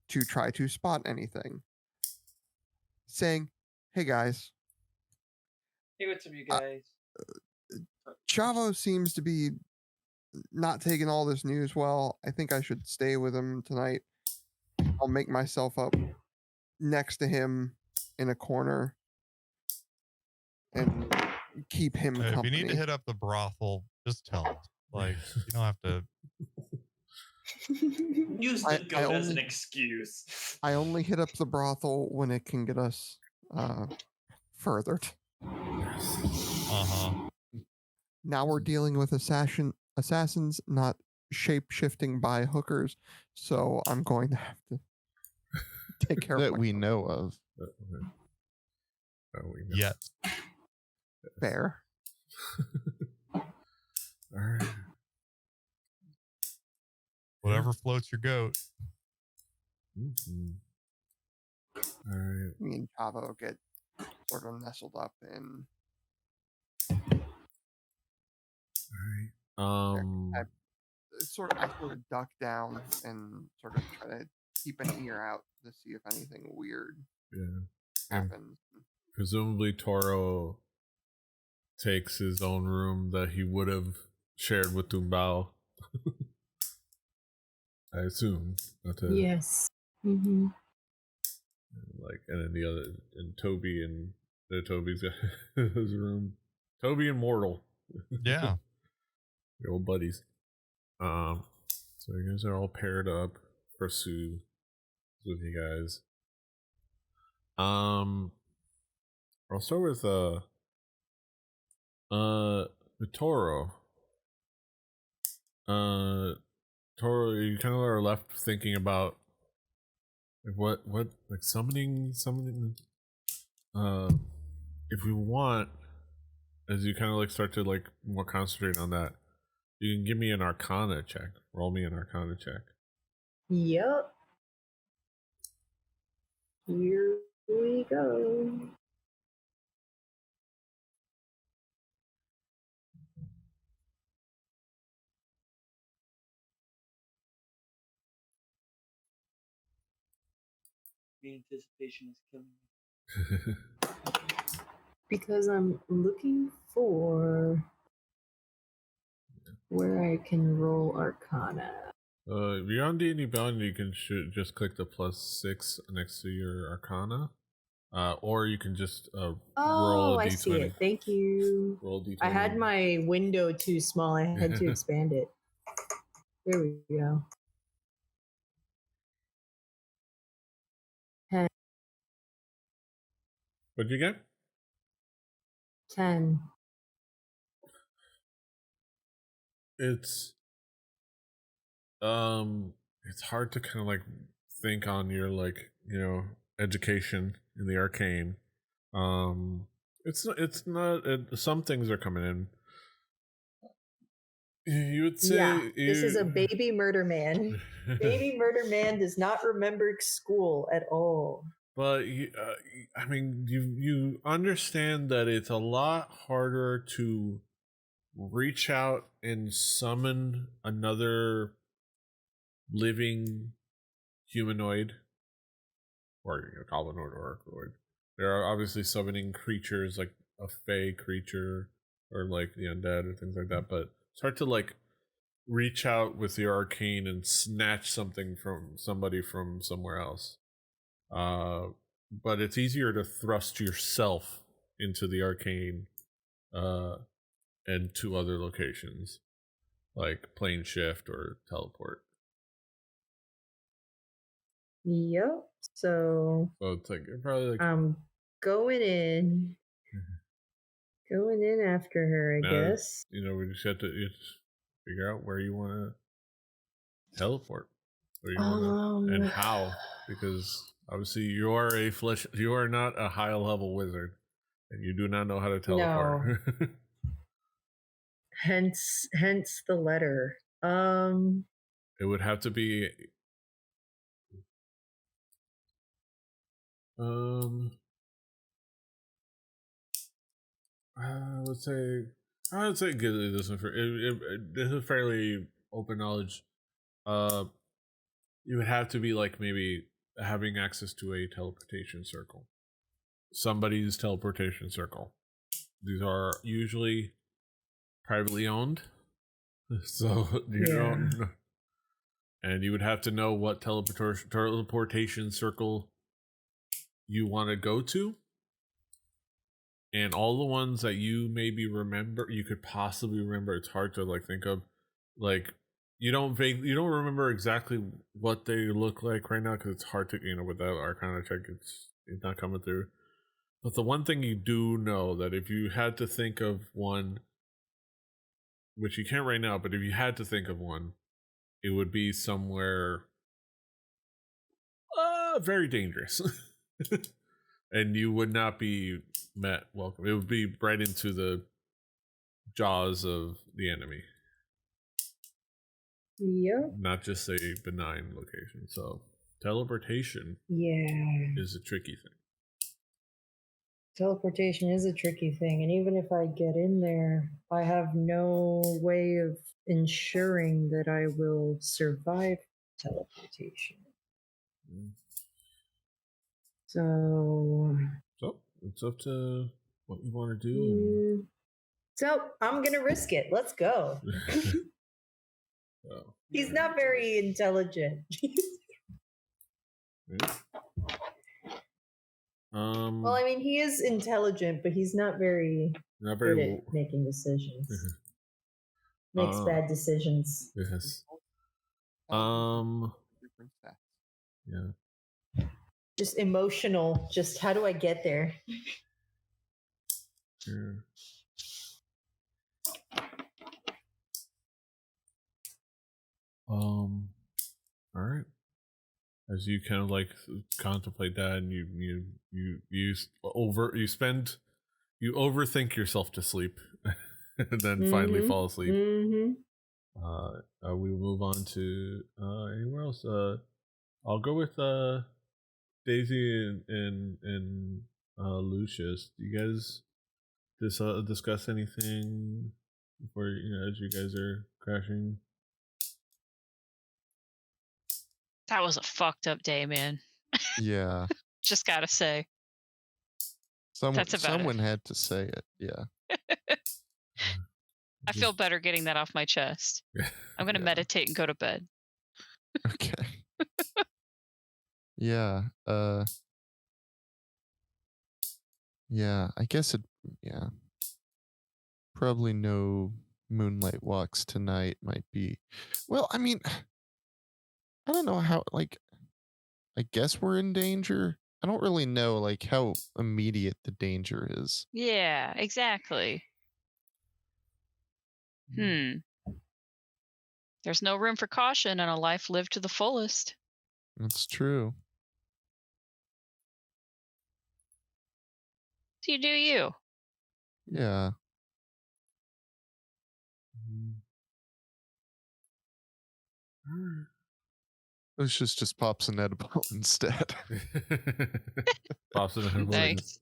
To try to spot anything. Saying, hey guys. Hey, what's up, you guys? Chavo seems to be not taking all this news well. I think I should stay with him tonight. I'll make myself up next to him in a corner and keep him company. If you need to hit up the brothel, just tell us. Like, you don't have to use the goat as an excuse. I only hit up the brothel when it can get us furthered. Now we're dealing with assassins, not shape-shifting by hookers, so I'm going to have to take care that of we know of. Yet. Fair. All right. Whatever floats your goat. Mm-hmm. All right. Me and Chavo get sort of nestled up in. All right. I sort of duck down and sort of try to keep an ear out to see if anything weird happens. Presumably Toro takes his own room that he would have shared with Tumbao. I assume. Yes. Mm-hmm. Like, and then the other, and Toby's got his room. Toby and Mortal. Yeah. Your old buddies. So you guys are all paired up. Pursue with you guys. I'll start with Toro. Toro, you kind of are left thinking about what like summoning if we want, as you kind of like start to like more concentrate on that, you can give me an Arcana check. Roll me an Arcana check. Yep. Here we go. The anticipation is killing me. Because I'm looking for where I can roll Arcana. If you're on D&D Beyond, you can just click the +6 next to your Arcana. or you can just roll Oh, a I d20. see it. Thank you. Roll a d20. I had my window too small. I had to expand it. There we go. 10. What'd you get? 10. It's hard to kind of like think on your like, you know, education in the arcane. It's not some things are coming in. You would say this is a baby murder man. Baby murder man does not remember school at all. But I mean, you understand that it's a lot harder to reach out and summon another living humanoid, or goblinoid or orcoid. There are obviously summoning creatures like a fey creature or like the undead or things like that, but it's hard to like reach out with your arcane and snatch something from somebody from somewhere else. But it's easier to thrust yourself into the arcane and to other locations like plane shift or teleport. Yep. So it's like you're probably like I'm going in after her, I guess. You know, we just have to figure out where you want to teleport, where you want to, and how, because obviously you are not a high level wizard, and you do not know how to teleport. No. hence the letter. It would have to be I would say give this one for this is fairly open knowledge. You would have to be like maybe having access to a teleportation circle, somebody's teleportation circle. These are usually privately owned, so you don't. And you would have to know what teleportation circle you want to go to. And all the ones that you maybe remember, you could possibly remember. It's hard to like think of, like you don't remember exactly what they look like right now because it's hard to, you know, with that Arcana check, it's not coming through. But the one thing you do know that if you had to think of one, which you can't right now, but if you had to think of one, it would be somewhere very dangerous. And you would not be met welcome. It would be right into the jaws of the enemy. Yep. Not just a benign location. So teleportation is a tricky thing. Teleportation is a tricky thing, and even if I get in there, I have no way of ensuring that I will survive teleportation. So it's up to what you want to do. So I'm gonna risk it. Let's go. He's not very intelligent. Well, I mean, he is intelligent, but he's not very good at making decisions. Makes bad decisions. Yes. Yeah. Just emotional. Just how do I get there? Sure. All right. As you kind of like contemplate that, and you overthink yourself to sleep, and then finally fall asleep. We move on to anywhere else. I'll go with Daisy and Lucius. Do you guys discuss anything before, you know, as you guys are crashing? That was a fucked up day, man. Yeah. Just gotta say. Someone had to say it. Yeah. I feel better getting that off my chest. I'm gonna meditate and go to bed. Okay. Yeah. Yeah, I guess it. Yeah, probably no moonlight walks tonight. Might be. Well, I mean, I don't know how. Like, I guess we're in danger. I don't really know like how immediate the danger is. Yeah, exactly. There's no room for caution in a life lived to the fullest. That's true. So you do you. Yeah. Lucius just pops an edible instead. Pops an edible. Nice.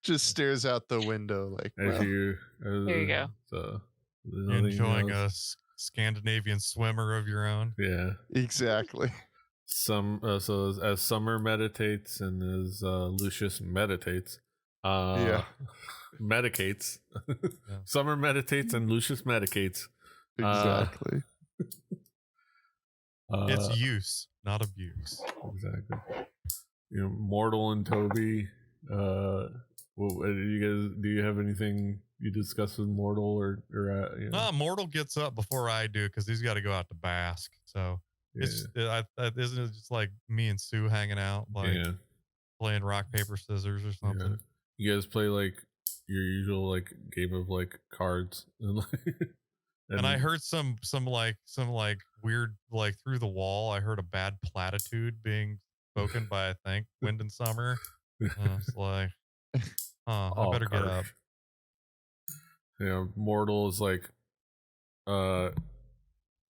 Just stares out the window like. As Well, you, There you go. So, Enjoying a Scandinavian swimmer of your own. Yeah, exactly. So as Summer meditates and as Lucius meditates, medicates. Yeah. Summer meditates and Lucius medicates. Exactly. It's use, not abuse. Exactly. Mortal and Toby. Do you have anything you discuss with Mortal or Mortal gets up before I do because he's got to go out to bask. So isn't it just like me and Sue hanging out, like playing rock paper scissors or something? Yeah. You guys play like your usual like game of like cards and I heard some weird, like through the wall, I heard a bad platitude being spoken by, I think, Wind and Summer. It's like, I better get up. Mortal is like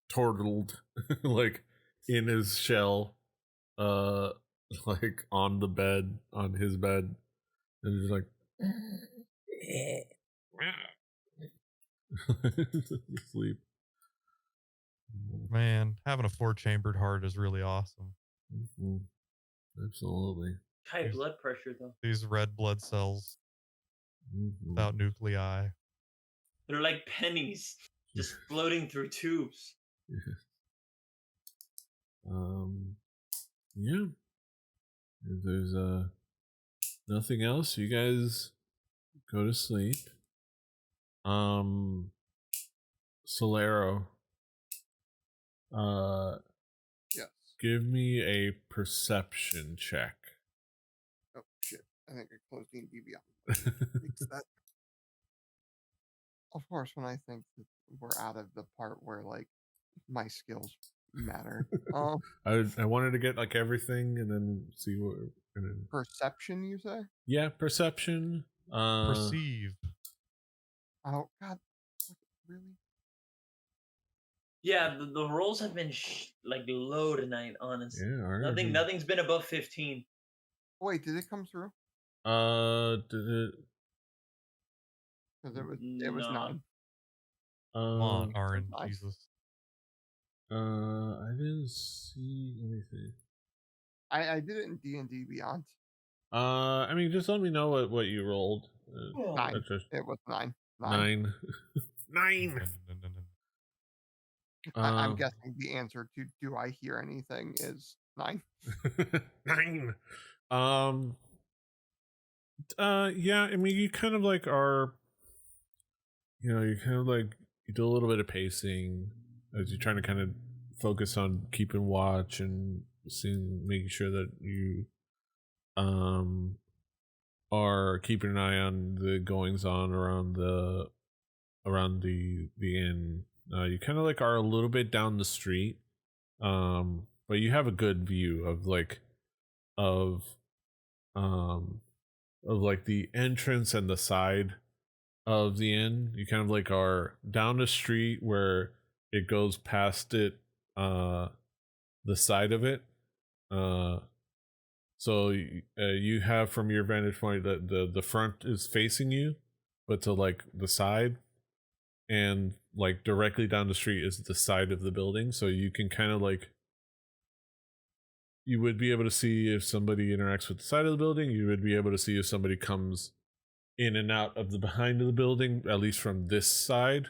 turtled like in his shell, like on his bed, and he's like sleep. Man, having a 4-chambered heart is really awesome. Mm-hmm. Absolutely. High blood pressure though. These red blood cells without nuclei. They're like pennies just floating through tubes. Yeah. If there's nothing else, you guys go to sleep. Solero. Yes. Give me a perception check. Oh shit! I think I closed D&D Beyond. That. Of course, when I think that we're out of the part where like my skills matter. I wanted to get like everything and then see what. Perception, you say? Yeah, perception. Perceive. Oh God! Really? Yeah, the rolls have been like low tonight. Honestly, yeah. Nothing's been above 15. Wait, did it come through? Did it? Because it was 9. Come on, Aaron, Jesus. I didn't see anything. I did it in D&D Beyond. I mean, just let me know what you rolled. 9. It was 9. 9. 9. I'm guessing the answer to "do I hear anything" is 9. 9. Yeah. I mean, you kind of like are. You kind of like you do a little bit of pacing as you're trying to kind of focus on keeping watch and making sure that you are keeping an eye on the goings on around the inn. You kind of like are a little bit down the street, but you have a good view of like the entrance and the side of the inn. You kind of like are down the street where it goes past it, the side of it. So you have from your vantage point that the front is facing you, but to like the side and like directly down the street is the side of the building. So you can kind of like, you would be able to see if somebody interacts with the side of the building. You would be able to see if somebody comes in and out of the behind of the building, at least from this side.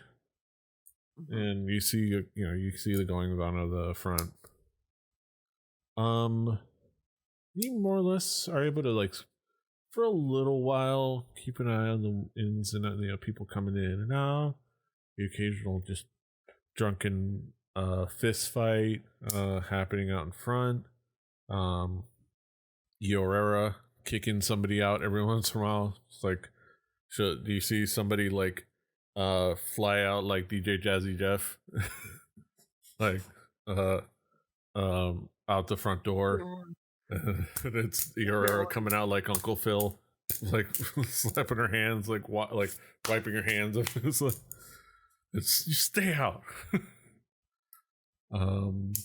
And you see, you see the goings on of the front. You more or less are able to like for a little while, keep an eye on the ins and outs, people coming in and out. The occasional just drunken fist fight happening out in front. Yorera kicking somebody out every once in a while. It's like, do you see somebody like fly out like DJ Jazzy Jeff? Like out the front door. And it's Yorera coming out like Uncle Phil, like slapping her hands, like wiping her hands. It's like, you stay out. And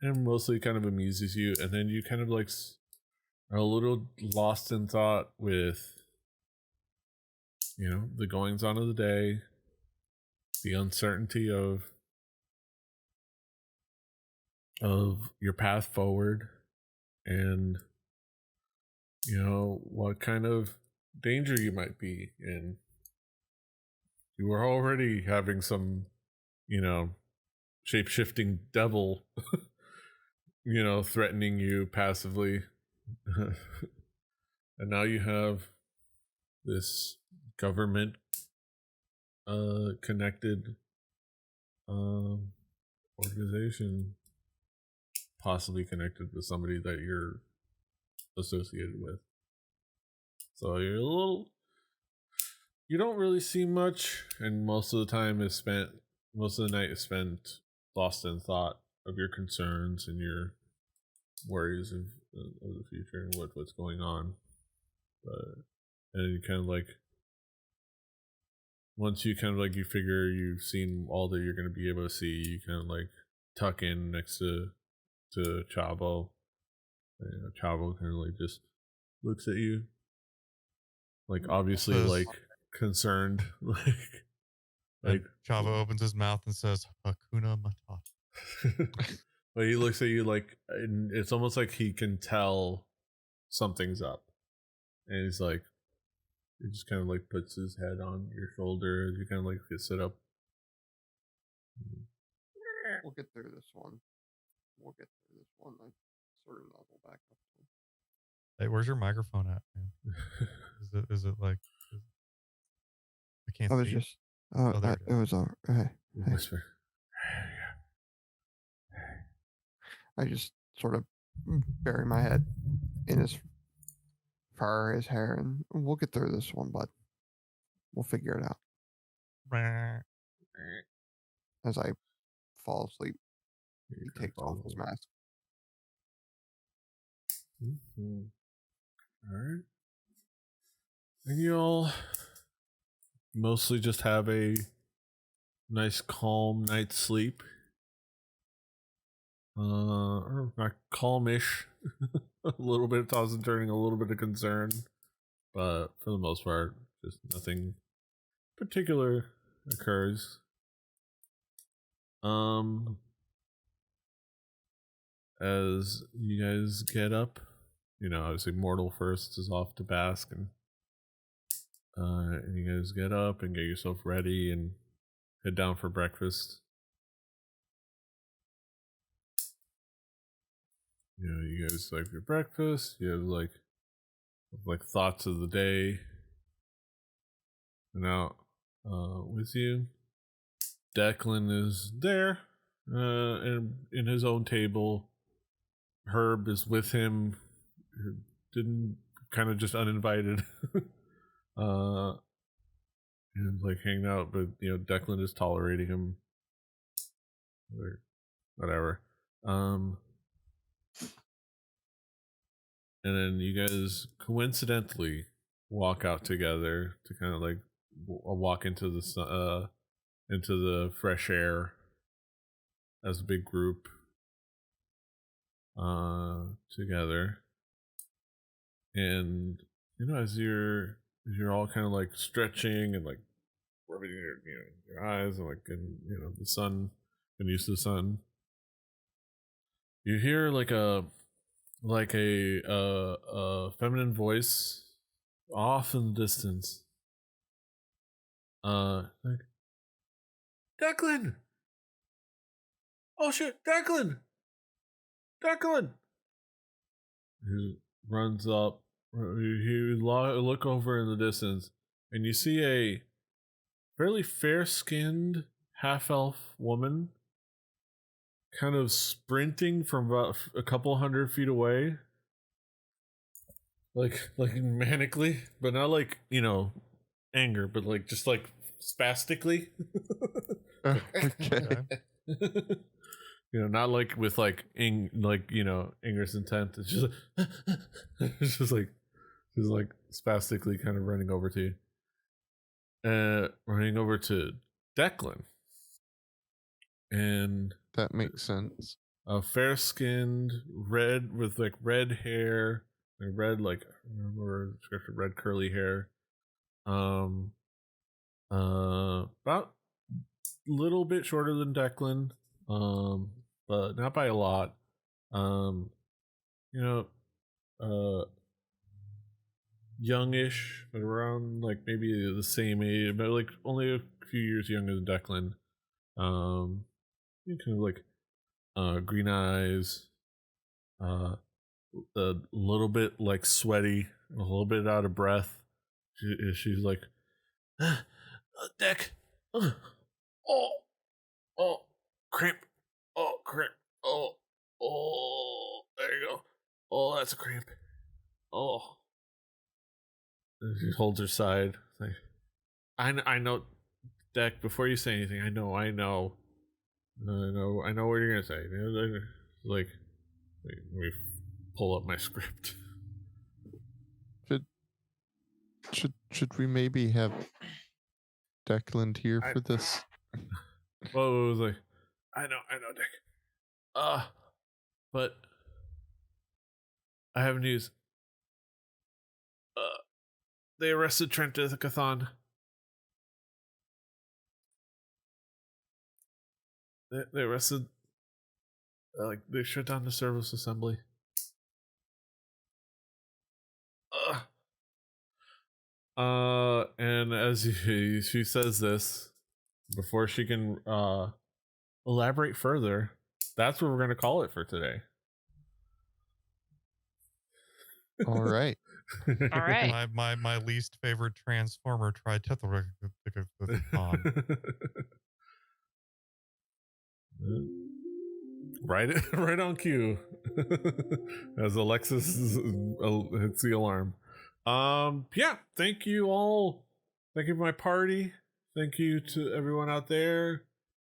mostly kind of amuses you, and then you kind of like are a little lost in thought with the goings on of the day, the uncertainty of your path forward, and what kind of danger you might be in. You were already having some shape-shifting devil threatening you passively. And now you have this government connected organization, possibly connected with somebody that you're associated with. So you don't really see much, and most of the night is spent lost in thought of your concerns and your worries of the future and what's going on. And you kind of like, once you kind of like, you figure you've seen all that you're going to be able to see, you kind of like tuck in next to Chavo. Chavo kind of like just looks at you, like obviously like concerned, like Chavo opens his mouth and says Hakuna Matata. But he looks at you like, and it's almost like he can tell something's up, and he's like, he just kind of like puts his head on your shoulder as you kind of like sit up. We'll get through this one. I sort of level back up. Hey, where's your microphone at, man? Is it like? I can't. I was see just. there it was all. Hey. Whisper. I just sort of bury my head in his fur, his hair, and we'll get through this one, bud. We'll figure it out. As I fall asleep, he takes off his mask. Mm-hmm. All right. And you'll mostly just have a nice, calm night's sleep. Or not calmish. A little bit of toss and turning, a little bit of concern, but for the most part, just nothing particular occurs. As you guys get up, obviously Mortal first is off to bask, and you guys get up and get yourself ready and head down for breakfast. You guys like your breakfast. You have like thoughts of the day. And out with you, Declan is there, and in his own table. Herb is with him. Didn't kind of just uninvited, and like hanging out, but Declan is tolerating him. Or whatever. And then you guys coincidentally walk out together to kind of like walk into the fresh air as a big group together. And as you're all kind of like stretching and like rubbing your eyes and like the sun, and used to the sun, you hear like a feminine voice off in the distance. Like, Declan! Oh shit, Declan! He runs up you look over in the distance, and you see a fairly fair-skinned half-elf woman kind of sprinting from about a couple 100 feet away, like manically, but not like, you know, anger, but like just like spastically. Okay. You know, not like with like you know, anger's intent. It's just it's just like spastically kind of running over to you. Running over to Declan. And that makes sense. A fair-skinned, red with like red hair, like red, like I remember the description, red curly hair. About a little bit shorter than Declan, but not by a lot. You know, youngish, but around like maybe the same age, but like only a few years younger than Declan. Kind of like green eyes, a little bit like sweaty, a little bit out of breath. She's like, Deck, oh, cramp, cramp, there you go. Oh, that's a cramp. Oh. And she holds her side. Like, I know, Deck. Before you say anything, I know what you're gonna say. Like, let me pull up my script. Should we maybe have Declan here for this? Well, it was like, I know, Dick. But I have news. They arrested Trent Ithacathon. They arrested. Like they shut down the service assembly. And as she says this, before she can elaborate further, that's what we're gonna call it for today. All right. All right. My least favorite Transformer Tritethicon. Right on cue. As Alexis hits the alarm. Yeah, thank you all. Thank you to my party. Thank you to everyone out there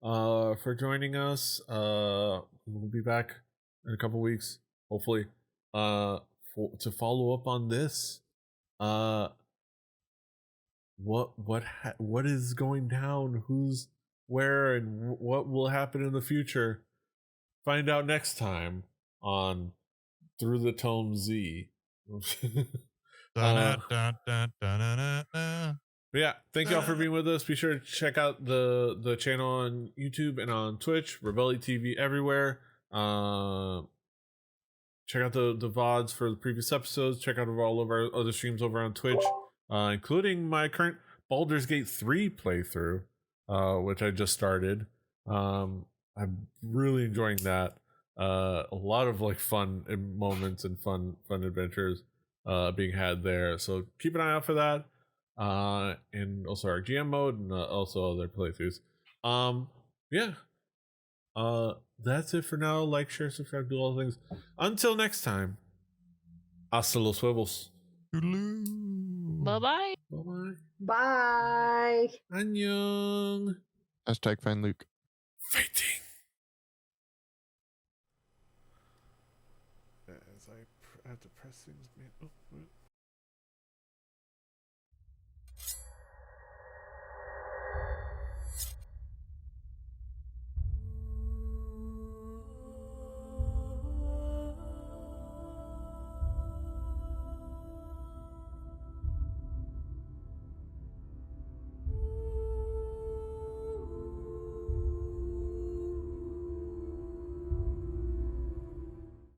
for joining us. We'll be back in a couple weeks, hopefully, to follow up on this. What is going down? Who's where, and what will happen in the future? Find out next time on Through the Tome Z. But yeah, thank y'all for being with us. Be sure to check out the channel on YouTube and on Twitch, Rebelli TV everywhere. Check out the VODs for the previous episodes. Check out all of our other streams over on Twitch, including my current Baldur's Gate 3 playthrough, which I just started. I'm really enjoying that. A lot of like fun moments and fun adventures being had there. So keep an eye out for that. And also our GM mode and also other playthroughs. Yeah. That's it for now. Like, share, subscribe, do all the things. Until next time. Hasta los huevos. Bye-bye. Bye-bye. Bye. Annyeong. Hashtag find Luke. Fighting. As I have to press things, man. Oh,